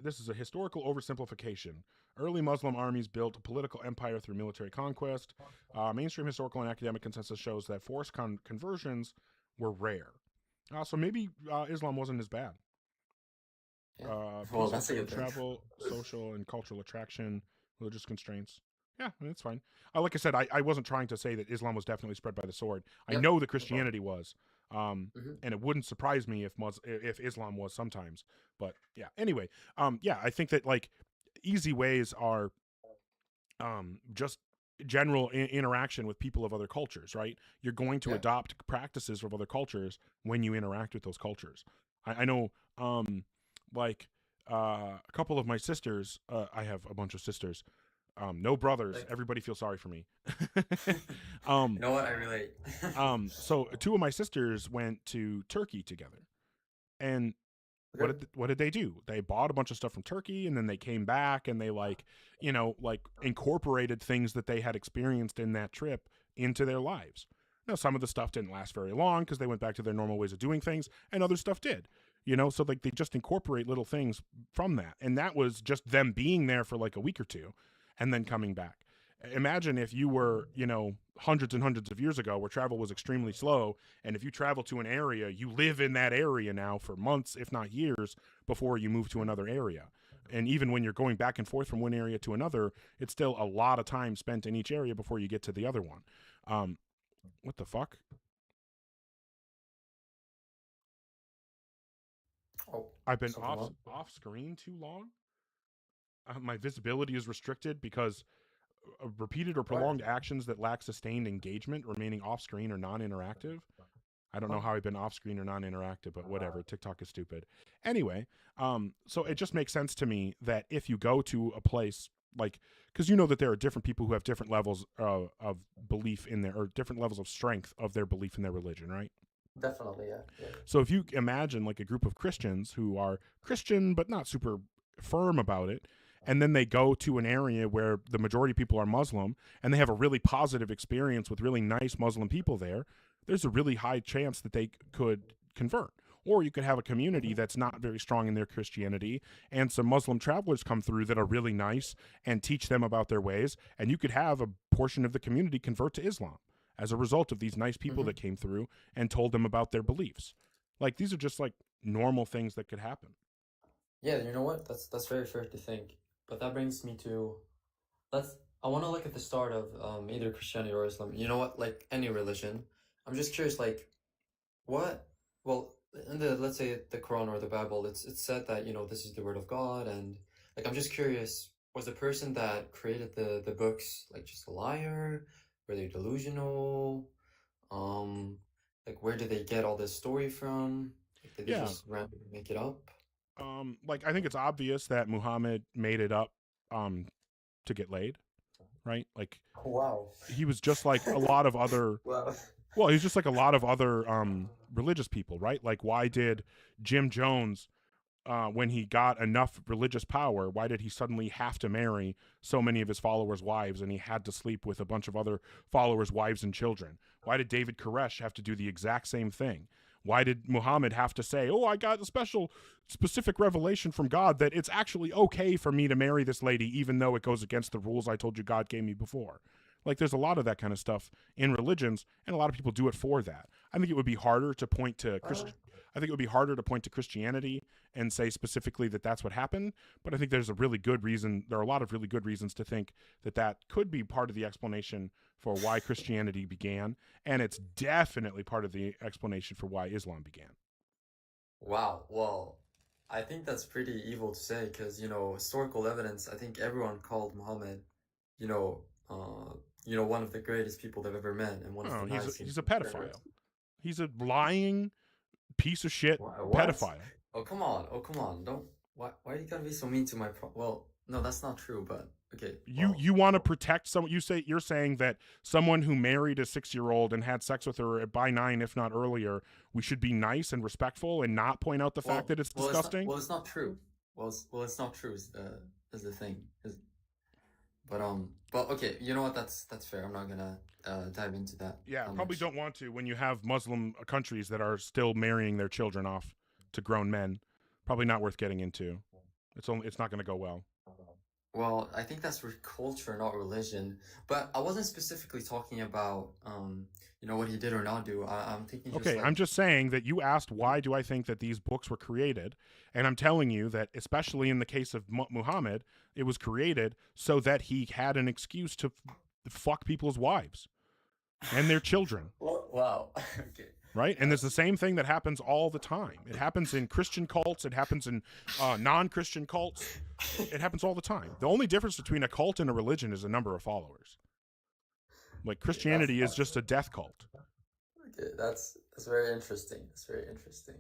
This is a historical oversimplification. Early Muslim armies built a political empire through military conquest. Mainstream historical and academic consensus shows that forced conversions were rare. So maybe Islam wasn't as bad. Well, Peaceful that's a good thing. travel, social and cultural attraction, religious constraints. Yeah, I mean, it's fine. Like I said, I wasn't trying to say that Islam was definitely spread by the sword. I Yep. know that Christianity was, Mhm. and it wouldn't surprise me if Islam was sometimes. But yeah, anyway, I think that easy ways are just general interaction with people of other cultures, right? You're going to Yeah. adopt practices from other cultures when you interact with those cultures. I know, a couple of my sisters, I have a bunch of sisters, no brothers. Everybody feels sorry for me. You know what? I relate. So two of my sisters went to Turkey together, and what did they do? They bought a bunch of stuff from Turkey, and then they came back and they incorporated things that they had experienced in that trip into their lives. Now, some of the stuff didn't last very long because they went back to their normal ways of doing things, and other stuff did. So they just incorporate little things from that, and that was just them being there for a week or two, and then coming back. Imagine if you were, hundreds and hundreds of years ago where travel was extremely slow. And if you travel to an area, you live in that area now for months, if not years, before you move to another area. And even when you're going back and forth from one area to another, it's still a lot of time spent in each area before you get to the other one. What the fuck? Oh, I've been something wrong? off screen too long. My visibility is restricted because repeated or prolonged actions that lack sustained engagement remaining off-screen or non-interactive. I don't know how I've been off-screen or non-interactive, but whatever. TikTok is stupid. Anyway, so it just makes sense to me that if you go to a place because that there are different people who have different levels of belief in their, or different levels of strength of their belief in their religion, right? Definitely, yeah. So if you imagine a group of Christians who are Christian but not super firm about it, and then they go to an area where the majority of people are Muslim, and they have a really positive experience with really nice Muslim people there's a really high chance that they could convert. Or you could have a community that's not very strong in their Christianity, and some Muslim travelers come through that are really nice and teach them about their ways, and you could have a portion of the community convert to Islam as a result of these nice people that came through and told them about their beliefs. These are just normal things that could happen. Yeah, you know what? That's very fair to think. But that brings me to, I want to look at the start of either Christianity or Islam. You know what? Any religion. I'm just curious, well, in let's say the Quran or the Bible, it's said that, this is the word of God, and I'm just curious, was the person that created the books just a liar? Were they delusional? Where did they get all this story from? Did they just randomly make it up? I think it's obvious that Muhammad made it up to get laid, right? Like, Wow. he was just like a lot of other. Wow. Well, he's just like a lot of other religious people, right? Like, why did Jim Jones, when he got enough religious power, why did he suddenly have to marry so many of his followers' wives, and he had to sleep with a bunch of other followers' wives and children? Why did David Koresh have to do the exact same thing? Why did Muhammad have to say, oh, I got a specific revelation from God that it's actually okay for me to marry this lady, even though it goes against the rules I told you God gave me before? Like, there's a lot of that kind of stuff in religions, and a lot of people do it for that. I think it would be harder to point to Christianity and say specifically that that's what happened. But I think there's a really good reason. There are a lot of really good reasons to think that that could be part of the explanation for why Christianity began. And it's definitely part of the explanation for why Islam began. Wow. Well, I think that's pretty evil to say because, historical evidence, I think everyone called Muhammad, one of the greatest people they've ever met, and one of the nicest. He's a pedophile. He's a lying piece of shit pedophile. Oh come on! Don't why you gotta be so mean to my well, no, that's not true. But okay, you want to protect someone. You're saying that someone who married a 6-year-old and had sex with her by 9, if not earlier, we should be nice and respectful and not point out the fact that it's disgusting. It's not true. It's not true. Is the thing. But okay, you know what? That's fair. I'm not gonna dive into that. Yeah, probably don't want to when you have Muslim countries that are still marrying their children off to grown men. Probably not worth getting into. It's not gonna go well. Well, I think that's culture, not religion. But I wasn't specifically talking about what he did or not do. I'm thinking. Okay, I'm just saying that you asked why do I think that these books were created, and I'm telling you that especially in the case of Muhammad, it was created so that he had an excuse to fuck people's wives and their children. Wow. Okay. Right? And there's the same thing that happens all the time. It happens in Christian cults. It happens in non-Christian cults. It happens all the time. The only difference between a cult and a religion is the number of followers. Like, Christianity is just a death cult. Okay, that's very interesting. That's very interesting.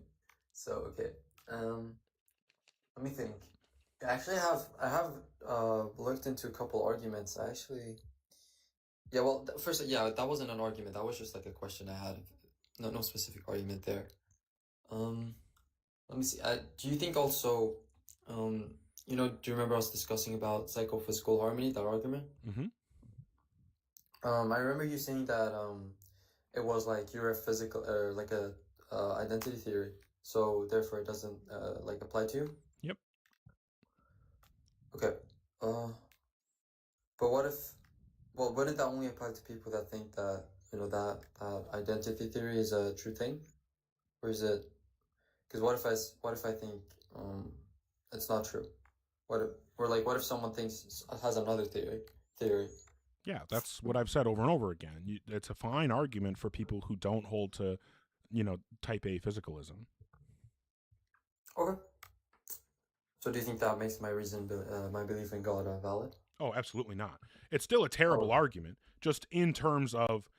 So, okay. Let me think. Actually, I have looked into a couple arguments. First, that wasn't an argument. That was just like a question I had. No specific argument there. Let me see. Do you think also, do you remember us discussing about psychophysical harmony, that argument? Mm-hmm. I remember you saying that it was like you're a physical or like a identity theory, so therefore it doesn't apply to you. Yep. Okay. But wouldn't that only apply to people that think that that identity theory is a true thing, or is it? Because what if I think it's not true? What if someone has another theory? Yeah, that's what I've said over and over again. It's a fine argument for people who don't hold to, type A physicalism. Okay. So do you think that makes my belief in God valid? Oh, absolutely not. It's still a terrible argument, just in terms of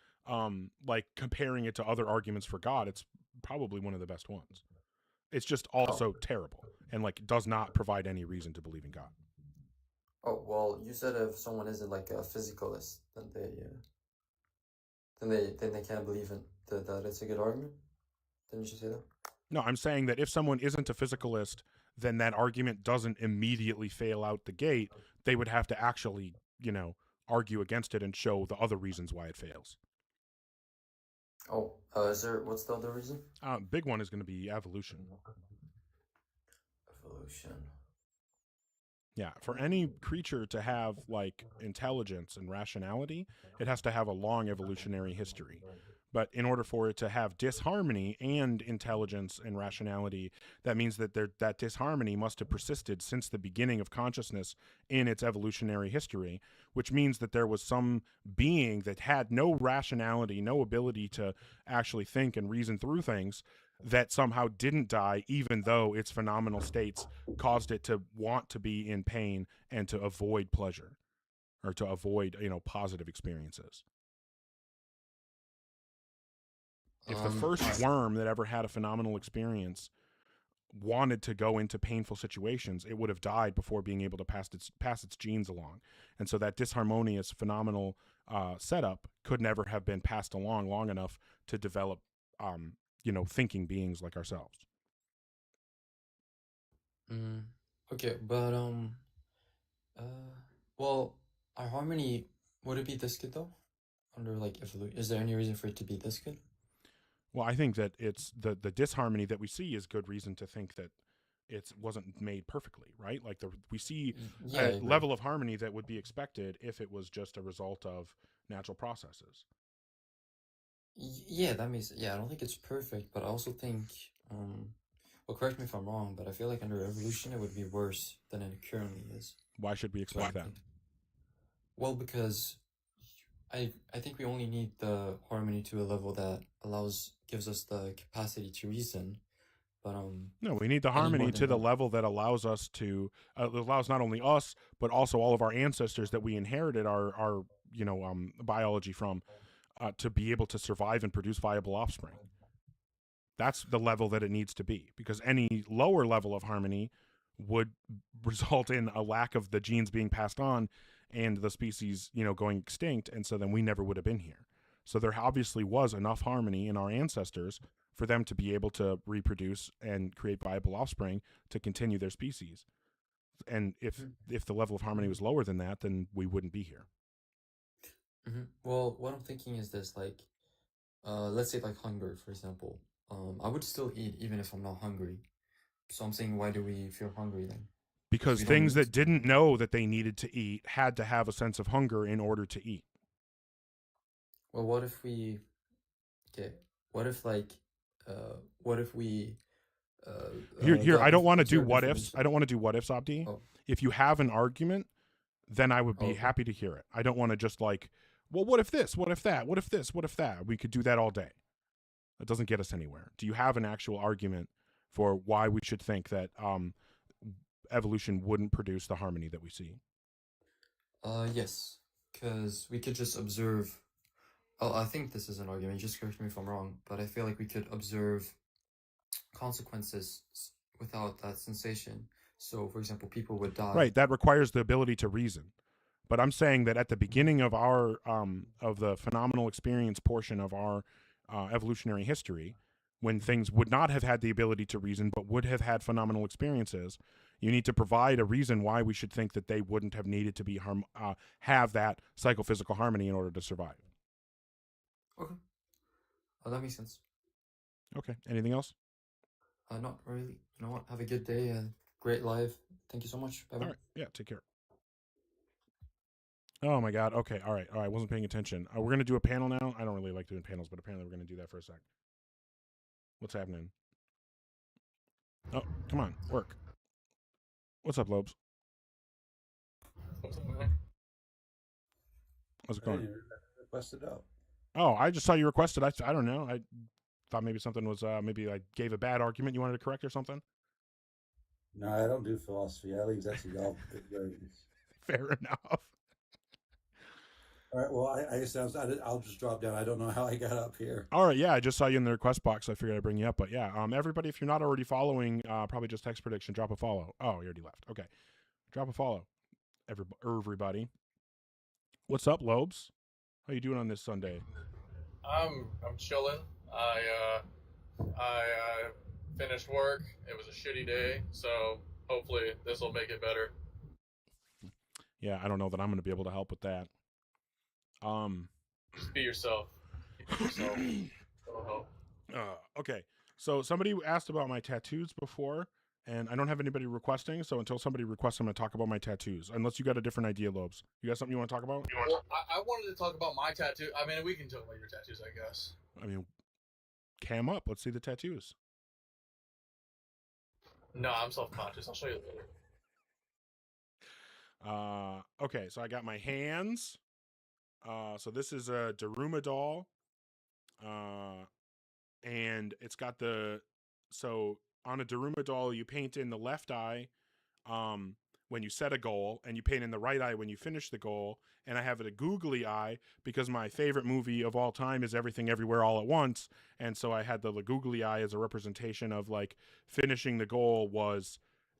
comparing it to other arguments for God. It's probably one of the best ones. It's just also terrible and does not provide any reason to believe in God. Oh, well, you said if someone isn't like a physicalist, then they can't believe in that it's a good argument. Didn't you say that? No, I'm saying that if someone isn't a physicalist, then that argument doesn't immediately fail out the gate. They would have to actually, argue against it and show the other reasons why it fails. Oh, what's the other reason? Big one is going to be evolution. Evolution. Yeah, for any creature to have intelligence and rationality, it has to have a long evolutionary history. But in order for it to have disharmony and intelligence and rationality, that means that that disharmony must have persisted since the beginning of consciousness in its evolutionary history, which means that there was some being that had no rationality, no ability to actually think and reason through things, that somehow didn't die, even though its phenomenal states caused it to want to be in pain and to avoid pleasure, or to avoid, positive experiences. If the first worm that ever had a phenomenal experience wanted to go into painful situations, it would have died before being able to pass its genes along. And so that disharmonious, phenomenal setup could never have been passed along long enough to develop, thinking beings like ourselves. Okay, but well, our harmony, would it be this good though? Under like evolution, is there any reason for it to be this good? Well, I think that it's the disharmony that we see is good reason to think that it wasn't made perfectly, right? Like we see a level of harmony that would be expected if it was just a result of natural processes. Yeah, that means, yeah, I don't think it's perfect, but I also think, well, correct me if I'm wrong, but I feel like under evolution it would be worse than it currently is. Why should we expect that? Well, because I think we only need the harmony to a level that gives us the capacity to reason. But no, we need the harmony to the level that allows us to allows not only us but also all of our ancestors that we inherited our biology from to be able to survive and produce viable offspring. That's the level that it needs to be, because any lower level of harmony would result in a lack of the genes being passed on and the species, going extinct. And so then we never would have been here. So there obviously was enough harmony in our ancestors for them to be able to reproduce and create viable offspring to continue their species. And if the level of harmony was lower than that, then we wouldn't be here. Well, what I'm thinking is this, like, let's say like hunger, for example. I would still eat even if I'm not hungry. So I'm saying, why do we feel hungry then? Because things that didn't know that they needed to eat had to have a sense of hunger in order to eat. Well, what if we Here, I don't want to do what ifs. I don't want to do what ifs, Abdi. Oh. If you have an argument, then I would be happy to hear it. I don't want to just like, well, what if this? What if that? What if this? What if that? We could do that all day. That doesn't get us anywhere. Do you have an actual argument for why we should think that evolution wouldn't produce the harmony that we see? Yes, because we could just observe. Oh, I think this is an argument. Just correct me if I'm wrong, but I feel like we could observe consequences without that sensation. So, for example, people would die. Right. That requires the ability to reason. But I'm saying that at the beginning of our of the phenomenal experience portion of our evolutionary history, when things would not have had the ability to reason but would have had phenomenal experiences, you need to provide a reason why we should think that they wouldn't have needed to be have that psychophysical harmony in order to survive. Okay. Oh, that makes sense. Okay. Anything else? Not really. You know what? Have a good day and great live. Thank you so much. Bye-bye. All right. Yeah, take care. Oh my God. Okay. All right. I wasn't paying attention. We're going to do a panel now. I don't really like doing panels, but apparently we're going to do that for a sec. What's happening? Oh, come on. Work. What's up, Lobes? What's up, man? How's it going? Requested out. Oh, I just saw you requested. I don't know. I thought maybe something was, maybe I gave a bad argument you wanted to correct or something. No, I don't do philosophy. I leave that to y'all. Fair enough. All right. Well, I guess I'll just drop down. I don't know how I got up here. All right. Yeah, I just saw you in the request box. I figured I'd bring you up. But yeah, everybody, if you're not already following, probably just text prediction. Drop a follow. Oh, you already left. Okay, drop a follow. Everybody. What's up, Lobes? How you doing on this Sunday? I'm chilling. I finished work. It was a shitty day, so hopefully this will make it better. Yeah, I don't know that I'm going to be able to help with that. Just be yourself. Keep yourself. That'll help. Okay. So somebody asked about my tattoos before, and I don't have anybody requesting. So until somebody requests, I'm going to talk about my tattoos. Unless you got a different idea, Lobes. You got something you want to talk about? Well, I wanted to talk about my tattoo. I mean, we can talk about your tattoos, I guess. I mean, cam up. Let's see the tattoos. No, I'm self-conscious. I'll show you later. Okay, so I got my hands. So this is a Daruma doll. And it's got so on a Daruma doll, you paint in the left eye. When when you set a goal, and you paint in the right eye when you finish the goal. And I have a googly eye because my favorite movie of all time is Everything Everywhere All at Once. And so I had the googly eye as a representation of like finishing the goal was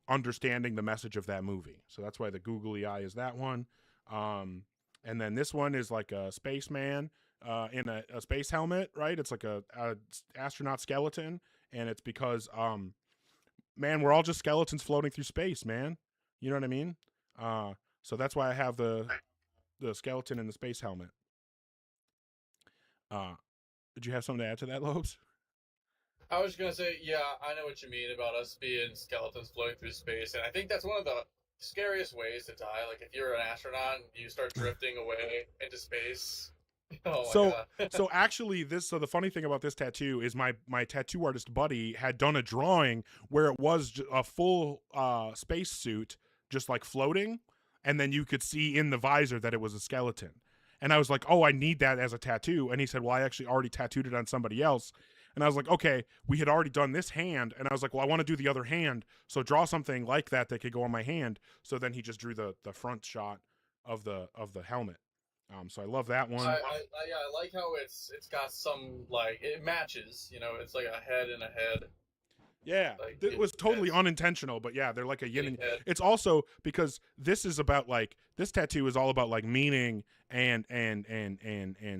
understanding the message of that movie. So that's why the googly eye is that one. And then this one is like a spaceman in a space helmet, right? It's like a astronaut skeleton. And it's because, man, we're all just skeletons floating through space, man. You know what I mean? So that's why I have the skeleton in the space helmet. Did you have something to add to that, Lobes? I was gonna say, yeah, I know what you mean about us being skeletons floating through space, and I think that's one of the scariest ways to die. Like if you're an astronaut and you start drifting away into space. Oh my God. So actually so the funny thing about this tattoo is my tattoo artist buddy had done a drawing where it was a full space suit just like floating, and then you could see in the visor that it was a skeleton. And I was like, oh, I need that as a tattoo. And he said, well, I actually already tattooed it on somebody else. And I was like, okay, we had already done this hand. And I was like, well, I want to do the other hand. So draw something like that could go on my hand. So then he just drew the front shot of the helmet. So I love that one. I like how it's got some, like, it matches, you know, it's like a head and a head. Yeah, like, it was totally unintentional, but yeah, they're like a yin and it's also because this is about like this tattoo is all about like meaning and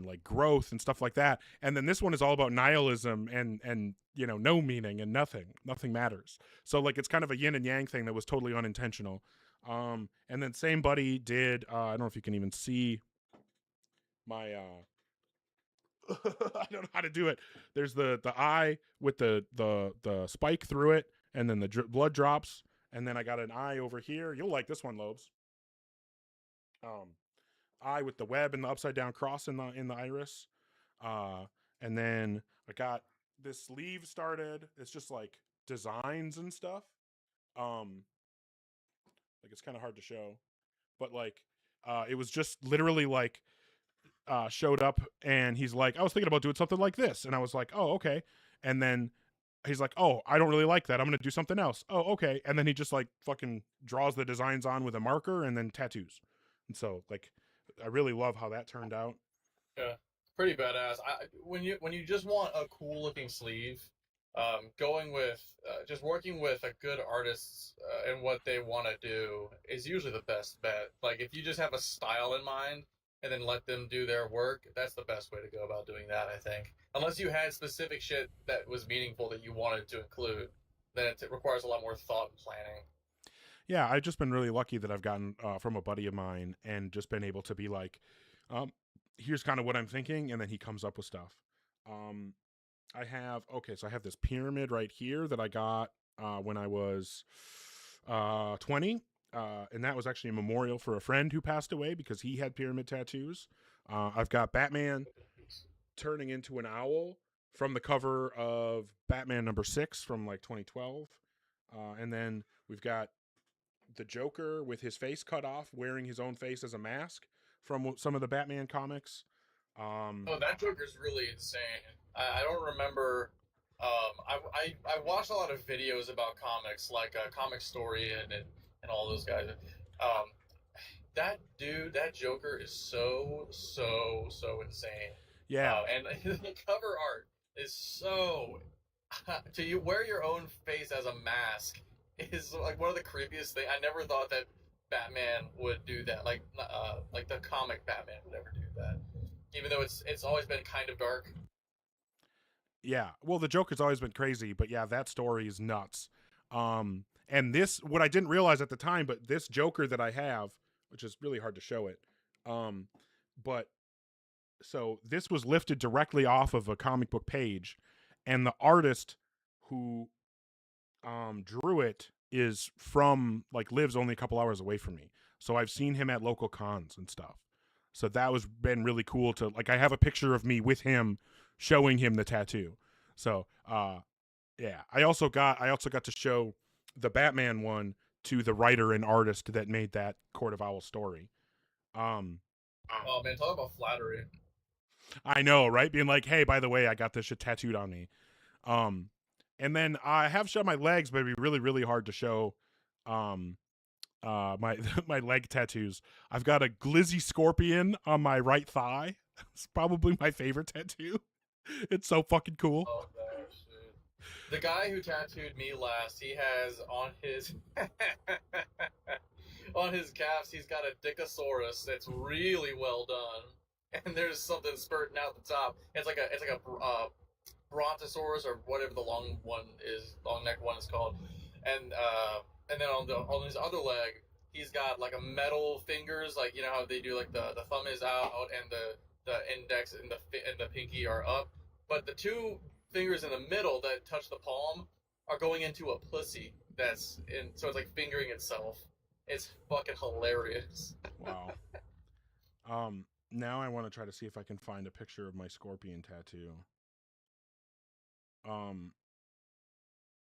like growth and stuff like that, and then this one is all about nihilism and you know, no meaning and nothing matters. So like it's kind of a yin and yang thing that was totally unintentional. And then same buddy did I don't know if you can even see my I don't know how to do it. There's the eye with the spike through it, and then the blood drops, and then I got an eye over here. You'll like this one, Lobes. Eye with the web and the upside down cross in the iris. And then I got this sleeve started. It's just like designs and stuff. Like it's kind of hard to show, but like it was just literally like showed up and he's like, I was thinking about doing something like this. And I was like, oh, okay. And then he's like, oh, I don't really like that. I'm going to do something else. Oh, okay. And then he just like fucking draws the designs on with a marker and then tattoos. And so like, I really love how that turned out. Yeah, pretty badass. When you just want a cool looking sleeve, going with just working with a good artist and what they want to do is usually the best bet. Like if you just have a style in mind and then let them do their work, that's the best way to go about doing that, I think. Unless you had specific shit that was meaningful that you wanted to include, then it requires a lot more thought and planning. Yeah, I've just been really lucky that I've gotten from a buddy of mine and just been able to be like, here's kind of what I'm thinking, and then he comes up with stuff. I have this pyramid right here that I got when I was 20. And that was actually a memorial for a friend who passed away because he had pyramid tattoos. I've got Batman turning into an owl from the cover of Batman #6 from like 2012. And then we've got the Joker with his face cut off, wearing his own face as a mask from some of the Batman comics. Oh, that Joker's really insane. I don't remember. I watched a lot of videos about comics, like Comic Story and all those guys. That dude, that Joker is so insane. Yeah. And the cover art is so to wear your own face as a mask is like one of the creepiest things. I never thought that Batman would do that. Like the comic Batman would ever do that. Even though it's always been kind of dark. Yeah. Well, the Joker's always been crazy, but yeah, that story is nuts. And this, what I didn't realize at the time, but this Joker that I have, which is really hard to show it. But so this was lifted directly off of a comic book page, and the artist who drew it is from lives only a couple hours away from me. So I've seen him at local cons and stuff. So that was been really cool to I have a picture of me with him showing him the tattoo. So yeah, I also got to show the Batman one to the writer and artist that made that Court of Owls story. Oh man, talk about flattery. I know, right? Being like, hey, by the way, I got this shit tattooed on me. And then I have shown my legs, but it'd be really, really hard to show my my leg tattoos. I've got a glizzy scorpion on my right thigh. It's probably my favorite tattoo. It's so fucking cool. Oh, that shit. The guy who tattooed me last, he has on his on his calves, he's got a Dickosaurus that's really well done, and there's something spurting out the top. It's like a Brontosaurus or whatever the long neck one is called, and then on his other leg, he's got like a metal fingers, like you know how they do, like the thumb is out and the index and the pinky are up, but the two fingers in the middle that touch the palm are going into a pussy that's in, so it's like fingering itself. It's fucking hilarious. Wow. Now I want to try to see if I can find a picture of my scorpion tattoo.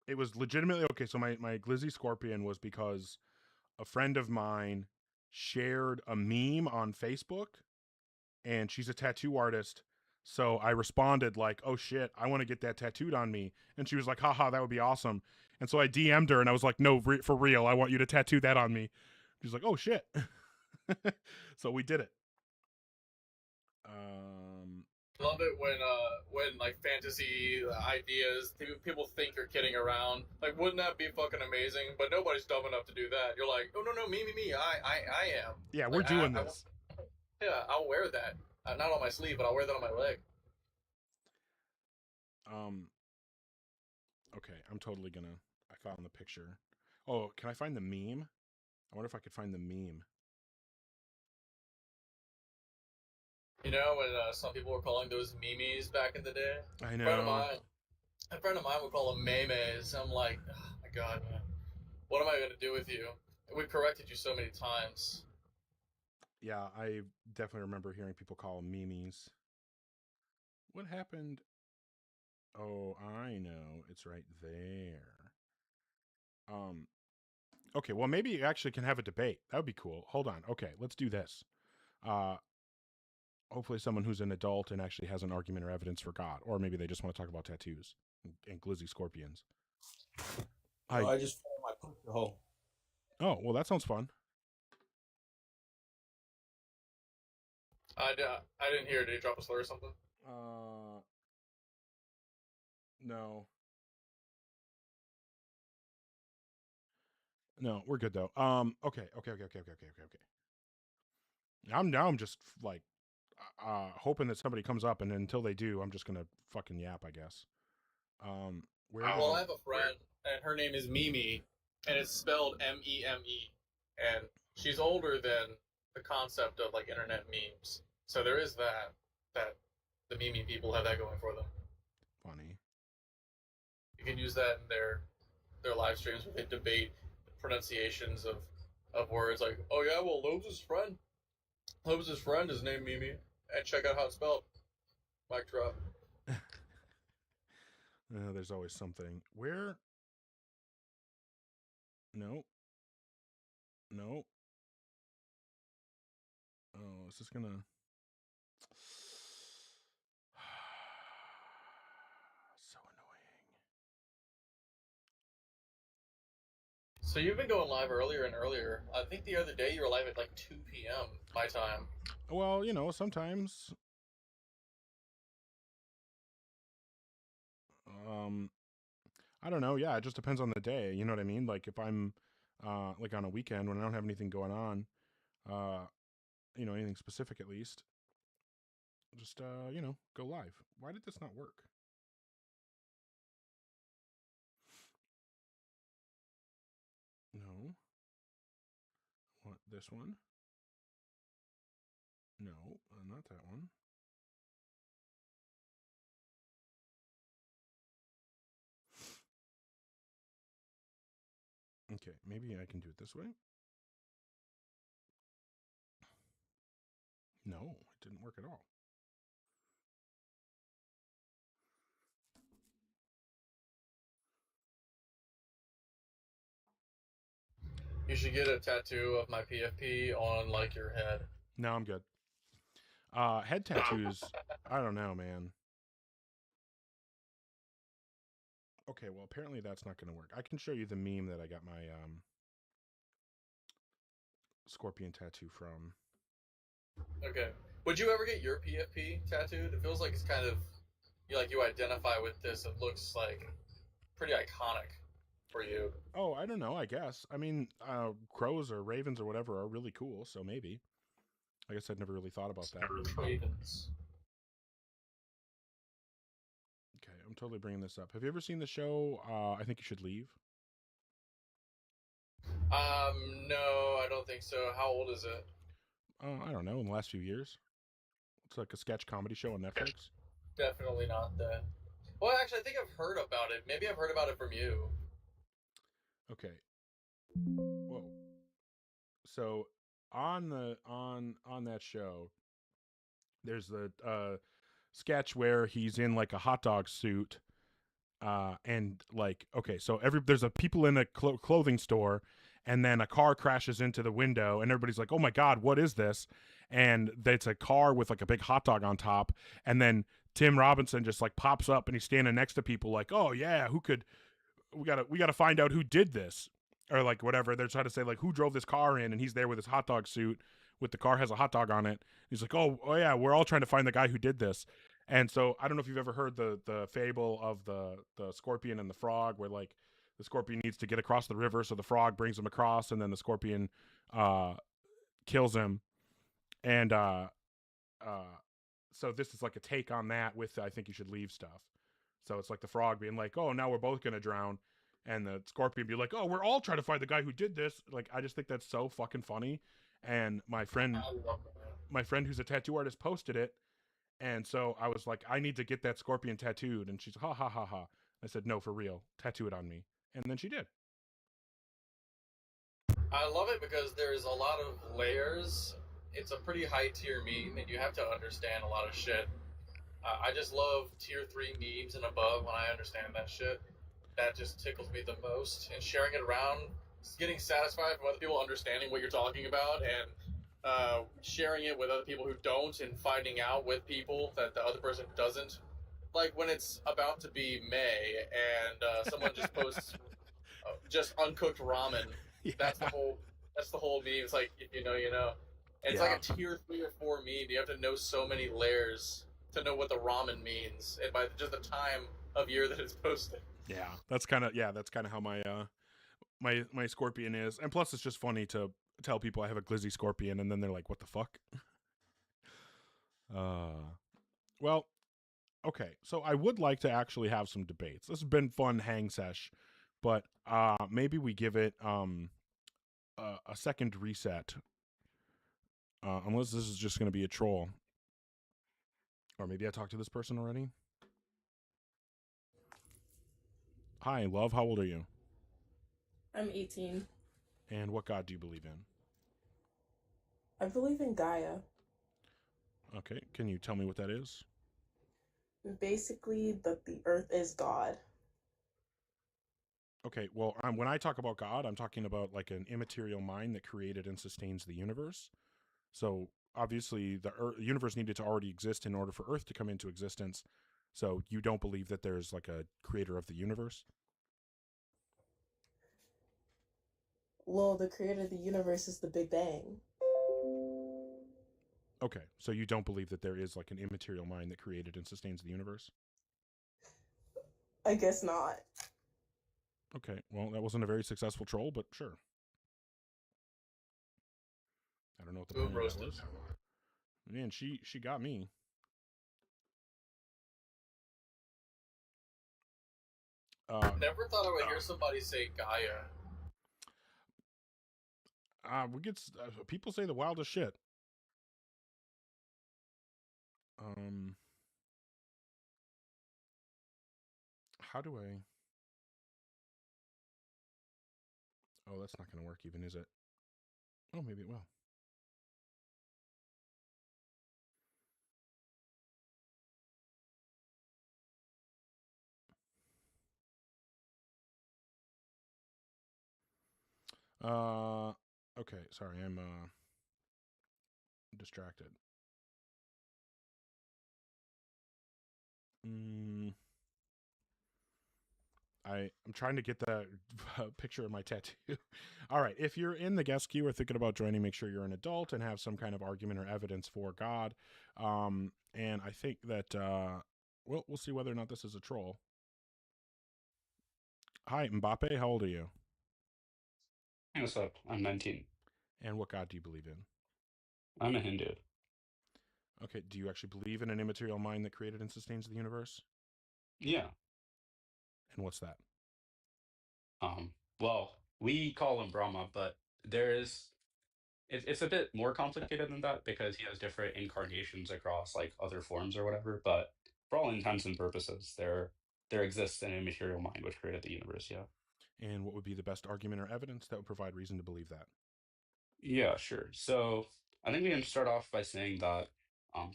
It was legitimately okay. So my glizzy scorpion was because a friend of mine shared a meme on Facebook, and she's a tattoo artist. So I responded like, "Oh shit, I want to get that tattooed on me." And she was like, "Haha, that would be awesome." And so I DM'd her and I was like, "No, for real, I want you to tattoo that on me." She's like, "Oh shit." So we did it. Love it when like fantasy ideas, people think you're kidding around. Like, wouldn't that be fucking amazing? But nobody's dumb enough to do that. You're like, oh no, me, I am. Yeah, we're like, doing this. Yeah, I'll wear that. Not on my sleeve, but I'll wear that on my leg. Okay, I'm totally gonna. I found the picture. Oh, can I find the meme? I wonder if I could find the meme. You know, when some people were calling those memes back in the day? I know. A friend of mine would call them memes. I'm like, oh my god, man. What am I going to do with you? We've corrected you so many times. Yeah, I definitely remember hearing people call them memes. What happened? Oh, I know. It's right there. Okay, well, maybe you actually can have a debate. That would be cool. Hold on. Okay, let's do this. Hopefully someone who's an adult and actually has an argument or evidence for God, or maybe they just want to talk about tattoos and glizzy scorpions. I just found my puncture hole. Oh, well, that sounds fun. I didn't hear. Did he drop a slur or something? No. No, we're good though. Okay. I'm just like hoping that somebody comes up, and until they do, I'm just gonna fucking yap, I guess. Well, I have a friend, and her name is Mimi, and it's spelled M-E-M-E, and she's older than the concept of like internet memes. So there is that the Mimi people have that going for them. Funny. You can use that in their live streams where they debate pronunciations of words like, oh yeah, well, Lobes' friend. Lobes' friend is named Mimi. And check out how it's spelled. Mic drop. There's always something. Where? No. Oh, is this gonna... So annoying. So you've been going live earlier and earlier. I think the other day you were live at like 2 p.m. my time. Well, you know, sometimes... I don't know. Yeah, it just depends on the day. You know what I mean? Like if I'm like on a weekend when I don't have anything going on, you know, anything specific at least, just you know, go live. Why did this not work? No. What, this one? No, not that one. Okay, maybe I can do it this way. No, it didn't work at all. You should get a tattoo of my PFP on like your head. No, I'm good. Head tattoos, I don't know, man. Okay, well, apparently that's not going to work. I can show you the meme that I got my scorpion tattoo from. Okay. Would you ever get your PFP tattooed? It feels like it's kind of you identify with this. It looks like pretty iconic for you. Oh, I don't know. I guess. I mean, crows or ravens or whatever are really cool. So maybe. I guess I'd never really thought about that. Ravens. Okay, I'm totally bringing this up. Have you ever seen the show? I think you should leave. No, I don't think so. How old is it? I don't know. In the last few years, it's like a sketch comedy show on Netflix. Definitely not that. Well, actually, I think I've heard about it. Maybe I've heard about it from you. Okay. Whoa. So on that show, there's the sketch where he's in like a hot dog suit, and like okay, so there's a people in a clothing store, and then a car crashes into the window, and everybody's like, "Oh my God, what is this?" And it's a car with like a big hot dog on top, and then Tim Robinson just like pops up, and he's standing next to people like, "Oh yeah, we gotta find out who did this," or like whatever. They're trying to say like who drove this car in, and he's there with his hot dog suit, with the car has a hot dog on it. He's like, oh yeah, we're all trying to find the guy who did this. And so I don't know if you've ever heard the fable of the scorpion and the frog, where like the scorpion needs to get across the river, so the frog brings him across, and then the scorpion kills him. And so this is like a take on that with I think you should leave stuff. So it's like the frog being like, oh, now we're both gonna drown, and the scorpion be like, oh, we're all trying to find the guy who did this. Like, I just think that's so fucking funny. And my friend who's a tattoo artist posted it, and so I was like, I need to get that scorpion tattooed, and she's ha ha ha ha. I said, no, for real, tattoo it on me, and then she did. I love it because there's a lot of layers. It's a pretty high tier meme, and you have to understand a lot of shit. I just love tier 3 memes and above when I understand that shit. That just tickles me the most. And sharing it around, getting satisfied from other people understanding what you're talking about, and sharing it with other people who don't, and finding out with people that the other person doesn't. Like when it's about to be May and someone just posts just uncooked ramen. Yeah. That's the whole meme. It's like, if you know, you know. And it's like a tier 3 or 4 meme. You have to know so many layers to know what the ramen means, and by just the time of year that it's posted. Yeah, that's kind of how my scorpion is. And plus, it's just funny to tell people I have a glizzy scorpion, and then they're like, "What the fuck?" Well, okay. So I would like to actually have some debates. This has been fun hang sesh, but maybe we give it a second reset. Unless this is just going to be a troll. Or maybe I talked to this person already. Hi, love. How old are you? I'm 18. And what god do you believe in? I believe in Gaia. Okay, can you tell me what that is? Basically, that the earth is God. Okay, well, when I talk about God, I'm talking about like an immaterial mind that created and sustains the universe. So obviously, the universe needed to already exist in order for Earth to come into existence. So you don't believe that there's like a creator of the universe? Well, the creator of the universe is the Big Bang. Okay, so you don't believe that there is like an immaterial mind that created and sustains the universe? I guess not. Okay, well, that wasn't a very successful troll, but sure. I don't know what the point of that was. Man, she got me. Never thought I would hear somebody say Gaia. We get people say the wildest shit. How do I? Oh, that's not going to work even, is it? Oh, maybe it will. Okay, sorry, I'm distracted. I'm trying to get the picture of my tattoo. All right. If you're in the guest queue or thinking about joining, make sure you're an adult and have some kind of argument or evidence for God. And I think that, we'll see whether or not this is a troll. Hi, Mbappe. How old are you? Hey, what's up? I'm 19. And what God do you believe in? I'm a Hindu. Okay. Do you actually believe in an immaterial mind that created and sustains the universe? Yeah. And what's that? Well, we call him Brahma, but it's a bit more complicated than that because he has different incarnations across like other forms or whatever. But for all intents and purposes, there exists an immaterial mind which created the universe. Yeah. And what would be the best argument or evidence that would provide reason to believe that? Yeah, sure. So I think we can start off by saying that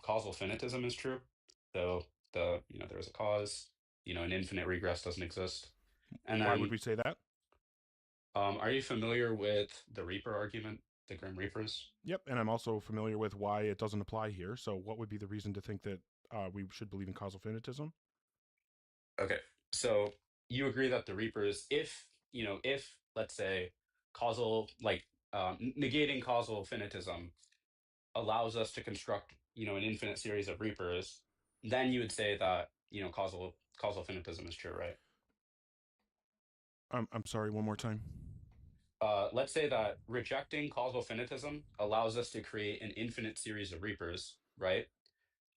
causal finitism is true. So there's a cause. An infinite regress doesn't exist. And Why then, would we say that? are you familiar with the Reaper argument, the Grim Reapers? Yep, and I'm also familiar with why it doesn't apply here. So what would be the reason to think that we should believe in causal finitism? Okay, so you agree that the Reapers, if let's say negating causal finitism allows us to construct an infinite series of Reapers, then you would say that causal finitism is true, right? I'm sorry, one more time. Let's say that rejecting causal finitism allows us to create an infinite series of Reapers, right?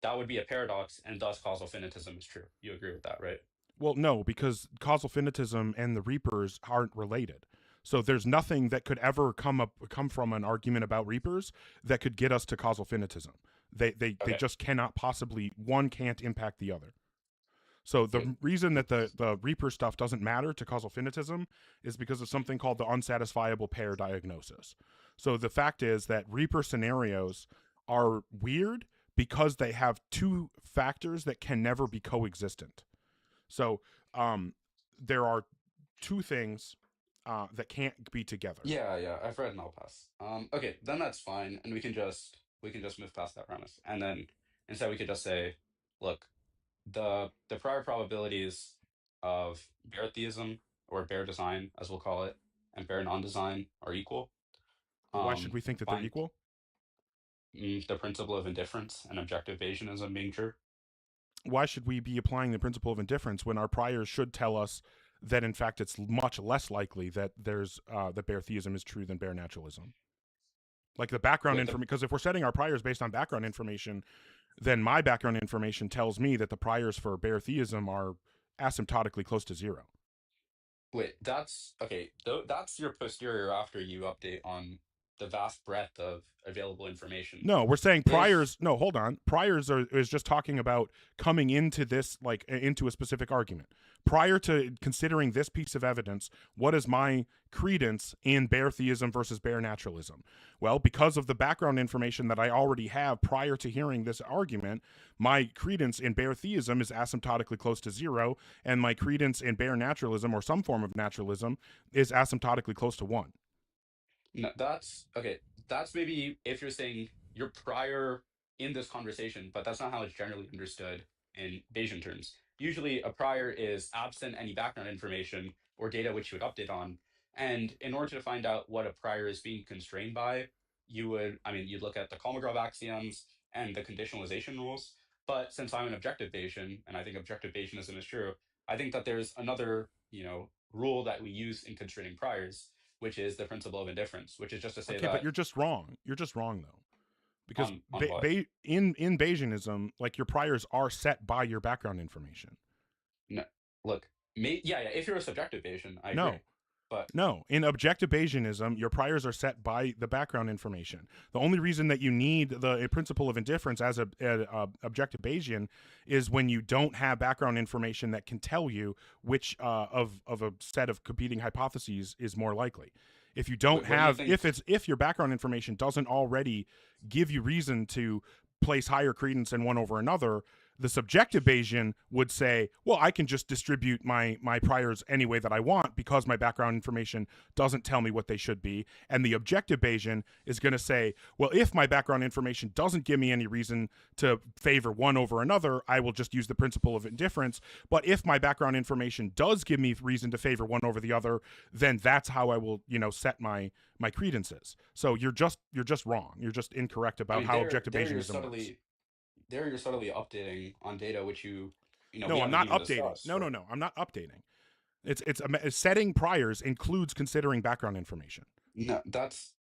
That would be a paradox, and thus causal finitism is true. You agree with that, right? Well, no, because causal finitism and the Reapers aren't related. So there's nothing that could ever come from an argument about Reapers that could get us to causal finitism. They just cannot possibly, one can't impact the other. So the reason that the Reaper stuff doesn't matter to causal finitism is because of something called the unsatisfiable pair diagnosis. So the fact is that Reaper scenarios are weird because they have two factors that can never be coexistent. So there are two things that can't be together. Yeah, I've read and I'll pass. Okay, then that's fine, and we can just move past that premise, and then instead we could just say, look, the prior probabilities of bare theism or bare design, as we'll call it, and bare non-design are equal. Why should we think that they're equal? The principle of indifference and objective Bayesianism being true. Why should we be applying the principle of indifference when our priors should tell us that in fact it's much less likely that there's that bare theism is true than bare naturalism? Like the background information, because if we're setting our priors based on background information, then my background information tells me that the priors for bare theism are asymptotically close to zero. Wait, that's okay. That's your posterior after you update on the vast breadth of available information. No, we're saying priors. No, hold on. Priors is just talking about coming into this, like into a specific argument. Prior to considering this piece of evidence, what is my credence in bare theism versus bare naturalism? Well, because of the background information that I already have prior to hearing this argument, my credence in bare theism is asymptotically close to zero, and my credence in bare naturalism or some form of naturalism is asymptotically close to 1. No, that's okay. That's maybe if you're saying you're prior in this conversation, but that's not how it's generally understood in Bayesian terms. Usually a prior is absent any background information or data which you would update on. And in order to find out what a prior is being constrained by, you'd look at the Kolmogorov axioms and the conditionalization rules. But since I'm an objective Bayesian, and I think objective Bayesianism is true, I think that there's another, rule that we use in constraining priors, which is the principle of indifference, which is just to say that... Okay, but you're just wrong. You're just wrong, though. Because in Bayesianism, like, your priors are set by your background information. No, look, if you're a subjective Bayesian, I agree. No, in objective Bayesianism, your priors are set by the background information. The only reason that you need the principle of indifference as a objective Bayesian is when you don't have background information that can tell you which of a set of competing hypotheses is more likely. If you don't if your background information doesn't already give you reason to place higher credence in one over another, The subjective Bayesian would say, well, I can just distribute my priors any way that I want because my background information doesn't tell me what they should be. And the objective Bayesian is going to say, well, if my background information doesn't give me any reason to favor one over another, I will just use the principle of indifference. But if my background information does give me reason to favor one over the other, then that's how I will, set my credences. So you're just wrong. You're just incorrect about how objective Bayesianism works. There you're subtly updating on data which no, I'm not updating. No, I'm not updating. It's setting priors includes considering background information. No,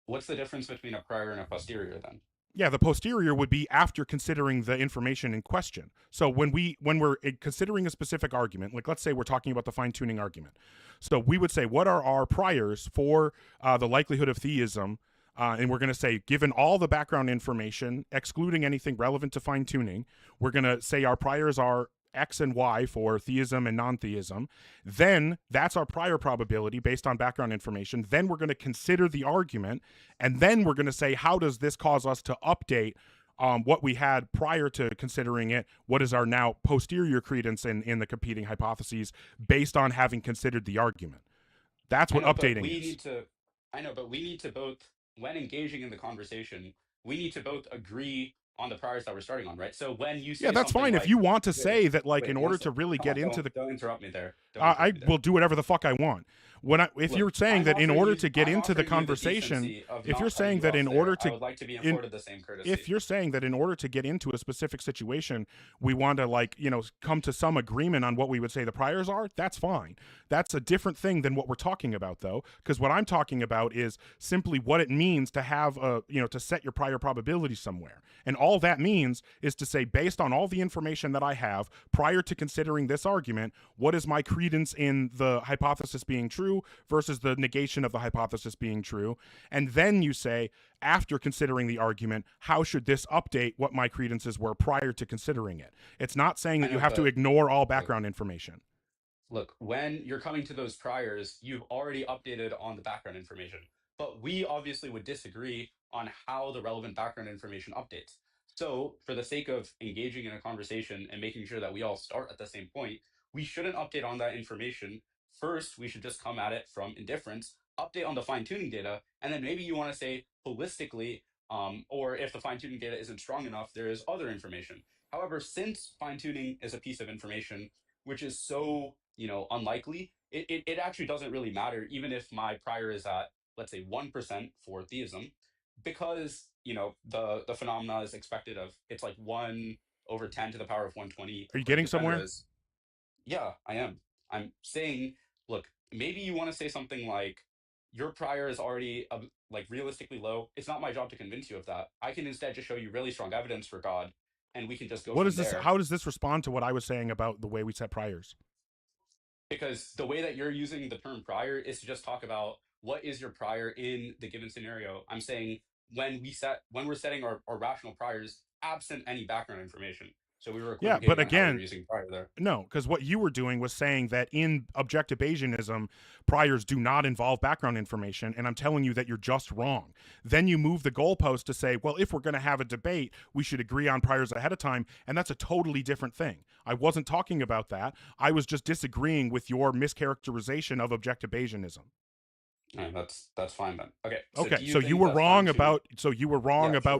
what's the difference between a prior and a posterior then? Yeah, the posterior would be after considering the information in question. So when we're considering a specific argument, like let's say we're talking about the fine-tuning argument. So we would say, what are our priors for the likelihood of theism? And we're going to say, given all the background information, excluding anything relevant to fine-tuning, we're going to say our priors are X and Y for theism and non-theism. Then that's our prior probability based on background information. Then we're going to consider the argument. And then we're going to say, how does this cause us to update what we had prior to considering it? What is our now posterior credence in the competing hypotheses based on having considered the argument? That's what updating is. I know, but we need to both, when engaging in the conversation, we need to both agree on the priors that we're starting on, right? So when you say that's fine. If you want to say that, like, in order to really get into the... Don't interrupt me there. I will do whatever the fuck I want. If you're saying that in order to get into the conversation, if you're saying that in order to... I would like to be afforded the same courtesy. If you're saying that in order to get into a specific situation, we want to, come to some agreement on what we would say the priors are, that's fine. That's a different thing than what we're talking about, though, because what I'm talking about is simply what it means to have to set your prior probability somewhere. And all that means is to say, based on all the information that I have prior to considering this argument, what is my credence in the hypothesis being true versus the negation of the hypothesis being true? And then you say, after considering the argument, how should this update what my credences were prior to considering it? It's not saying that you have to ignore all background information. Look, when you're coming to those priors, you've already updated on the background information. But we obviously would disagree on how the relevant background information updates. So for the sake of engaging in a conversation and making sure that we all start at the same point, we shouldn't update on that information. First, we should just come at it from indifference, update on the fine-tuning data, and then maybe you want to say holistically, or if the fine-tuning data isn't strong enough, there is other information. However, since fine-tuning is a piece of information which is so, unlikely, it actually doesn't really matter, even if my prior is at, let's say, 1% for theism, because, the phenomena is expected of, it's like 1 over 10 to the power of 120. Are you getting somewhere? Yeah, I am. I'm saying, look, maybe you want to say something like, your prior is already realistically low. It's not my job to convince you of that. I can instead just show you really strong evidence for God, and we can just go. What is this? How does this respond to what I was saying about the way we set priors? Because the way that you're using the term prior is to just talk about what is your prior in the given scenario. I'm saying when we're setting our rational priors absent any background information. So we were but again, using prior there. No, because what you were doing was saying that in objective Bayesianism, priors do not involve background information, and I'm telling you that you're just wrong. Then you move the goalpost to say, well, if we're going to have a debate, we should agree on priors ahead of time, and that's a totally different thing. I wasn't talking about that. I was just disagreeing with your mischaracterization of objective Bayesianism. Right, that's fine then. Okay. So you were wrong about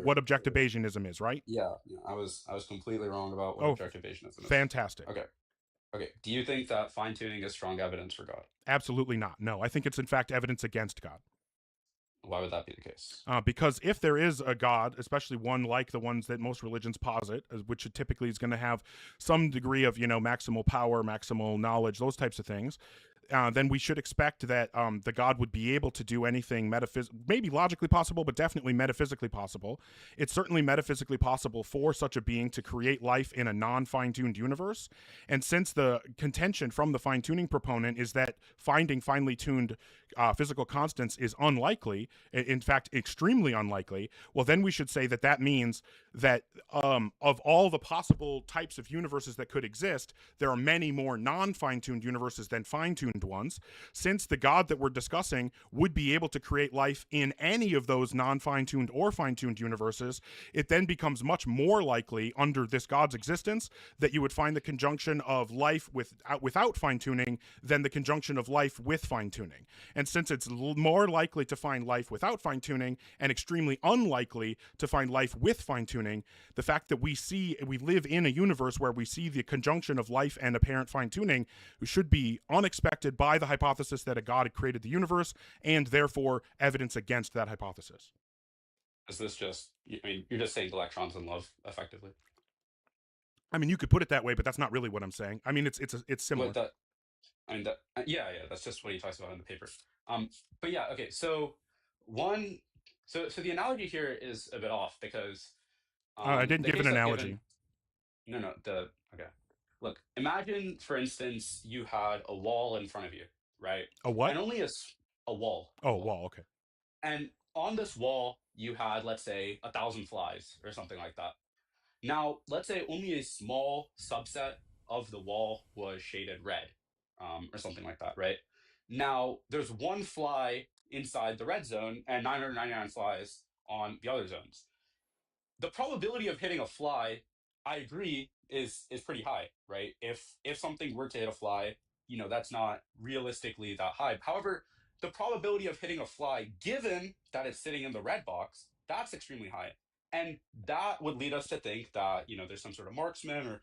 what objective Bayesianism is, right? Yeah, I was completely wrong about what objective Bayesianism is. Fantastic. Okay. Do you think that fine-tuning is strong evidence for God? Absolutely not. No, I think it's in fact evidence against God. Why would that be the case? Because if there is a God, especially one like the ones that most religions posit, which typically is going to have some degree of, maximal power, maximal knowledge, those types of things, then we should expect that the God would be able to do anything maybe logically possible, but definitely metaphysically possible. It's certainly metaphysically possible for such a being to create life in a non-fine-tuned universe. And since the contention from the fine-tuning proponent is that finding finely tuned physical constants is unlikely, in fact, extremely unlikely, well, then we should say that means that of all the possible types of universes that could exist, there are many more non-fine-tuned universes than fine-tuned ones. Since the God that we're discussing would be able to create life in any of those non-fine-tuned or fine-tuned universes, it then becomes much more likely under this God's existence that you would find the conjunction of life without fine-tuning than the conjunction of life with fine-tuning. And since it's more likely to find life without fine-tuning and extremely unlikely to find life with fine-tuning, the fact that we live in a universe where we see the conjunction of life and apparent fine-tuning should be unexpected by the hypothesis that a God had created the universe, and therefore evidence against that hypothesis. Is this just, I mean, you're just saying electrons in love, effectively? I mean, you could put it that way, but that's not really what I'm saying. I mean, it's similar. Yeah, that's just what he talks about in the paper. But yeah, okay, so the analogy here is a bit off because I didn't give an analogy. Okay. Look, imagine, for instance, you had a wall in front of you, right? A what? And only a wall. Oh, wall, okay. And on this wall, you had, let's say, 1,000 flies or something like that. Now, let's say only a small subset of the wall was shaded red, or something like that, right? Now, there's one fly inside the red zone and 999 flies on the other zones. The probability of hitting a fly, I agree, is pretty high, right? If something were to hit a fly, that's not realistically that high. However, the probability of hitting a fly, given that it's sitting in the red box, that's extremely high. And that would lead us to think that, there's some sort of marksman or,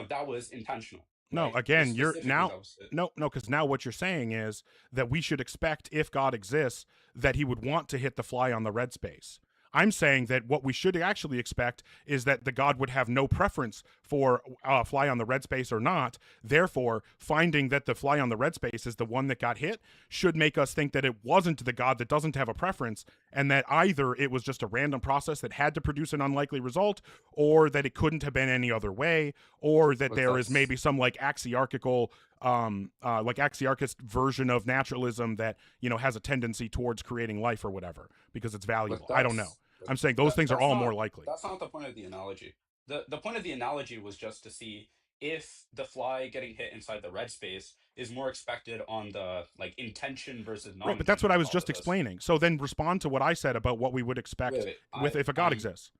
that was intentional. No, right? again, because now what you're saying is that we should expect, if God exists, that he would want to hit the fly on the red space. I'm saying that what we should actually expect is that the God would have no preference for fly on the red space or not. Therefore, finding that the fly on the red space is the one that got hit should make us think that it wasn't the God that doesn't have a preference, and that either it was just a random process that had to produce an unlikely result, or that it couldn't have been any other way, or that there is maybe some axiarchical axiarchist version of naturalism that has a tendency towards creating life or whatever because it's valuable. I don't know. I'm saying those things are all more likely. That's not the point of the analogy. The point of the analogy was just to see if the fly getting hit inside the red space is more expected on the intention versus non. Right, but that's what I was just explaining. So then respond to what I said about what we would expect if a God exists.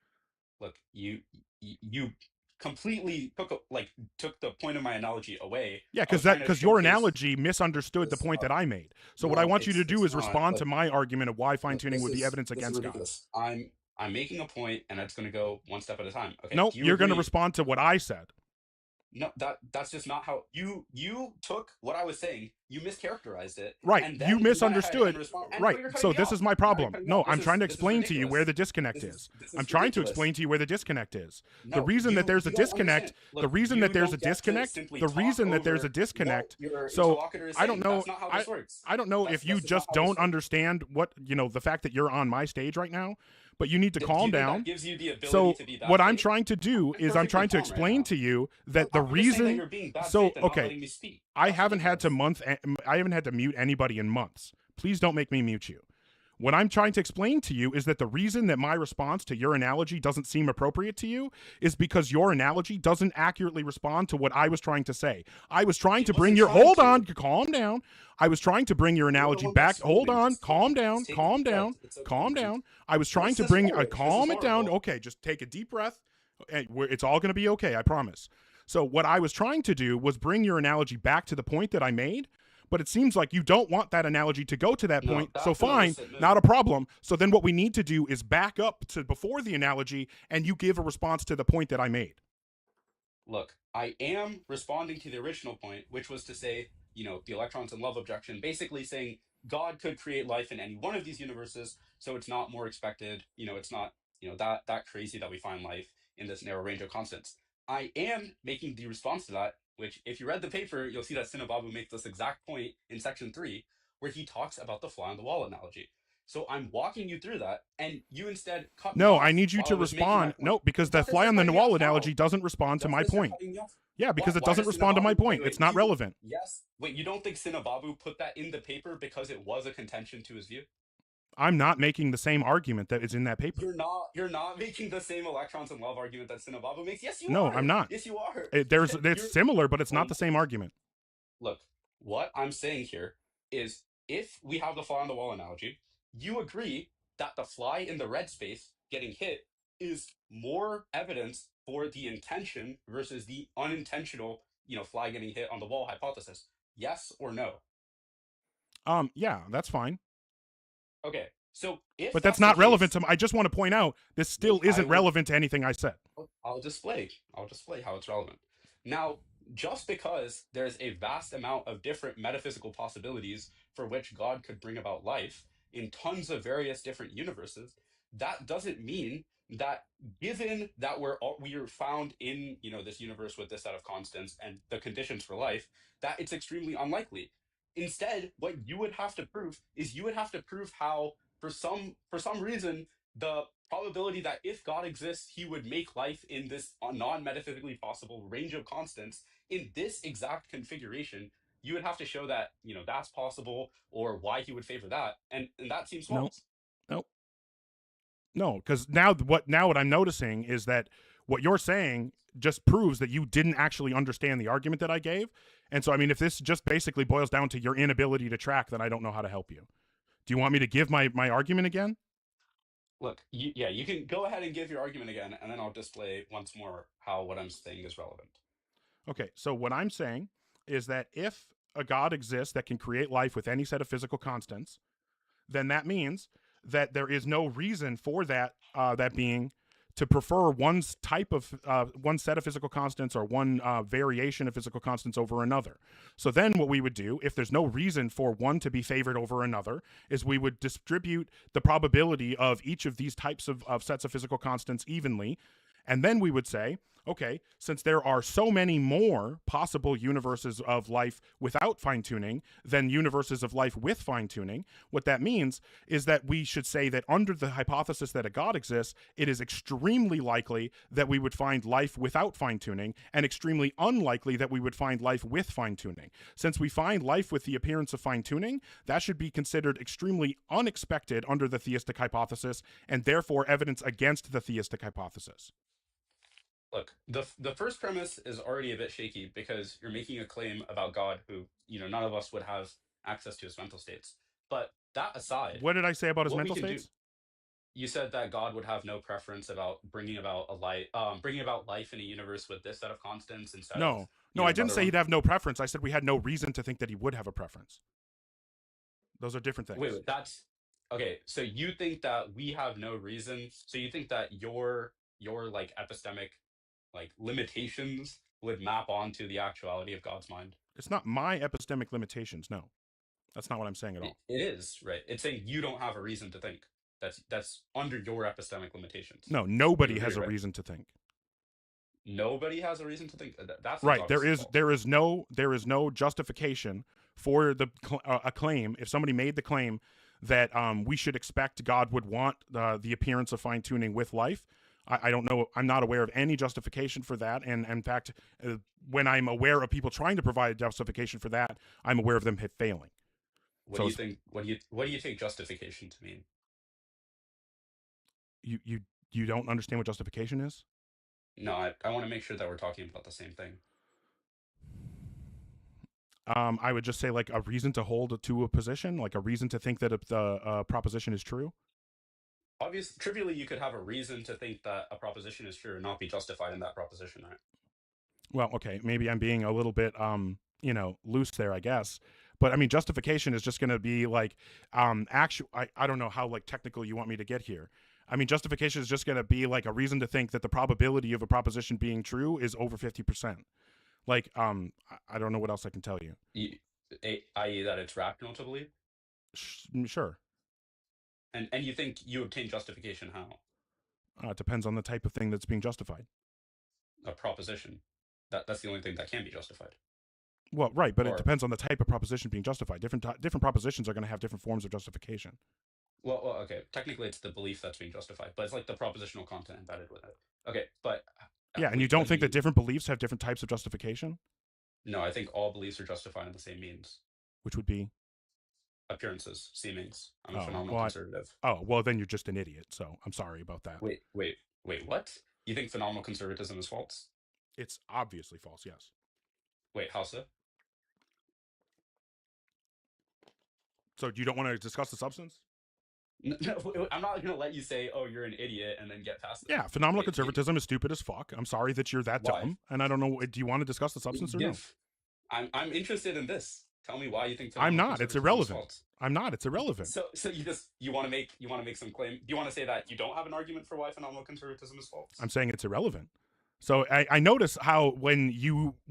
Look, you completely took the point of my analogy away. Yeah, because your analogy misunderstood the point that I made. So what I want you to do is respond to my argument of why fine-tuning would be evidence against God. I'm making a point, and it's going to go one step at a time. Okay, no, you're going to respond to what I said. No, that's just not how you took what I was saying. You mischaracterized it. Right, and then you misunderstood. Right, so this is my problem. Right, no, I'm trying to explain to you where the disconnect is. I'm trying to explain to you where the disconnect is. The reason that there's a disconnect. The reason that there's a disconnect. The reason that there's a disconnect. So I don't know. I don't know if you just don't understand what the fact that you're on my stage right now. But you need to calm down. So what I'm trying to do is I'm trying to explain to you that the reason. So okay, I haven't had to mute anybody in months. Please don't make me mute you. What I'm trying to explain to you is that the reason that my response to your analogy doesn't seem appropriate to you is because your analogy doesn't accurately respond to what I was trying to say. I was trying to bring your calm down. I was trying to bring your analogy back. Hold on, calm down. I was trying to bring calm it down. Okay, just take a deep breath. It's all going to be okay, I promise. So what I was trying to do was bring your analogy back to the point that I made. But it seems like you don't want that analogy to go to that point. So fine, not a problem. So then what we need to do is back up to before the analogy and you give a response to the point that I made. Look, I am responding to the original point, which was to say, the electrons in love objection, basically saying God could create life in any one of these universes. So it's not more expected. It's not, that crazy that we find life in this narrow range of constants. I am making the response to that, which if you read the paper, you'll see that Sinababu makes this exact point in section 3, where he talks about the fly on the wall analogy. So I'm walking you through that, and you instead cut me off. I need you to respond. No, because the fly on the wall analogy doesn't respond to my point. Yeah, because it doesn't respond to my point. It's not relevant. Yes. Wait, you don't think Sinababu put that in the paper because it was a contention to his view? I'm not making the same argument that is in that paper. You're not making the same electrons and love argument that Sinababu makes. Yes, you No, are. I'm not. Yes, you are. It's similar, but it's not the same argument. Look, what I'm saying here is if we have the fly on the wall analogy, you agree that the fly in the red space getting hit is more evidence for the intention versus the unintentional, fly getting hit on the wall hypothesis. Yes or no? Yeah, that's fine. Okay, so if But that's the not relevant case, to. I just want to point out this still isn't relevant to anything I said. I'll display how it's relevant. Now, just because there's a vast amount of different metaphysical possibilities for which God could bring about life in tons of various different universes, that doesn't mean that given that we are found in this universe with this set of constants and the conditions for life, that it's extremely unlikely. Instead, what you would have to prove is how for some reason the probability that if God exists, he would make life in this non-metaphysically possible range of constants in this exact configuration, you would have to show that, that's possible or why he would favor that. And that seems false. No, because now what I'm noticing is that what you're saying just proves that you didn't actually understand the argument that I gave. And so, I mean, if this just basically boils down to your inability to track, then I don't know how to help you. Do you want me to give my argument again? Look, you can go ahead and give your argument again, and then I'll display once more how what I'm saying is relevant. Okay, so what I'm saying is that if a God exists that can create life with any set of physical constants, then that means that there is no reason for that being to prefer one set of physical constants or one variation of physical constants over another. So then what we would do, if there's no reason for one to be favored over another, is we would distribute the probability of each of these types of sets of physical constants evenly. And then we would say, okay, since there are so many more possible universes of life without fine-tuning than universes of life with fine-tuning, what that means is that we should say that under the hypothesis that a God exists, it is extremely likely that we would find life without fine-tuning and extremely unlikely that we would find life with fine-tuning. Since we find life with the appearance of fine-tuning, that should be considered extremely unexpected under the theistic hypothesis and therefore evidence against the theistic hypothesis. Look, the first premise is already a bit shaky because you're making a claim about God who, none of us would have access to his mental states. But that aside, what did I say about his mental states? You said that God would have no preference about bringing about life in a universe with this set of constants instead of No, I didn't say he'd have no preference. I said we had no reason to think that he would have a preference. Those are different things. Wait, that's okay. So you think that we have no reason? So you think that your like epistemic limitations would map onto the actuality of God's mind? It's not my epistemic limitations. No, that's not what I'm saying at all. It is, right? It's saying you don't have a reason to think. That's under your epistemic limitations. No, nobody has a reason to think. Nobody has a reason to think. That's right. There is no justification for a claim. If somebody made the claim that we should expect God would want the appearance of fine tuning with life, I don't know. I'm not aware of any justification for that. And in fact, when I'm aware of people trying to provide justification for that, I'm aware of them failing. What do you think? What do you take justification to mean? You don't understand what justification is? No, I want to make sure that we're talking about the same thing. I would just say like a reason to hold to a position, like a reason to think that the proposition is true. Trivially, you could have a reason to think that a proposition is true and not be justified in that proposition, right? Well, okay, maybe I'm being a little bit, loose there, I guess. But I mean, justification is just going to be like, I don't know how like technical you want me to get here. I mean, justification is just going to be like a reason to think that the probability of a proposition being true is over 50%. Like, I don't know what else I can tell you. I.e. that it's rational to believe? Sure. And you think you obtain justification how? It depends on the type of thing that's being justified. A proposition. That's the only thing that can be justified. Well, right, but it depends on the type of proposition being justified. Different propositions are going to have different forms of justification. Well, okay. Technically, it's the belief that's being justified, but it's like the propositional content embedded with it. Okay, but yeah, and you don't think that different beliefs have different types of justification? No, I think all beliefs are justified in the same means. Which would be? appearances, seemings. I'm a Oh, phenomenal well, conservative. oh, well, then you're just an idiot. So I'm sorry about that. Wait, what? You think phenomenal conservatism is false? It's obviously false. Yes. Wait, how so? So you don't want to discuss the substance? No, I'm not gonna let you say, "Oh, you're an idiot," and then get past it. Yeah, phenomenal conservatism is stupid as fuck. I'm sorry that you're that Why? dumb, and I don't know. Do you want to discuss the substance or no? I'm interested in this. Tell me why you think I'm phenomenal not. It's conservatism is irrelevant. false. I'm not. It's irrelevant. So you want to make some claim? Do you want to say that you don't have an argument for why phenomenal conservatism is false? I'm saying it's irrelevant. So I notice how when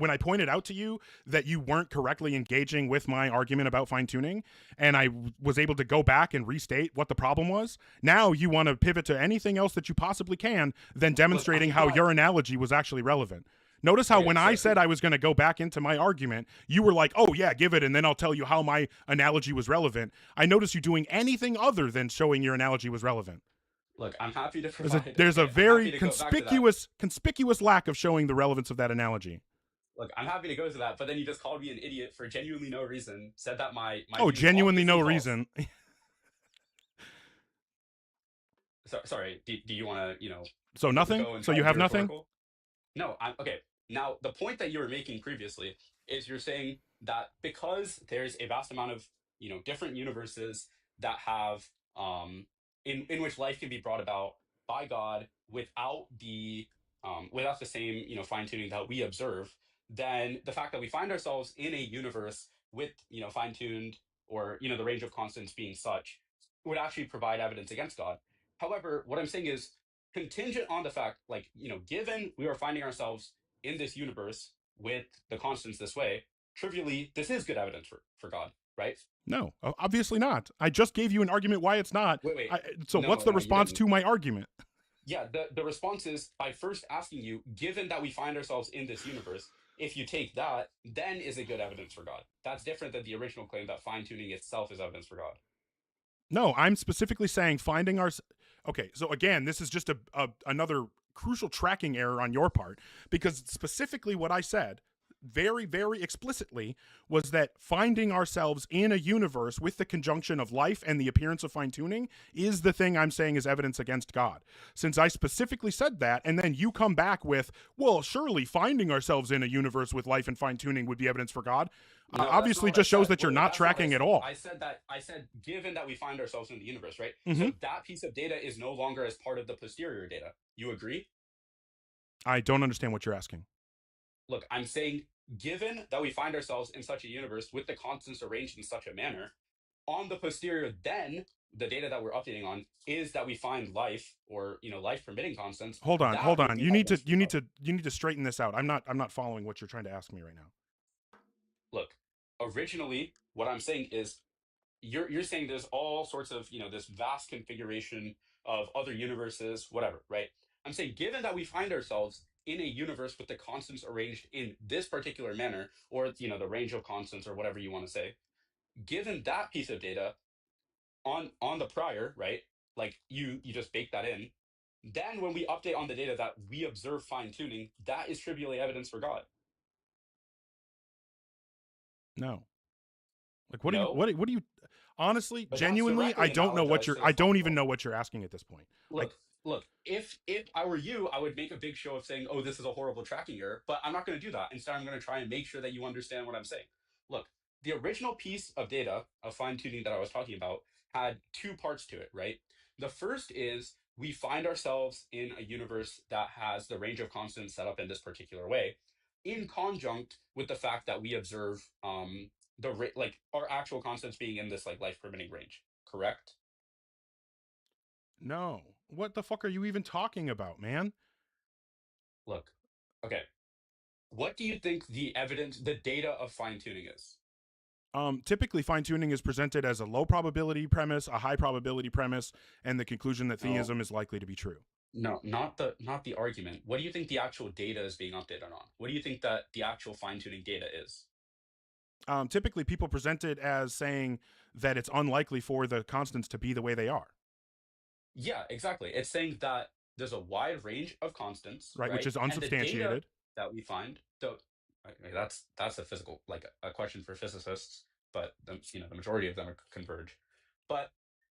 I pointed out to you that you weren't correctly engaging with my argument about fine tuning, and I was able to go back and restate what the problem was, now you want to pivot to anything else that you possibly can, then demonstrating how your analogy was actually relevant. Notice how when I said I was going to go back into my argument, you were like, oh yeah, give it, and then I'll tell you how my analogy was relevant. I noticed you doing anything other than showing your analogy was relevant. Look, I'm happy to provide. There's a I'm very happy to go back to that. conspicuous lack of showing the relevance of that analogy. Look, I'm happy to go to that, but then you just called me an idiot for genuinely no reason. Said that my oh, views genuinely no obviously false. reason. Sorry. Do you want to So nothing. go and So try you to have be nothing. rhetorical? No, I'm okay. Now the point that you were making previously is you're saying that because there's a vast amount of different universes that have in which life can be brought about by God without the same fine tuning that we observe, then the fact that we find ourselves in a universe with fine tuned or the range of constants being such would actually provide evidence against God. However, what I'm saying is contingent on the fact, given we are finding ourselves in this universe with the constants this way, trivially, this is good evidence for God, right? No, obviously not. I just gave you an argument why it's not. Wait. So what's the response to my argument? Yeah, the response is by first asking you, given that we find ourselves in this universe, if you take that, then is it good evidence for God? That's different than the original claim that fine-tuning itself is evidence for God. No, I'm specifically saying finding our... Okay, so again, this is just another crucial tracking error on your part, because specifically what I said very, very explicitly was that finding ourselves in a universe with the conjunction of life and the appearance of fine-tuning is the thing I'm saying is evidence against God. Since I specifically said that, and then you come back with, well, surely finding ourselves in a universe with life and fine-tuning would be evidence for God. No, obviously just shows that you're not tracking at all. I said given that we find ourselves in the universe, right? Mm-hmm. So that piece of data is no longer as part of the posterior data. You agree? I don't understand what you're asking. Look, I'm saying given that we find ourselves in such a universe with the constants arranged in such a manner, on the posterior, then the data that we're updating on is that we find life or life permitting constants. Hold on. You need to straighten this out. I'm not following what you're trying to ask me right now. Look, originally what I'm saying is you're saying there's all sorts of this vast configuration of other universes, whatever, right? I'm saying given that we find ourselves in a universe with the constants arranged in this particular manner, or the range of constants or whatever you want to say, given that piece of data on the prior, right? Like you just bake that in. Then when we update on the data that we observe fine tuning, that is trivially evidence for God. No. Like what do you honestly, but genuinely, I don't know what I don't even know what you're asking at this point. Look, if I were you, I would make a big show of saying, oh, this is a horrible tracking error, but I'm not going to do that. Instead, I'm going to try and make sure that you understand what I'm saying. Look, the original piece of data of fine-tuning that I was talking about had two parts to it, right? The first is we find ourselves in a universe that has the range of constants set up in this particular way, in conjunct with the fact that we observe our actual constants being in this life permitting range, correct? No. What the fuck are you even talking about, man? Look, okay. What do you think the data of fine-tuning is? Typically fine-tuning is presented as a low probability premise, a high probability premise, and the conclusion that theism is likely to be true. No, not the argument. What do you think the actual data is being updated on? What do you think that the actual fine-tuning data is? Typically people present it as saying that it's unlikely for the constants to be the way they are. Yeah, exactly. It's saying that there's a wide range of constants, right? Which is unsubstantiated. And the data that we find, so that's a physical, a question for physicists. but the majority of them converge. But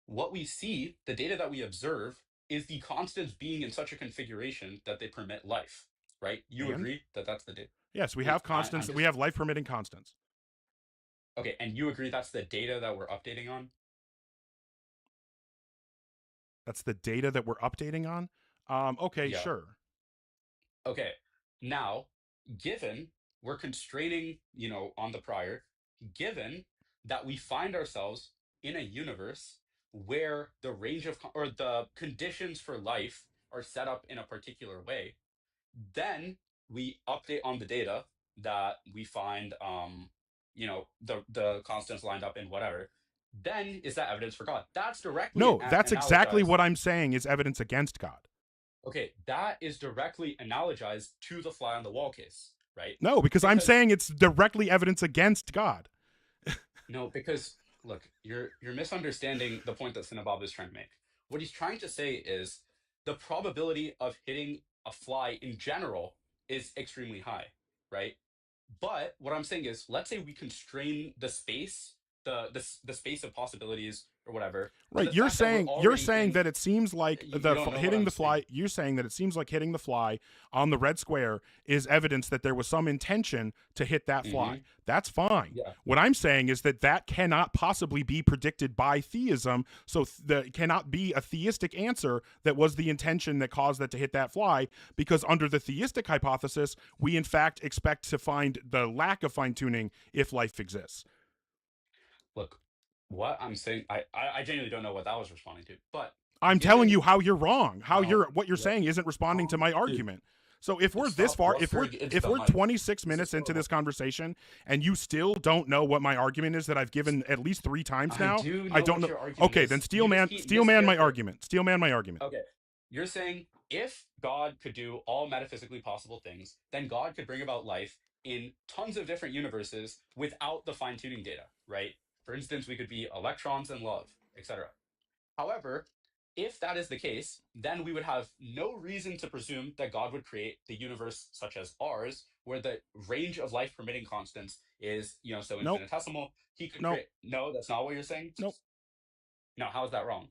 what we see, the data that we observe, is the constants being in such a configuration that they permit life, right? You And? agree that that's the data? Yes, we have constants. We have life permitting constants. Okay, and you agree that's the data that we're updating on? That's the data that we're updating on? Okay, Yeah. sure. Okay, now, given we're constraining, on the prior, given that we find ourselves in a universe where the range of, or the conditions for life are set up in a particular way, then we update on the data that we find, the constants lined up in whatever. Then is that evidence for God? That's directly No, that's exactly analogized. what I'm saying is evidence against God. Okay, that is directly analogized to the fly on the wall case, right? No, because I'm saying it's directly evidence against God. No, because look, you're misunderstanding the point that Cinnabop is trying to make. What he's trying to say is the probability of hitting a fly in general is extremely high, right? But what I'm saying is, let's say we constrain the space, the space of possibilities or whatever. Right, you're saying that it seems like hitting the fly. You're saying that it seems like hitting the fly on the red square is evidence that there was some intention to hit that fly. That's fine. Yeah. What I'm saying is that cannot possibly be predicted by theism. So there cannot be a theistic answer that was the intention that caused that to hit that fly, because under the theistic hypothesis, we in fact expect to find the lack of fine tuning if life exists. Look, what I'm saying, I genuinely don't know what that was responding to, but I'm telling you how you're wrong. What you're saying isn't responding to my argument. So if we're this far, if we're 26 minutes into this conversation and you still don't know what my argument is that I've given at least 3 times now, I don't know. Okay, then Steelman my argument. Steelman my argument. Okay, you're saying if God could do all metaphysically possible things, then God could bring about life in tons of different universes without the fine-tuning data, right? For instance, we could be electrons and love, etc. However, if that is the case, then we would have no reason to presume that God would create the universe such as ours, where the range of life permitting constants is, so infinitesimal. He could create. No, that's not what you're saying. Nope. No, how is that wrong?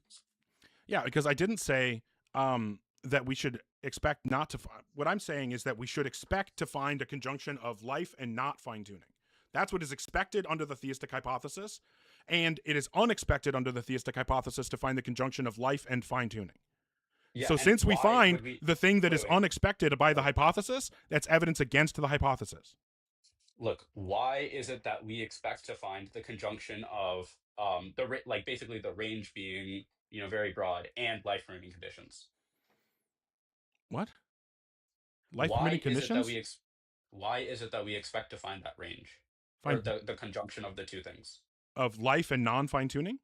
Yeah, because I didn't say that we should expect not to find. What I'm saying is that we should expect to find a conjunction of life and not fine-tuning. That's what is expected under the theistic hypothesis, and it is unexpected under the theistic hypothesis to find the conjunction of life and fine-tuning. Yeah, so since we find the thing that is unexpected by the hypothesis, that's evidence against the hypothesis. Look, why is it that we expect to find the conjunction of basically the range being very broad and life permitting conditions? What? Life permitting conditions? Why is it that we expect to find that range? Or the conjunction of the two things? Of life and non-fine-tuning?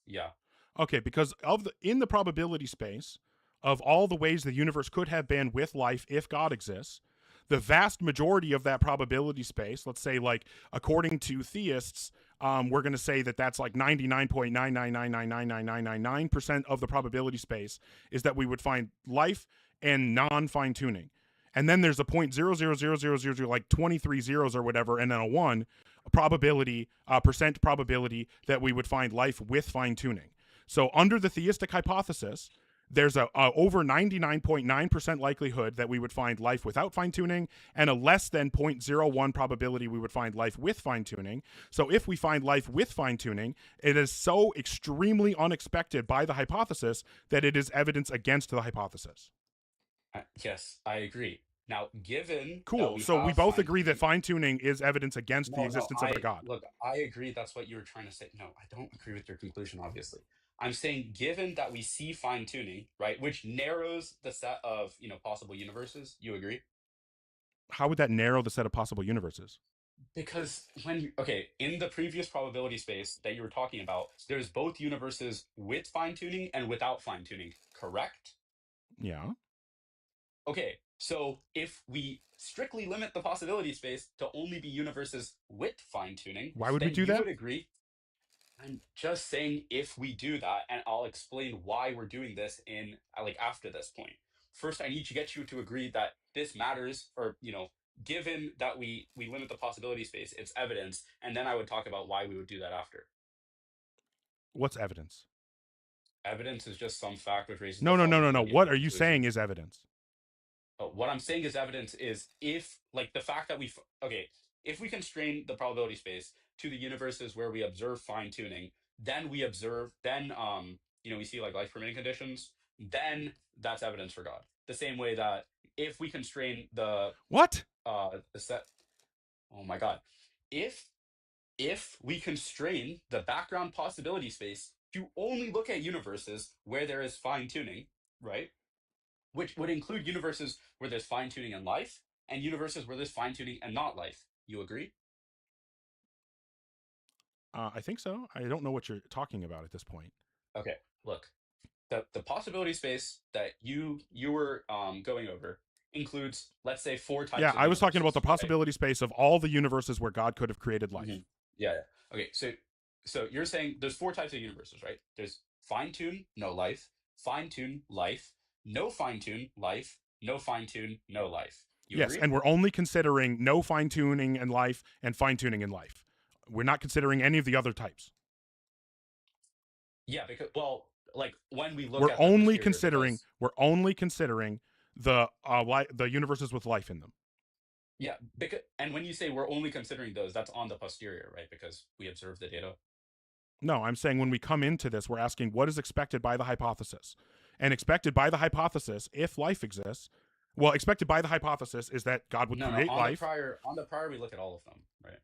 Yeah. Okay, because in the probability space of all the ways the universe could have been with life if God exists, the vast majority of that probability space, let's say like according to theists, we're going to say that that's like 99.999999999% of the probability space is that we would find life and non-fine-tuning. And then there's a 0.00000, like 23 zeros or whatever, and then a 1 probability, percent probability that we would find life with fine-tuning. So under the theistic hypothesis, there's a over 99.9% likelihood that we would find life without fine-tuning, and a less than 0.01 probability we would find life with fine-tuning. So if we find life with fine-tuning, it is so extremely unexpected by the hypothesis that it is evidence against the hypothesis. Yes, I agree. Now, given cool, so we both agree that fine-tuning is evidence against the existence of a God. Look, I agree. That's what you were trying to say. No, I don't agree with your conclusion. Obviously, I'm saying given that we see fine-tuning, right, which narrows the set of possible universes. You agree? How would that narrow the set of possible universes? Because in the previous probability space that you were talking about, there's both universes with fine-tuning and without fine-tuning. Correct? Yeah. Okay, so if we strictly limit the possibility space to only be universes with fine-tuning, why would we do that? You would agree. I'm just saying if we do that, and I'll explain why we're doing this after this point. First, I need to get you to agree that this matters, or given that we limit the possibility space, it's evidence, and then I would talk about why we would do that after. What's evidence? Evidence is just some fact which raises No. the possibility of What are you conclusion. saying is evidence? What I'm saying is evidence is if, like, the fact that if we constrain the probability space to the universes where we observe fine tuning, then we see like life permitting conditions, then that's evidence for God. The same way that if we constrain the what the set, oh my God, if we constrain the background possibility space to only look at universes where there is fine tuning, right? Which would include universes where there's fine tuning and life, and universes where there's fine tuning and not life. You agree? I think so. I don't know what you're talking about at this point. Okay, look, the possibility space that you were going over includes, let's say, 4 types. Yeah, of I was talking about the universes, right? possibility space of all the universes where God could have created life. Yeah. Okay, so you're saying there's 4 types of universes, right? There's fine tune, no life; fine tune, life; no fine tune, life; no fine tune, no life. You Yes, agree? and we're only considering no fine tuning in life and fine tuning in life. We're not considering any of the other types. Yeah, because like when we look We're at the only posterior, considering because- the universes with life in them. Yeah, and when you say we're only considering those, that's on the posterior, right? Because we observe the data. No, I'm saying when we come into this, we're asking what is expected by the hypothesis. And expected by the hypothesis, if life exists, well, expected by the hypothesis is that God would create life. On the prior, we look at all of them, right?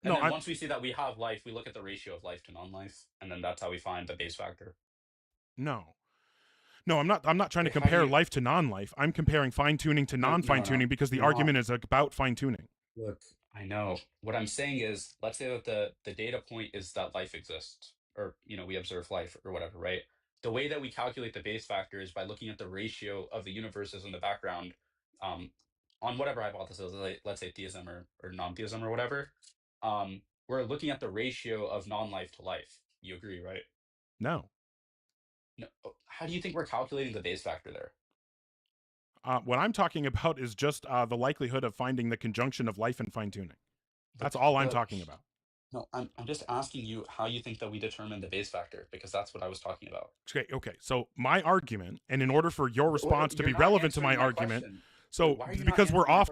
No, And then once we see that we have life, we look at the ratio of life to non-life, and then that's how we find the base factor. No, I'm not trying to Wait, how do compare you- life to non-life. I'm comparing fine tuning to non-fine tuning because the You're argument not. is about fine tuning. Look, I know. What I'm saying is, let's say that the data point is that life exists, or we observe life or whatever, right? The way that we calculate the base factor is by looking at the ratio of the universes in the background, on whatever hypothesis, let's say theism or non-theism or whatever. We're looking at the ratio of non-life to life. You agree, right? No. No. How do you think we're calculating the base factor there? What I'm talking about is just the likelihood of finding the conjunction of life and fine tuning. That's all I'm talking about. No, I'm just asking you how you think that we determine the base factor, because that's what I was talking about. Okay. So my argument, and in order for your response to you're be not relevant to my answering my argument, question. so Why are you not because we're answering my off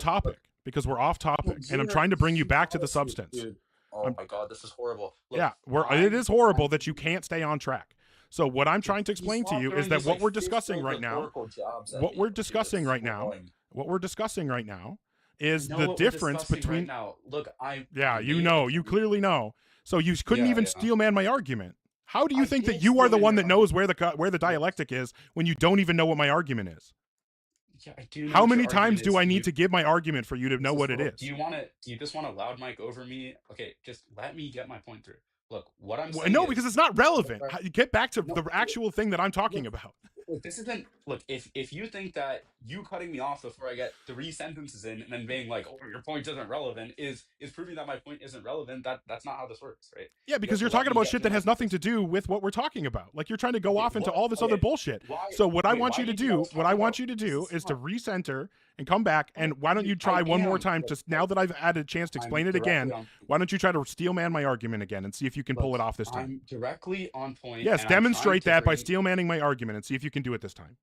question? topic, and I'm you're- trying to bring you back to the substance. Dude. Oh my God, this is horrible. Look, Yeah, it is horrible that you can't stay on track. So what I'm trying to explain to you is that what we're discussing right now, what we're discussing right now is I know the what we're difference discussing between. right now. Look, you clearly know. So you couldn't even steel man my argument. How do you think that did you are the steel one man that your knows where the dialectic is when you don't even know what my argument is? Yeah, I do know How what many your times argument do I is. need to give my argument for you to know what it is? Do you just want a loud mic over me? Okay, just let me get my point through. Look, what I'm Well, saying no, is, because it's not relevant. Get back to the actual thing that I'm talking about. look, this isn't. Look, if you think that you cutting me off before I get 3 sentences in and then being like, "Oh, your point isn't relevant," is proving that my point isn't relevant. That's not how this works, right? Yeah, because You you're have to let talking me about get shit to that my has nothing to do with what we're talking about. Like you're trying to go off into all this other bullshit. So what I want you to do, is to recenter and come back. And why don't you try one more time? Just now that I've had a chance to explain it again, why don't you try to steel man my argument again and see if you can pull it off this time? I'm directly on point. Yes, and I'm trying demonstrate to that by bring- steel manning my argument and see if you can do it this time.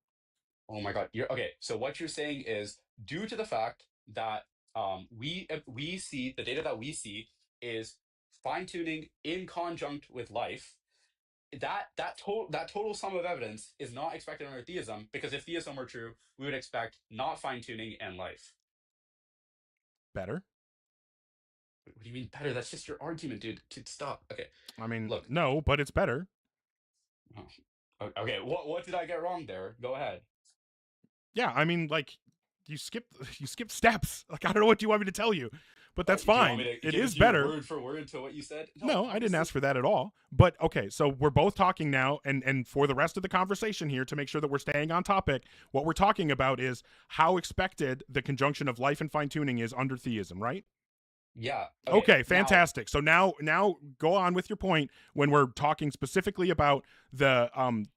Oh my God. Okay. So what you're saying is, due to the fact that we see the data that we see is fine tuning in conjunct with life, that total sum of evidence is not expected under theism, because if theism were true, we would expect not fine tuning and life. Better? What do you mean better? That's just your argument, dude. Stop. Okay. I mean, Look. no, but it's better. Okay. What did I get wrong there? Go ahead. Yeah, I mean, like you skip steps. Like I don't know what you want me to tell you, but that's Do you want fine. me to It give is you better. word for word to what you said? No, I didn't ask for that at all. But okay, so we're both talking now, and for the rest of the conversation here, to make sure that we're staying on topic, what we're talking about is how expected the conjunction of life and fine tuning is under theism, right? Yeah. Okay, fantastic. So now go on with your point when we're talking specifically about the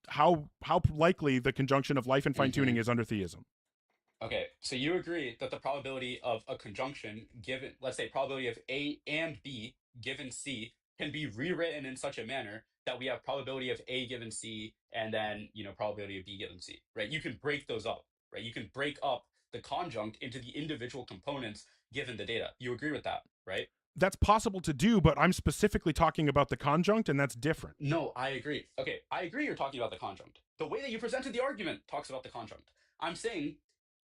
how likely the conjunction of life and fine tuning is under theism. Okay, so you agree that the probability of a conjunction given, let's say, probability of A and B given C can be rewritten in such a manner that we have probability of A given C and then, probability of B given C, right? You can break those up, right? You can break up the conjunct into the individual components given the data. You agree with that, right? That's possible to do, but I'm specifically talking about the conjunct, and that's different. No, I agree. Okay, I agree you're talking about the conjunct. The way that you presented the argument talks about the conjunct. I'm saying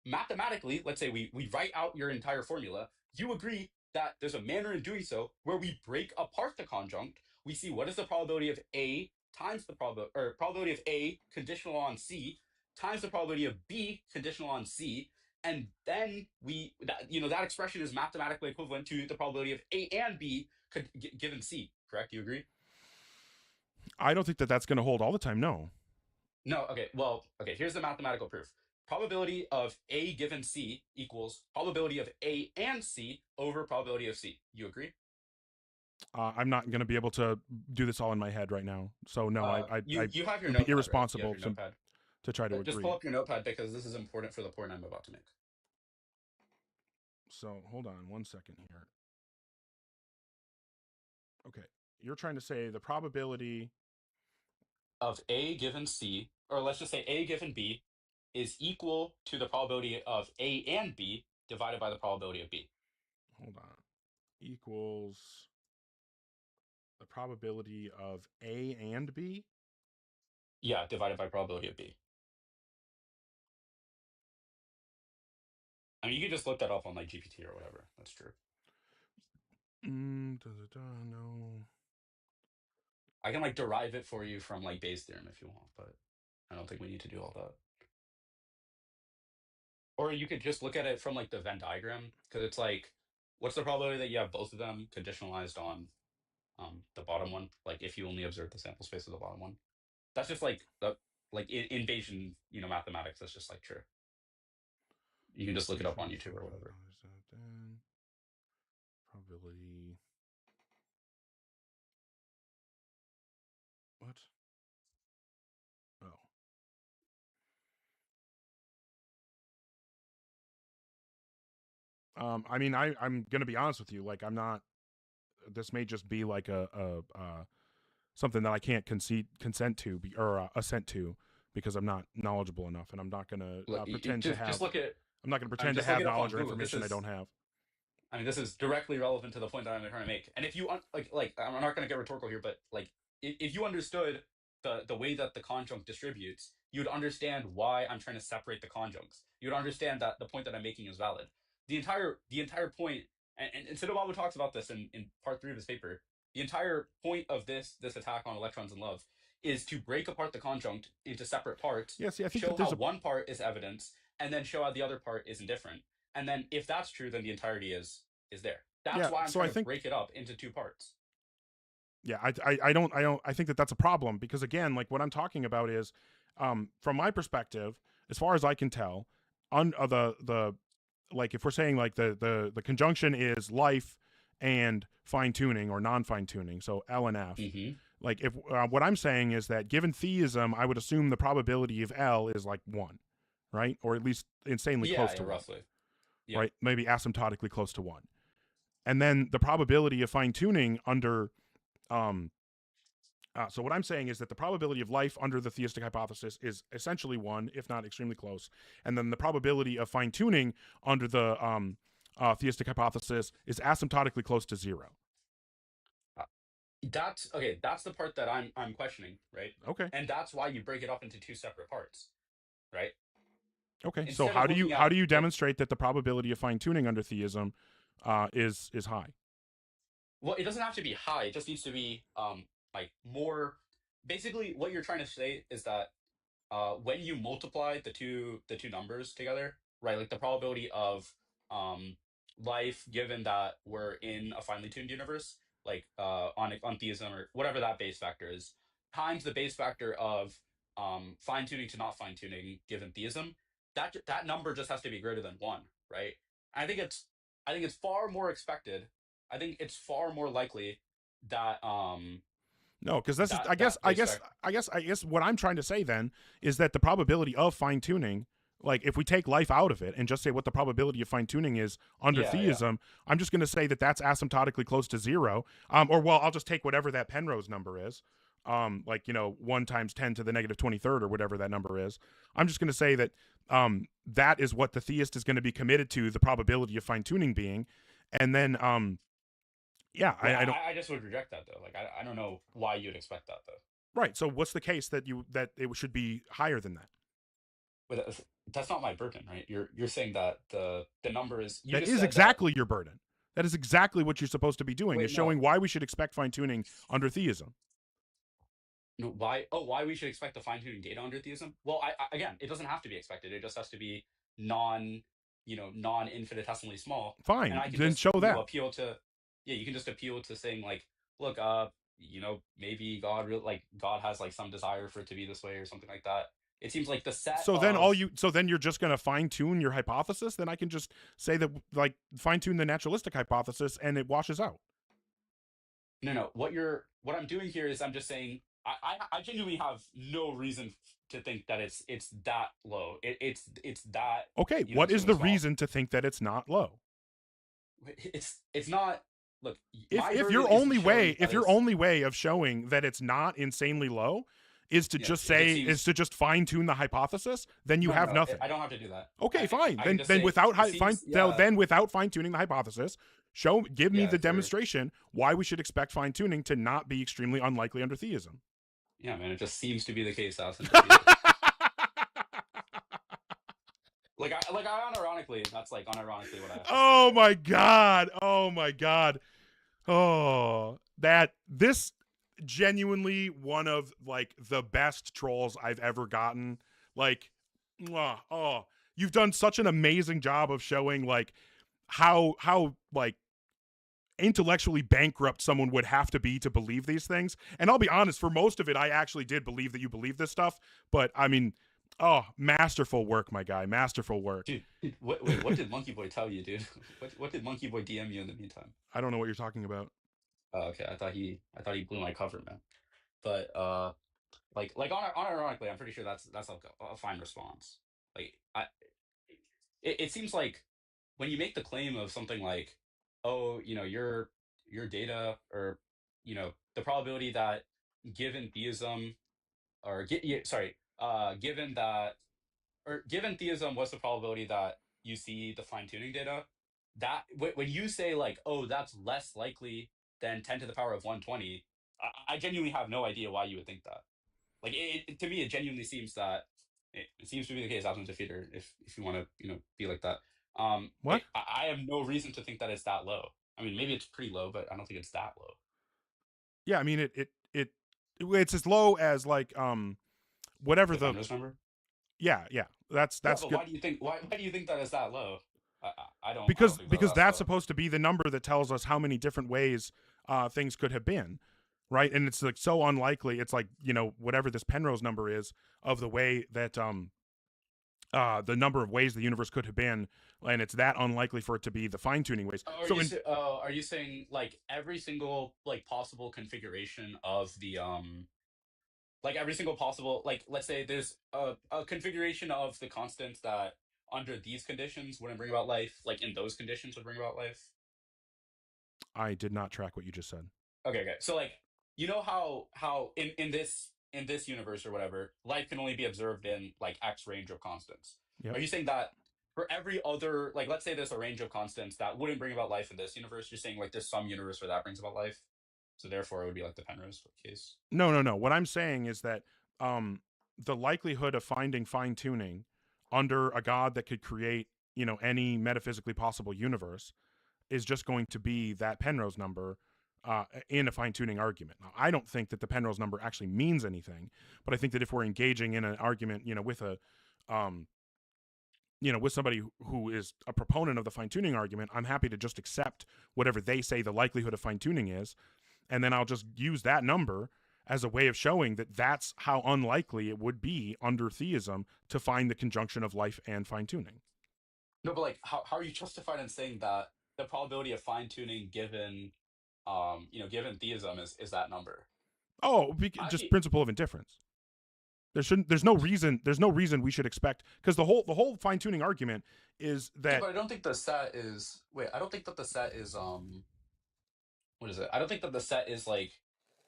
mathematically, let's say we write out your entire formula, you agree that there's a manner in doing so where we break apart the conjunct. We see what is the probability of A times the probability of A conditional on C times the probability of B conditional on C, and then that expression is mathematically equivalent to the probability of A and B given C. Correct? You agree? I don't think that that's going to hold all the time. No. No. Okay. Well. Okay. Here's the mathematical proof. Probability of A given C equals probability of A and C over probability of C. You agree? I'm not going to be able to do this all in my head right now. So no, you have your it'd be notepad, irresponsible right? You have your to try to agree. Just pull up your notepad because this is important for the point I'm about to make. So hold on 1 second here. Okay. You're trying to say the probability of A given C, or let's just say A given B, is equal to the probability of A and B divided by the probability of B. Hold on. Equals the probability of A and B? Yeah, divided by probability of B. I mean, you can just look that up on like GPT or whatever. That's true. No. I can like derive it for you from like Bayes' theorem if you want, but I don't think we need to do all that. Or you could just look at it from like the Venn diagram, because it's like, what's the probability that you have both of them conditionalized on the bottom one? Like if you only observe the sample space of the bottom one, that's just like in Bayesian mathematics. That's just like true. You can just look it up on YouTube or whatever. Probability. What? Oh. I mean, I'm gonna be honest with you. Like, I'm not. This may just be like a something that I can't assent to because I'm not knowledgeable enough, and I'm not gonna pretend to have. Just look at. I'm not gonna pretend to have knowledge or information I don't have. I mean, this is directly relevant to the point that I'm trying to make. And if you like, I'm not gonna get rhetorical here, but like, if you understood the way that the conjunct distributes, you'd understand why I'm trying to separate the conjuncts. You'd understand that the point that I'm making is valid. The entire point, and Siddharth talks about this in part 3 of his paper. The entire point of this attack on electrons and love is to break apart the conjunct into separate parts. Yeah, see, I think show how one part is evidence, and then show how the other part is indifferent. And then if that's true, then the entirety is there. That's why I'm trying to break it up into 2 parts. Yeah, I think that that's a problem, because again, like what I'm talking about is, from my perspective, as far as I can tell, like if we're saying like the conjunction is life and fine tuning or non-fine tuning, so L and F. Mm-hmm. Like if what I'm saying is that given theism, I would assume the probability of L is like 1, right? Or at least insanely close to 1. Roughly. Yeah. Right? Maybe asymptotically close to 1. And then the probability of fine tuning under so what I'm saying is that the probability of life under the theistic hypothesis is essentially 1, if not extremely close. And then the probability of fine tuning under the theistic hypothesis is asymptotically close to 0. That's okay. That's the part that I'm questioning, right? Okay. And that's why you break it up into 2 separate parts, right? Okay. Instead so of how do looking you at- demonstrate that the probability of fine tuning under theism is high? Well, it doesn't have to be high. It just needs to be like more. Basically, what you're trying to say is that when you multiply the two numbers together, right? Like the probability of life, given that we're in a finely tuned universe, like on theism or whatever that base factor is, times the base factor of fine tuning to not fine tuning given theism, that number just has to be greater than 1, right? I think it's far more expected. I think it's far more likely that no, because I guess what I'm trying to say then is that the probability of fine tuning Like, if we take life out of it and just say what the probability of fine-tuning is under theism, I'm just going to say that that's asymptotically close to 0. Or, well, I'll just take whatever that Penrose number is. Like, 1 times 10 to the negative 23rd or whatever that number is. I'm just going to say that that is what the theist is going to be committed to, the probability of fine-tuning being. And then, Well, I just would reject that, though. Like, I don't know why you'd expect that, though. Right. So what's the case that it should be higher than that? But that's not my burden, right? You're saying that the number is... That is exactly your burden. That is exactly what you're supposed to be doing, is showing why we should expect fine-tuning under theism. Why we should expect the fine-tuning data under theism? Well, again, it doesn't have to be expected. It just has to be non-infinitesimally small. Fine, and I can then just, show that. Appeal to... Yeah, you can just appeal to saying, like, look, maybe God has, like, some desire for it to be this way or something like that. It seems like the set So then you're just going to fine-tune your hypothesis? Then I can just say that, like, fine-tune the naturalistic hypothesis and it washes out. No. What I'm doing here is I'm just saying I genuinely have no reason to think that it's that low. It's that... Okay, what is the reason to think that it's not low? It's not... Look, if your only way of showing that it's not insanely low is to just fine-tune the hypothesis, then you have nothing. I don't have to do that. Okay, fine. Then without fine-tuning the hypothesis, give me the demonstration why we should expect fine-tuning to not be extremely unlikely under theism. Yeah, man, it just seems to be the case, Austin. Like unironically, that's like unironically what I have to Oh my god. Oh, this genuinely one of like the best trolls I've ever gotten. Like, you've done such an amazing job of showing like how like intellectually bankrupt someone would have to be to believe these things. And I'll be honest, for most of it, I actually did believe that you believe this stuff. But I mean, masterful work, my guy. Masterful work. Dude, what did Monkey Boy tell you, dude? What did Monkey Boy DM you in the meantime? I don't know what you're talking about. Oh, okay. I thought he blew my cover, man. But like unironically, I'm pretty sure that's like a fine response. Like it seems like when you make the claim of something like, oh, your data, or the probability that given theism, or given theism, what's the probability that you see the fine-tuning data? That when you say like, oh, that's less likely than 10 to the power of 120, I genuinely have no idea why you would think that. Like, to me, it genuinely seems that it seems to be the case, Aslan Defeater, if you want to be like that. What? I have no reason to think that it's that low. I mean, maybe it's pretty low, but I don't think it's that low. Yeah, I mean it's as low as like whatever the number. Yeah, that's But good. why do you think that it's that low? I don't Because think that's that's supposed to be the number that tells us how many different ways things could have been, right? And it's like so unlikely. It's like, whatever this Penrose number is of the way that the number of ways the universe could have been, and it's that unlikely for it to be the fine-tuning ways. Are you saying like every single like possible configuration of the like every single possible, like, let's say there's a configuration of the constants that under these conditions wouldn't bring about life, like in those conditions would bring about life? I did not track what you just said. Okay. So like, how in this universe or whatever, life can only be observed in like X range of constants. Yep. Are you saying that for every other, like, let's say there's a range of constants that wouldn't bring about life in this universe, you're saying like there's some universe where that brings about life? So therefore it would be like the Penrose case? No. What I'm saying is that the likelihood of finding fine-tuning under a God that could create, any metaphysically possible universe is just going to be that Penrose number in a fine-tuning argument. Now, I don't think that the Penrose number actually means anything, but I think that if we're engaging in an argument, with a with somebody who is a proponent of the fine-tuning argument, I'm happy to just accept whatever they say the likelihood of fine-tuning is, and then I'll just use that number as a way of showing that that's how unlikely it would be under theism to find the conjunction of life and fine-tuning. No, but like, how are you justified in saying that the probability of fine-tuning given given theism is that number? Just principle of indifference. There's no reason we should expect, because the whole fine tuning argument is Yeah, that but I don't think the set is. Wait, I don't think that the set is. What is it? I don't think that the set is like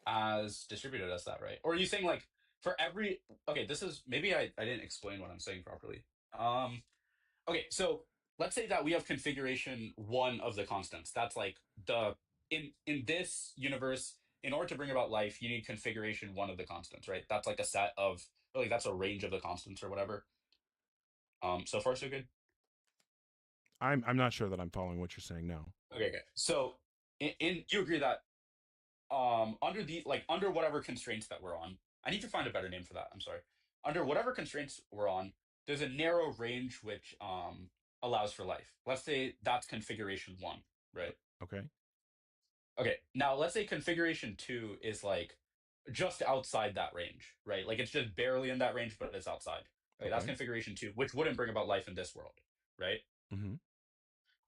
as distributed as that, right? Or are you saying like for every? Okay, this is maybe I didn't explain what I'm saying properly. Okay, so let's say that we have configuration one of the constants. That's like the in this universe. In order to bring about life, you need configuration one of the constants, right? That's like a set of, like that's a range of the constants or whatever. So far so good. I'm not sure that I'm following what you're saying now. Okay. So in you agree that under the under whatever constraints that we're on, I need to find a better name for that. I'm sorry. Under whatever constraints we're on, there's a narrow range which allows for life. Let's say that's configuration 1, right? Okay. Okay. Now let's say configuration 2 is like just outside that range, right? Like it's just barely in that range, but it's outside. Okay, that's Okay. configuration 2, which wouldn't bring about life in this world, right? Mm-hmm.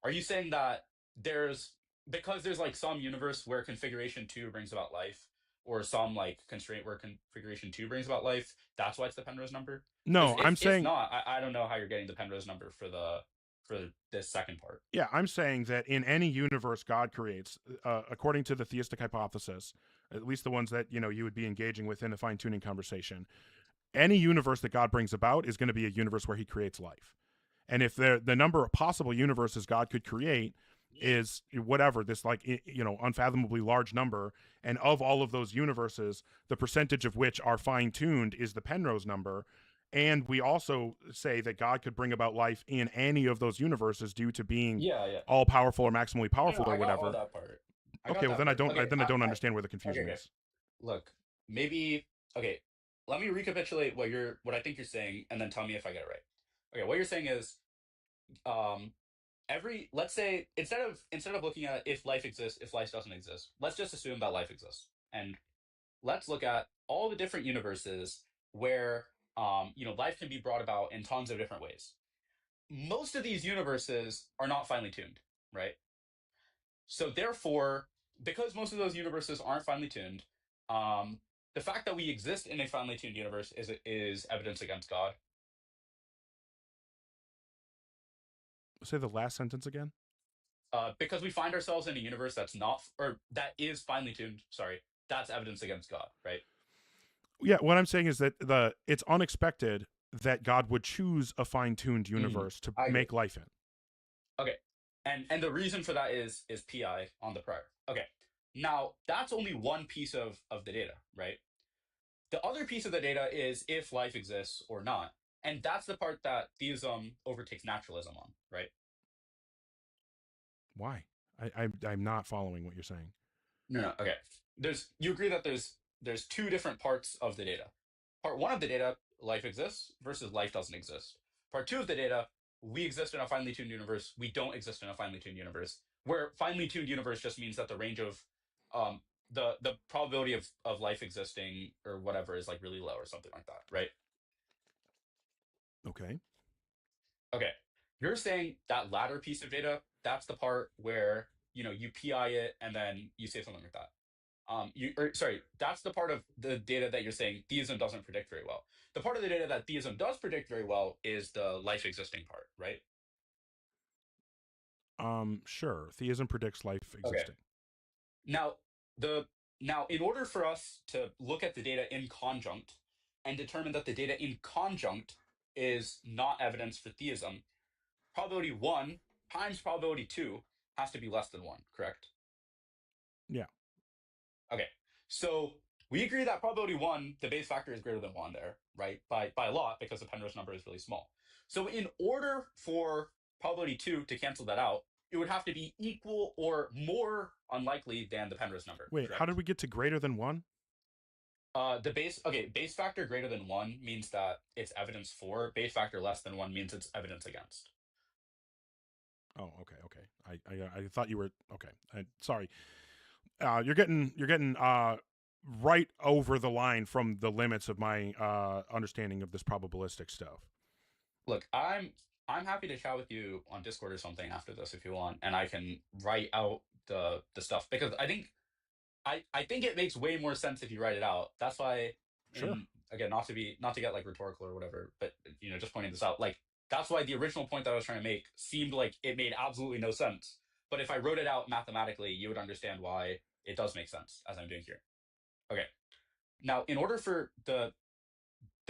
Are you saying that because there's like some universe where configuration 2 brings about life, or some like constraint where configuration 2 brings about life, that's why it's the Penrose number? No, I'm If saying not, I don't know how you're getting the Penrose number for this second part. Yeah, I'm saying that in any universe God creates, according to the theistic hypothesis, at least the ones that you would be engaging with in the fine tuning conversation, any universe that God brings about is going to be a universe where He creates life. And if the number of possible universes God could create is whatever, this unfathomably large number, and of all of those universes, the percentage of which are fine tuned is the Penrose number. And we also say that God could bring about life in any of those universes due to being all powerful or maximally powerful or I got whatever. all that part. I got Okay, well that then I part. don't Okay, then I don't understand where the confusion okay. is. Look, maybe let me recapitulate what I think you're saying, and then tell me if I get it right. Okay, what you're saying is let's say instead of looking at if life exists, if life doesn't exist, let's just assume that life exists. And let's look at all the different universes where life can be brought about in tons of different ways. Most of these universes are not finely tuned, right? So therefore, because most of those universes aren't finely tuned, the fact that we exist in a finely tuned universe is evidence against God. Say the last sentence again. Because we find ourselves in a universe that is finely tuned. Sorry, that's evidence against God, right? Yeah, what I'm saying is that it's unexpected that God would choose a fine-tuned universe to make life in. Okay, and the reason for that is PI on the prior. Okay, now that's only one piece of the data, right? The other piece of the data is if life exists or not, and that's the part that theism overtakes naturalism on, right? Why? I'm not following what you're saying. No. Okay. You agree that there's two different parts of the data. Part 1 of the data, life exists versus life doesn't exist. Part 2 of the data, we exist in a finely tuned universe. We don't exist in a finely tuned universe. Where finely tuned universe just means that the range of the probability of life existing or whatever is like really low or something like that, right? Okay. Okay. You're saying that latter piece of data, that's the part where you PI it and then you say something like that. That's the part of the data that you're saying theism doesn't predict very well. The part of the data that theism does predict very well is the life existing part, right? Sure. Theism predicts life existing. Okay. Now, in order for us to look at the data in conjunct and determine that the data in conjunct is not evidence for theism, probability 1 times probability 2 has to be less than 1, correct? Yeah. Okay, so we agree that probability 1, the base factor is greater than 1 there, right? By a lot, because the Penrose number is really small. So in order for probability 2 to cancel that out, it would have to be equal or more unlikely than the Penrose number. Wait, correct? how did we get to greater than 1? Base factor greater than 1 means that it's evidence for. Base factor less than 1 means it's evidence against. Oh, okay. I thought you were okay. Sorry. You're getting right over the line from the limits of my understanding of this probabilistic stuff. Look, I'm happy to chat with you on Discord or something after this if you want, and I can write out the stuff because I think it makes way more sense if you write it out. That's why Sure. again, not to get like rhetorical or whatever, but just pointing this out, like that's why the original point that I was trying to make seemed like it made absolutely no sense. But if I wrote it out mathematically, you would understand why it does make sense, as I'm doing here. Okay. Now, in order for the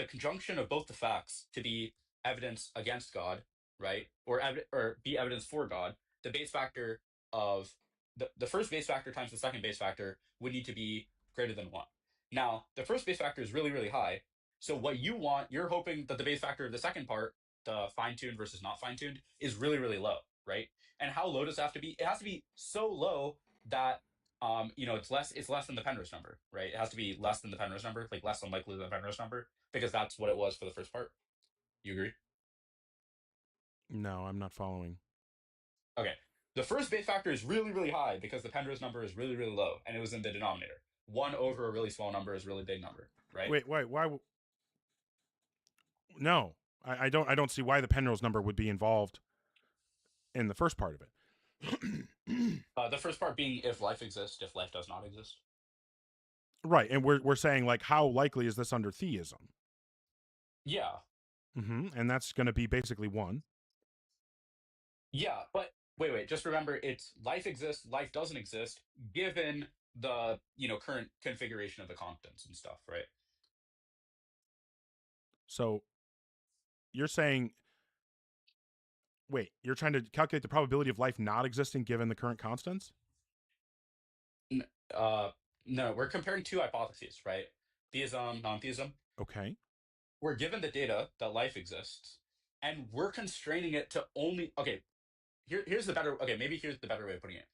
conjunction of both the facts to be evidence against God, right, or be evidence for God, the base factor of the first base factor times the second base factor would need to be greater than 1. Now, the first base factor is really, really high. So what you want, you're hoping that the base factor of the second part, the fine-tuned versus not fine-tuned, is really, really low, right? And how low does it have to be? It has to be so low that it's less than the Penrose number, right? It has to be less than the Penrose number, like less unlikely than the Penrose number, because that's what it was for the first part. You agree? No, I'm not following. Okay. The first base factor is really, really high because the Penrose number is really, really low, and it was in the denominator. 1 over a really small number is a really big number, right? Wait, why? No, I don't see why the Penrose number would be involved in the first part of it. The first part being if life exists, if life does not exist. Right, and we're saying like how likely is this under theism? Yeah. And that's going to be basically 1. Yeah, but wait, just remember it's life exists, life doesn't exist, given the current configuration of the constants and stuff, right? So you're saying, wait, you're trying to calculate the probability of life not existing given the current constants? No, we're comparing 2 hypotheses, right? Theism, non-theism. Okay. We're given the data that life exists, and we're constraining it to only. Okay, here's the better. Okay, maybe here's the better way of putting it.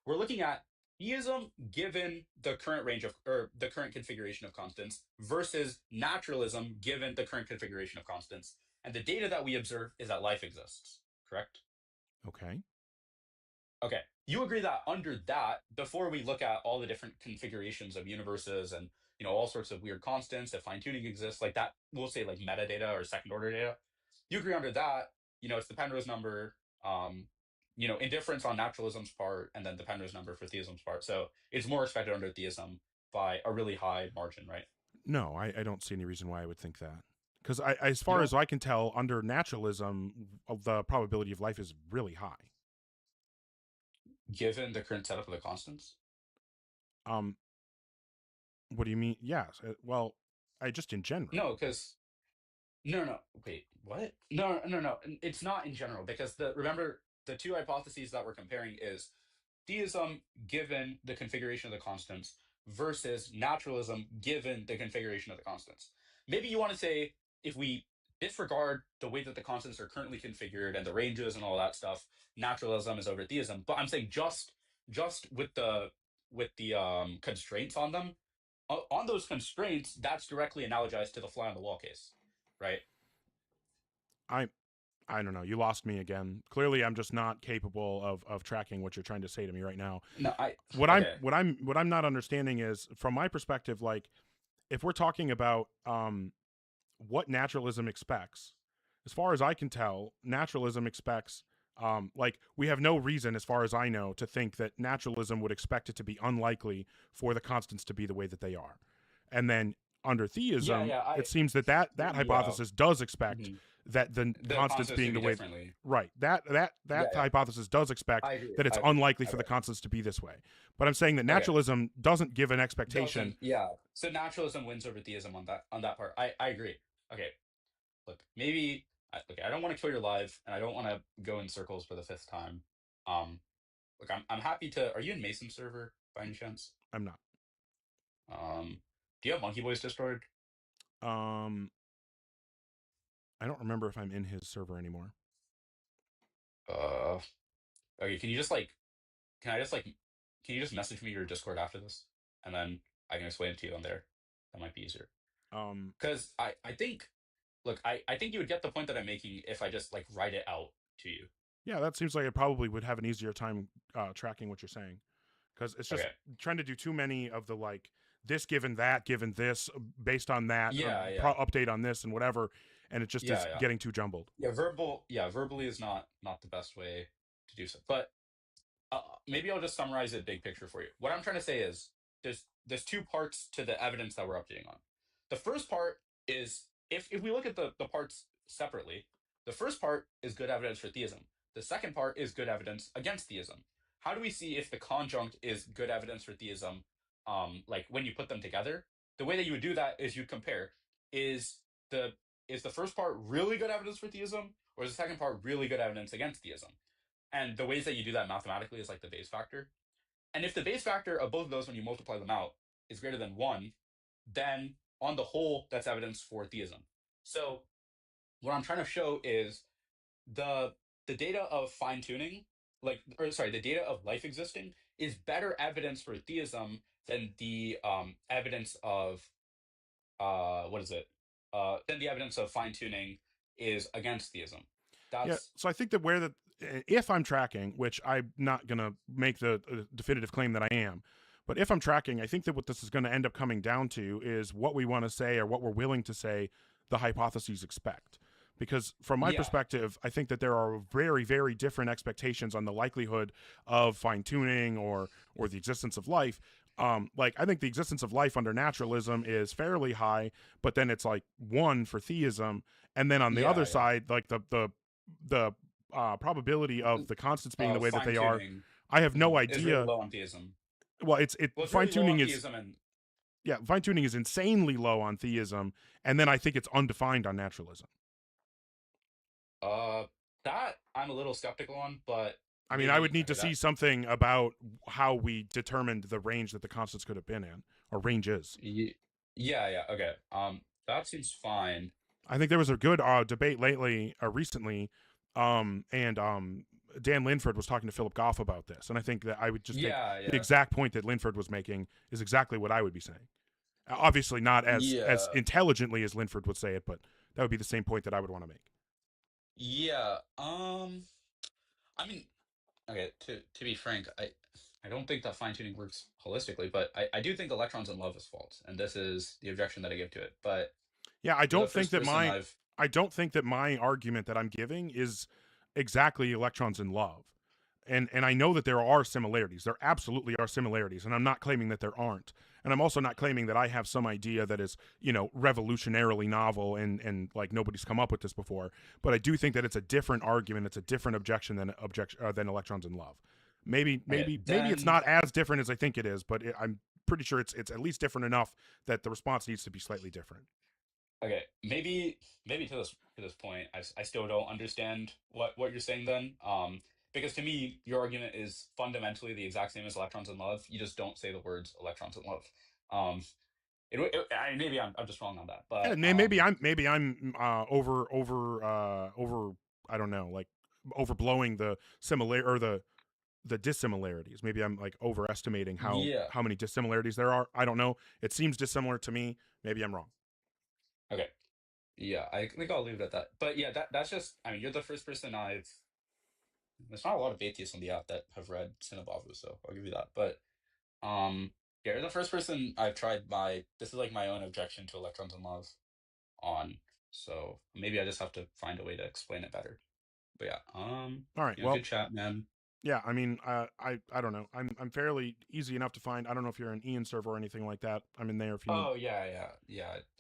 We're looking at theism given the current range of, or the current configuration of constants, versus naturalism given the current configuration of constants. And the data that we observe is that life exists, correct? Okay. Okay. You agree that under that, before we look at all the different configurations of universes and all sorts of weird constants, if fine-tuning exists, like that, we'll say like metadata or second order data. You agree under that, it's the Penrose number, indifference on naturalism's part, and then the Penrose number for theism's part. So it's more expected under theism by a really high margin, right? No, I don't see any reason why I would think that. Because as far as I can tell, under naturalism, the probability of life is really high. Given the current setup of the constants? What do you mean? Yes. Well, I just in general. No, because no. Wait, what? No. It's not in general because remember the 2 hypotheses that we're comparing is theism given the configuration of the constants versus naturalism given the configuration of the constants. Maybe you want to say if we disregard the way that the constants are currently configured and the ranges and all that stuff, naturalism is over theism. But I'm saying just with the constraints on them, on those constraints, that's directly analogized to the fly on the wall case, right? I don't know. You lost me again. Clearly, I'm just not capable of tracking what you're trying to say to me right now. No, what I'm not understanding is, from my perspective, like if we're talking about what naturalism expects, as far as I can tell, naturalism expects like we have no reason, as far as I know, to think that naturalism would expect it to be unlikely for the constants to be the way that they are. And then under theism, it seems that hypothesis does expect that the constants being the way, right? That hypothesis does expect that it's unlikely for the constants to be this way. But I'm saying that naturalism doesn't give an expectation. So naturalism wins over theism on that part. I agree. Okay, look, maybe. Okay, I don't want to kill your live, and I don't want to go in circles for the 5th time. Look, I'm happy to. Are you in Mason server by any chance? I'm not. Do you have Monkey Boy's Discord? I don't remember if I'm in his server anymore. Okay, can you just message me your Discord after this, and then I can explain it to you on there. That might be easier. Because I think. Look, I think you would get the point that I'm making if I just like write it out to you. Yeah, that seems like I probably would have an easier time tracking what you're saying, because it's just trying to do too many of the like this given that given this based on that update on this and whatever, and it just is getting too jumbled. Verbally is not the best way to do so. But maybe I'll just summarize it big picture for you. What I'm trying to say is there's 2 parts to the evidence that we're updating on. The first part is if we look at the parts separately, the first part is good evidence for theism. The second part is good evidence against theism. How do we see if the conjunct is good evidence for theism? Like when you put them together, the way that you would do that is you'd compare is the first part really good evidence for theism, or is the second part really good evidence against theism? And the ways that you do that mathematically is like the Bayes factor. And if the Bayes factor of both of those, when you multiply them out, is greater than 1, then on the whole, that's evidence for theism. So what I'm trying to show is the data of fine-tuning, the data of life existing is better evidence for theism than the evidence of than the evidence of fine-tuning is against theism. So I think that if I'm tracking, which I'm not going to make the definitive claim that I am, but if I'm tracking, I think that what this is going to end up coming down to is what we want to say or what we're willing to say the hypotheses expect. Because from my perspective, I think that there are very, very different expectations on the likelihood of fine-tuning or the existence of life. I think the existence of life under naturalism is fairly high, but then it's like 1 for theism. And then on the other side, like the probability of the constants being the way that they are, I have no idea. Is really low on theism. Well, it's fine-tuning really is fine-tuning is insanely low on theism, and then I think it's undefined on naturalism. That I'm a little skeptical on, but I mean, I would need to see something about how we determined the range that the constants could have been in, or ranges. Yeah, okay. That seems fine. I think there was a good debate recently, and Dan Linford was talking to Philip Goff about this, and I think that I would just the exact point that Linford was making is exactly what I would be saying. Obviously not as intelligently as Linford would say it, but that would be the same point that I would want to make. Yeah. I mean, okay, to be frank, I don't think that fine-tuning works holistically, but I do think electrons in love is false, and this is the objection that I give to it. But yeah, I don't think that my argument that I'm giving is exactly electrons in love. And I know that there are similarities. There absolutely are similarities, and I'm not claiming that there aren't. And I'm also not claiming that I have some idea that is, revolutionarily novel and like nobody's come up with this before. But I do think that it's a different argument. It's a different objection than electrons in love. Maybe it's not as different as I think it is, but I'm pretty sure it's at least different enough that the response needs to be slightly different. Okay, maybe to this point, I still don't understand what you're saying then. Because to me, your argument is fundamentally the exact same as electrons in love. You just don't say the words electrons in love. Maybe I'm just wrong on that, but maybe I'm over I don't know, like overblowing the similar or the dissimilarities. Maybe I'm like overestimating how many dissimilarities there are. I don't know. It seems dissimilar to me. Maybe I'm wrong. Okay. Yeah, I think I'll leave it at that. But yeah, that's just. I mean, you're the first person There's not a lot of atheists on the app that have read Sinabavu, so I'll give you that. But you're the first person I've tried this is like my own objection to electrons in love on. So maybe I just have to find a way to explain it better. But yeah, all right. Well, good chat, man. Yeah, I mean, I don't know. I'm fairly easy enough to find. I don't know if you're an Ian server or anything like that. I'm in there if you. Oh yeah.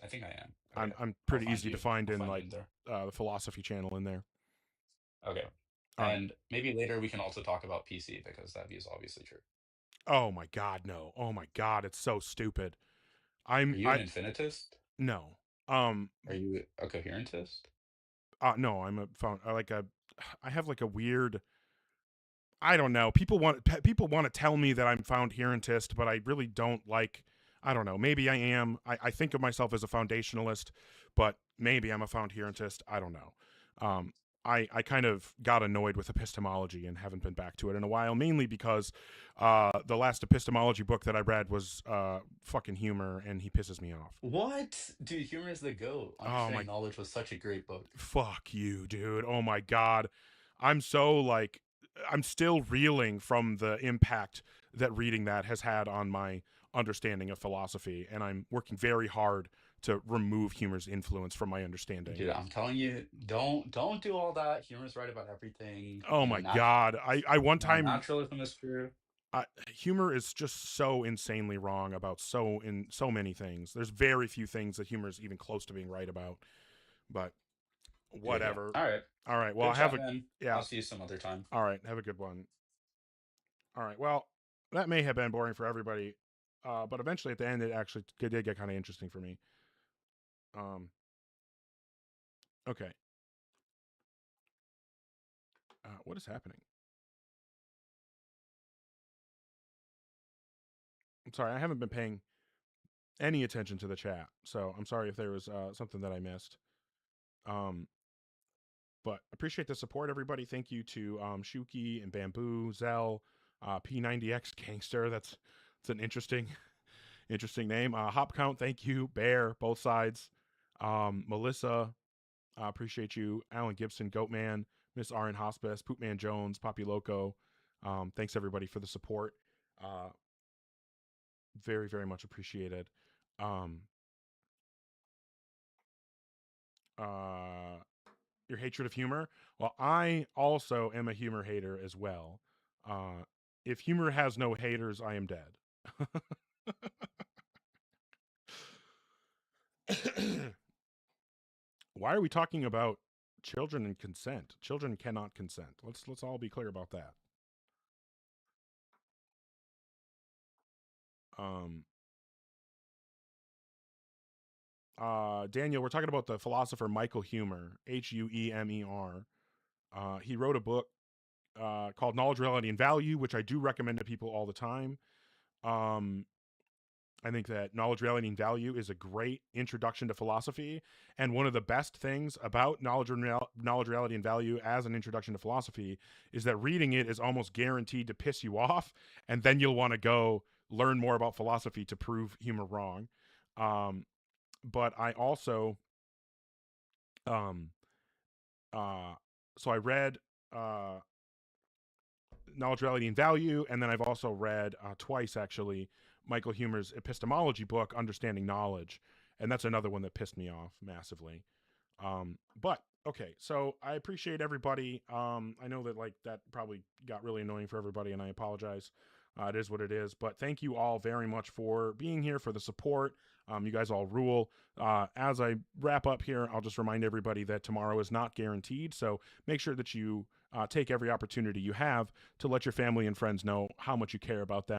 I think I am. Okay. I'm pretty easy to find in like the philosophy channel in there. Okay. And maybe later we can also talk about PC because that view is obviously true. Oh my God, no! Oh my God, it's so stupid. Are you an infinitist? No. Are you a coherentist? No, I have like a weird. I don't know. People want to tell me that I'm found-herentist, but I really don't like. I don't know. Maybe I am. I think of myself as a foundationalist, but maybe I'm a found-herentist. I don't know. I kind of got annoyed with epistemology and haven't been back to it in a while, mainly because the last epistemology book that I read was fucking Humer, and he pisses me off. What? Dude, Humer is the GOAT. Understanding Knowledge was such a great book. Fuck you, dude. Oh my God. I'm still reeling from the impact that reading that has had on my understanding of philosophy, and I'm working very hard to remove Humer's influence from my understanding. Dude, I'm telling you, don't do all that. Humer's right about everything. Oh my God. I one time naturalism is true. humor is just so insanely wrong about so many things. There's very few things that humor is even close to being right about. But whatever. Yeah. All right. Well, Good have chat, a man. yeah. I'll see you some other time. All right. Have a good one. All right. Well, that may have been boring for everybody, but eventually at the end it actually did get kind of interesting for me. Okay. What is happening? I'm sorry, I haven't been paying any attention to the chat, so I'm sorry if there was something that I missed. But appreciate the support, everybody. Thank you to Shuki and Bamboo, Zell, P90X Gangster. That's an interesting name. Hop Count, thank you. Bear, both sides. Melissa, appreciate you. Alan Gibson, Goatman, Miss RN Hospice, Poopman Jones, Poppy Loco. Thanks everybody for the support. Very, very much appreciated. Your hatred of humor. Well, I also am a humor hater as well. If humor has no haters, I am dead. Why are we talking about children and consent? Children cannot consent. Let's all be clear about that. Daniel, we're talking about the philosopher Michael Huemer, Huemer. He wrote a book called Knowledge, Reality, and Value, which I do recommend to people all the time. I think that Knowledge, Reality, and Value is a great introduction to philosophy. And one of the best things about Knowledge, Reality, and Value as an introduction to philosophy is that reading it is almost guaranteed to piss you off. And then you'll want to go learn more about philosophy to prove Huemer wrong. But I also, so I read Knowledge, Reality, and Value, and then I've also read twice, actually, Michael Huemer's epistemology book, Understanding Knowledge, and that's another one that pissed me off massively. But okay, so I appreciate everybody. I know that that probably got really annoying for everybody, and I apologize. It is what it is, but thank you all very much for being here, for the support. You guys all rule. As I wrap up here, I'll just remind everybody that tomorrow is not guaranteed, so make sure that you take every opportunity you have to let your family and friends know how much you care about them.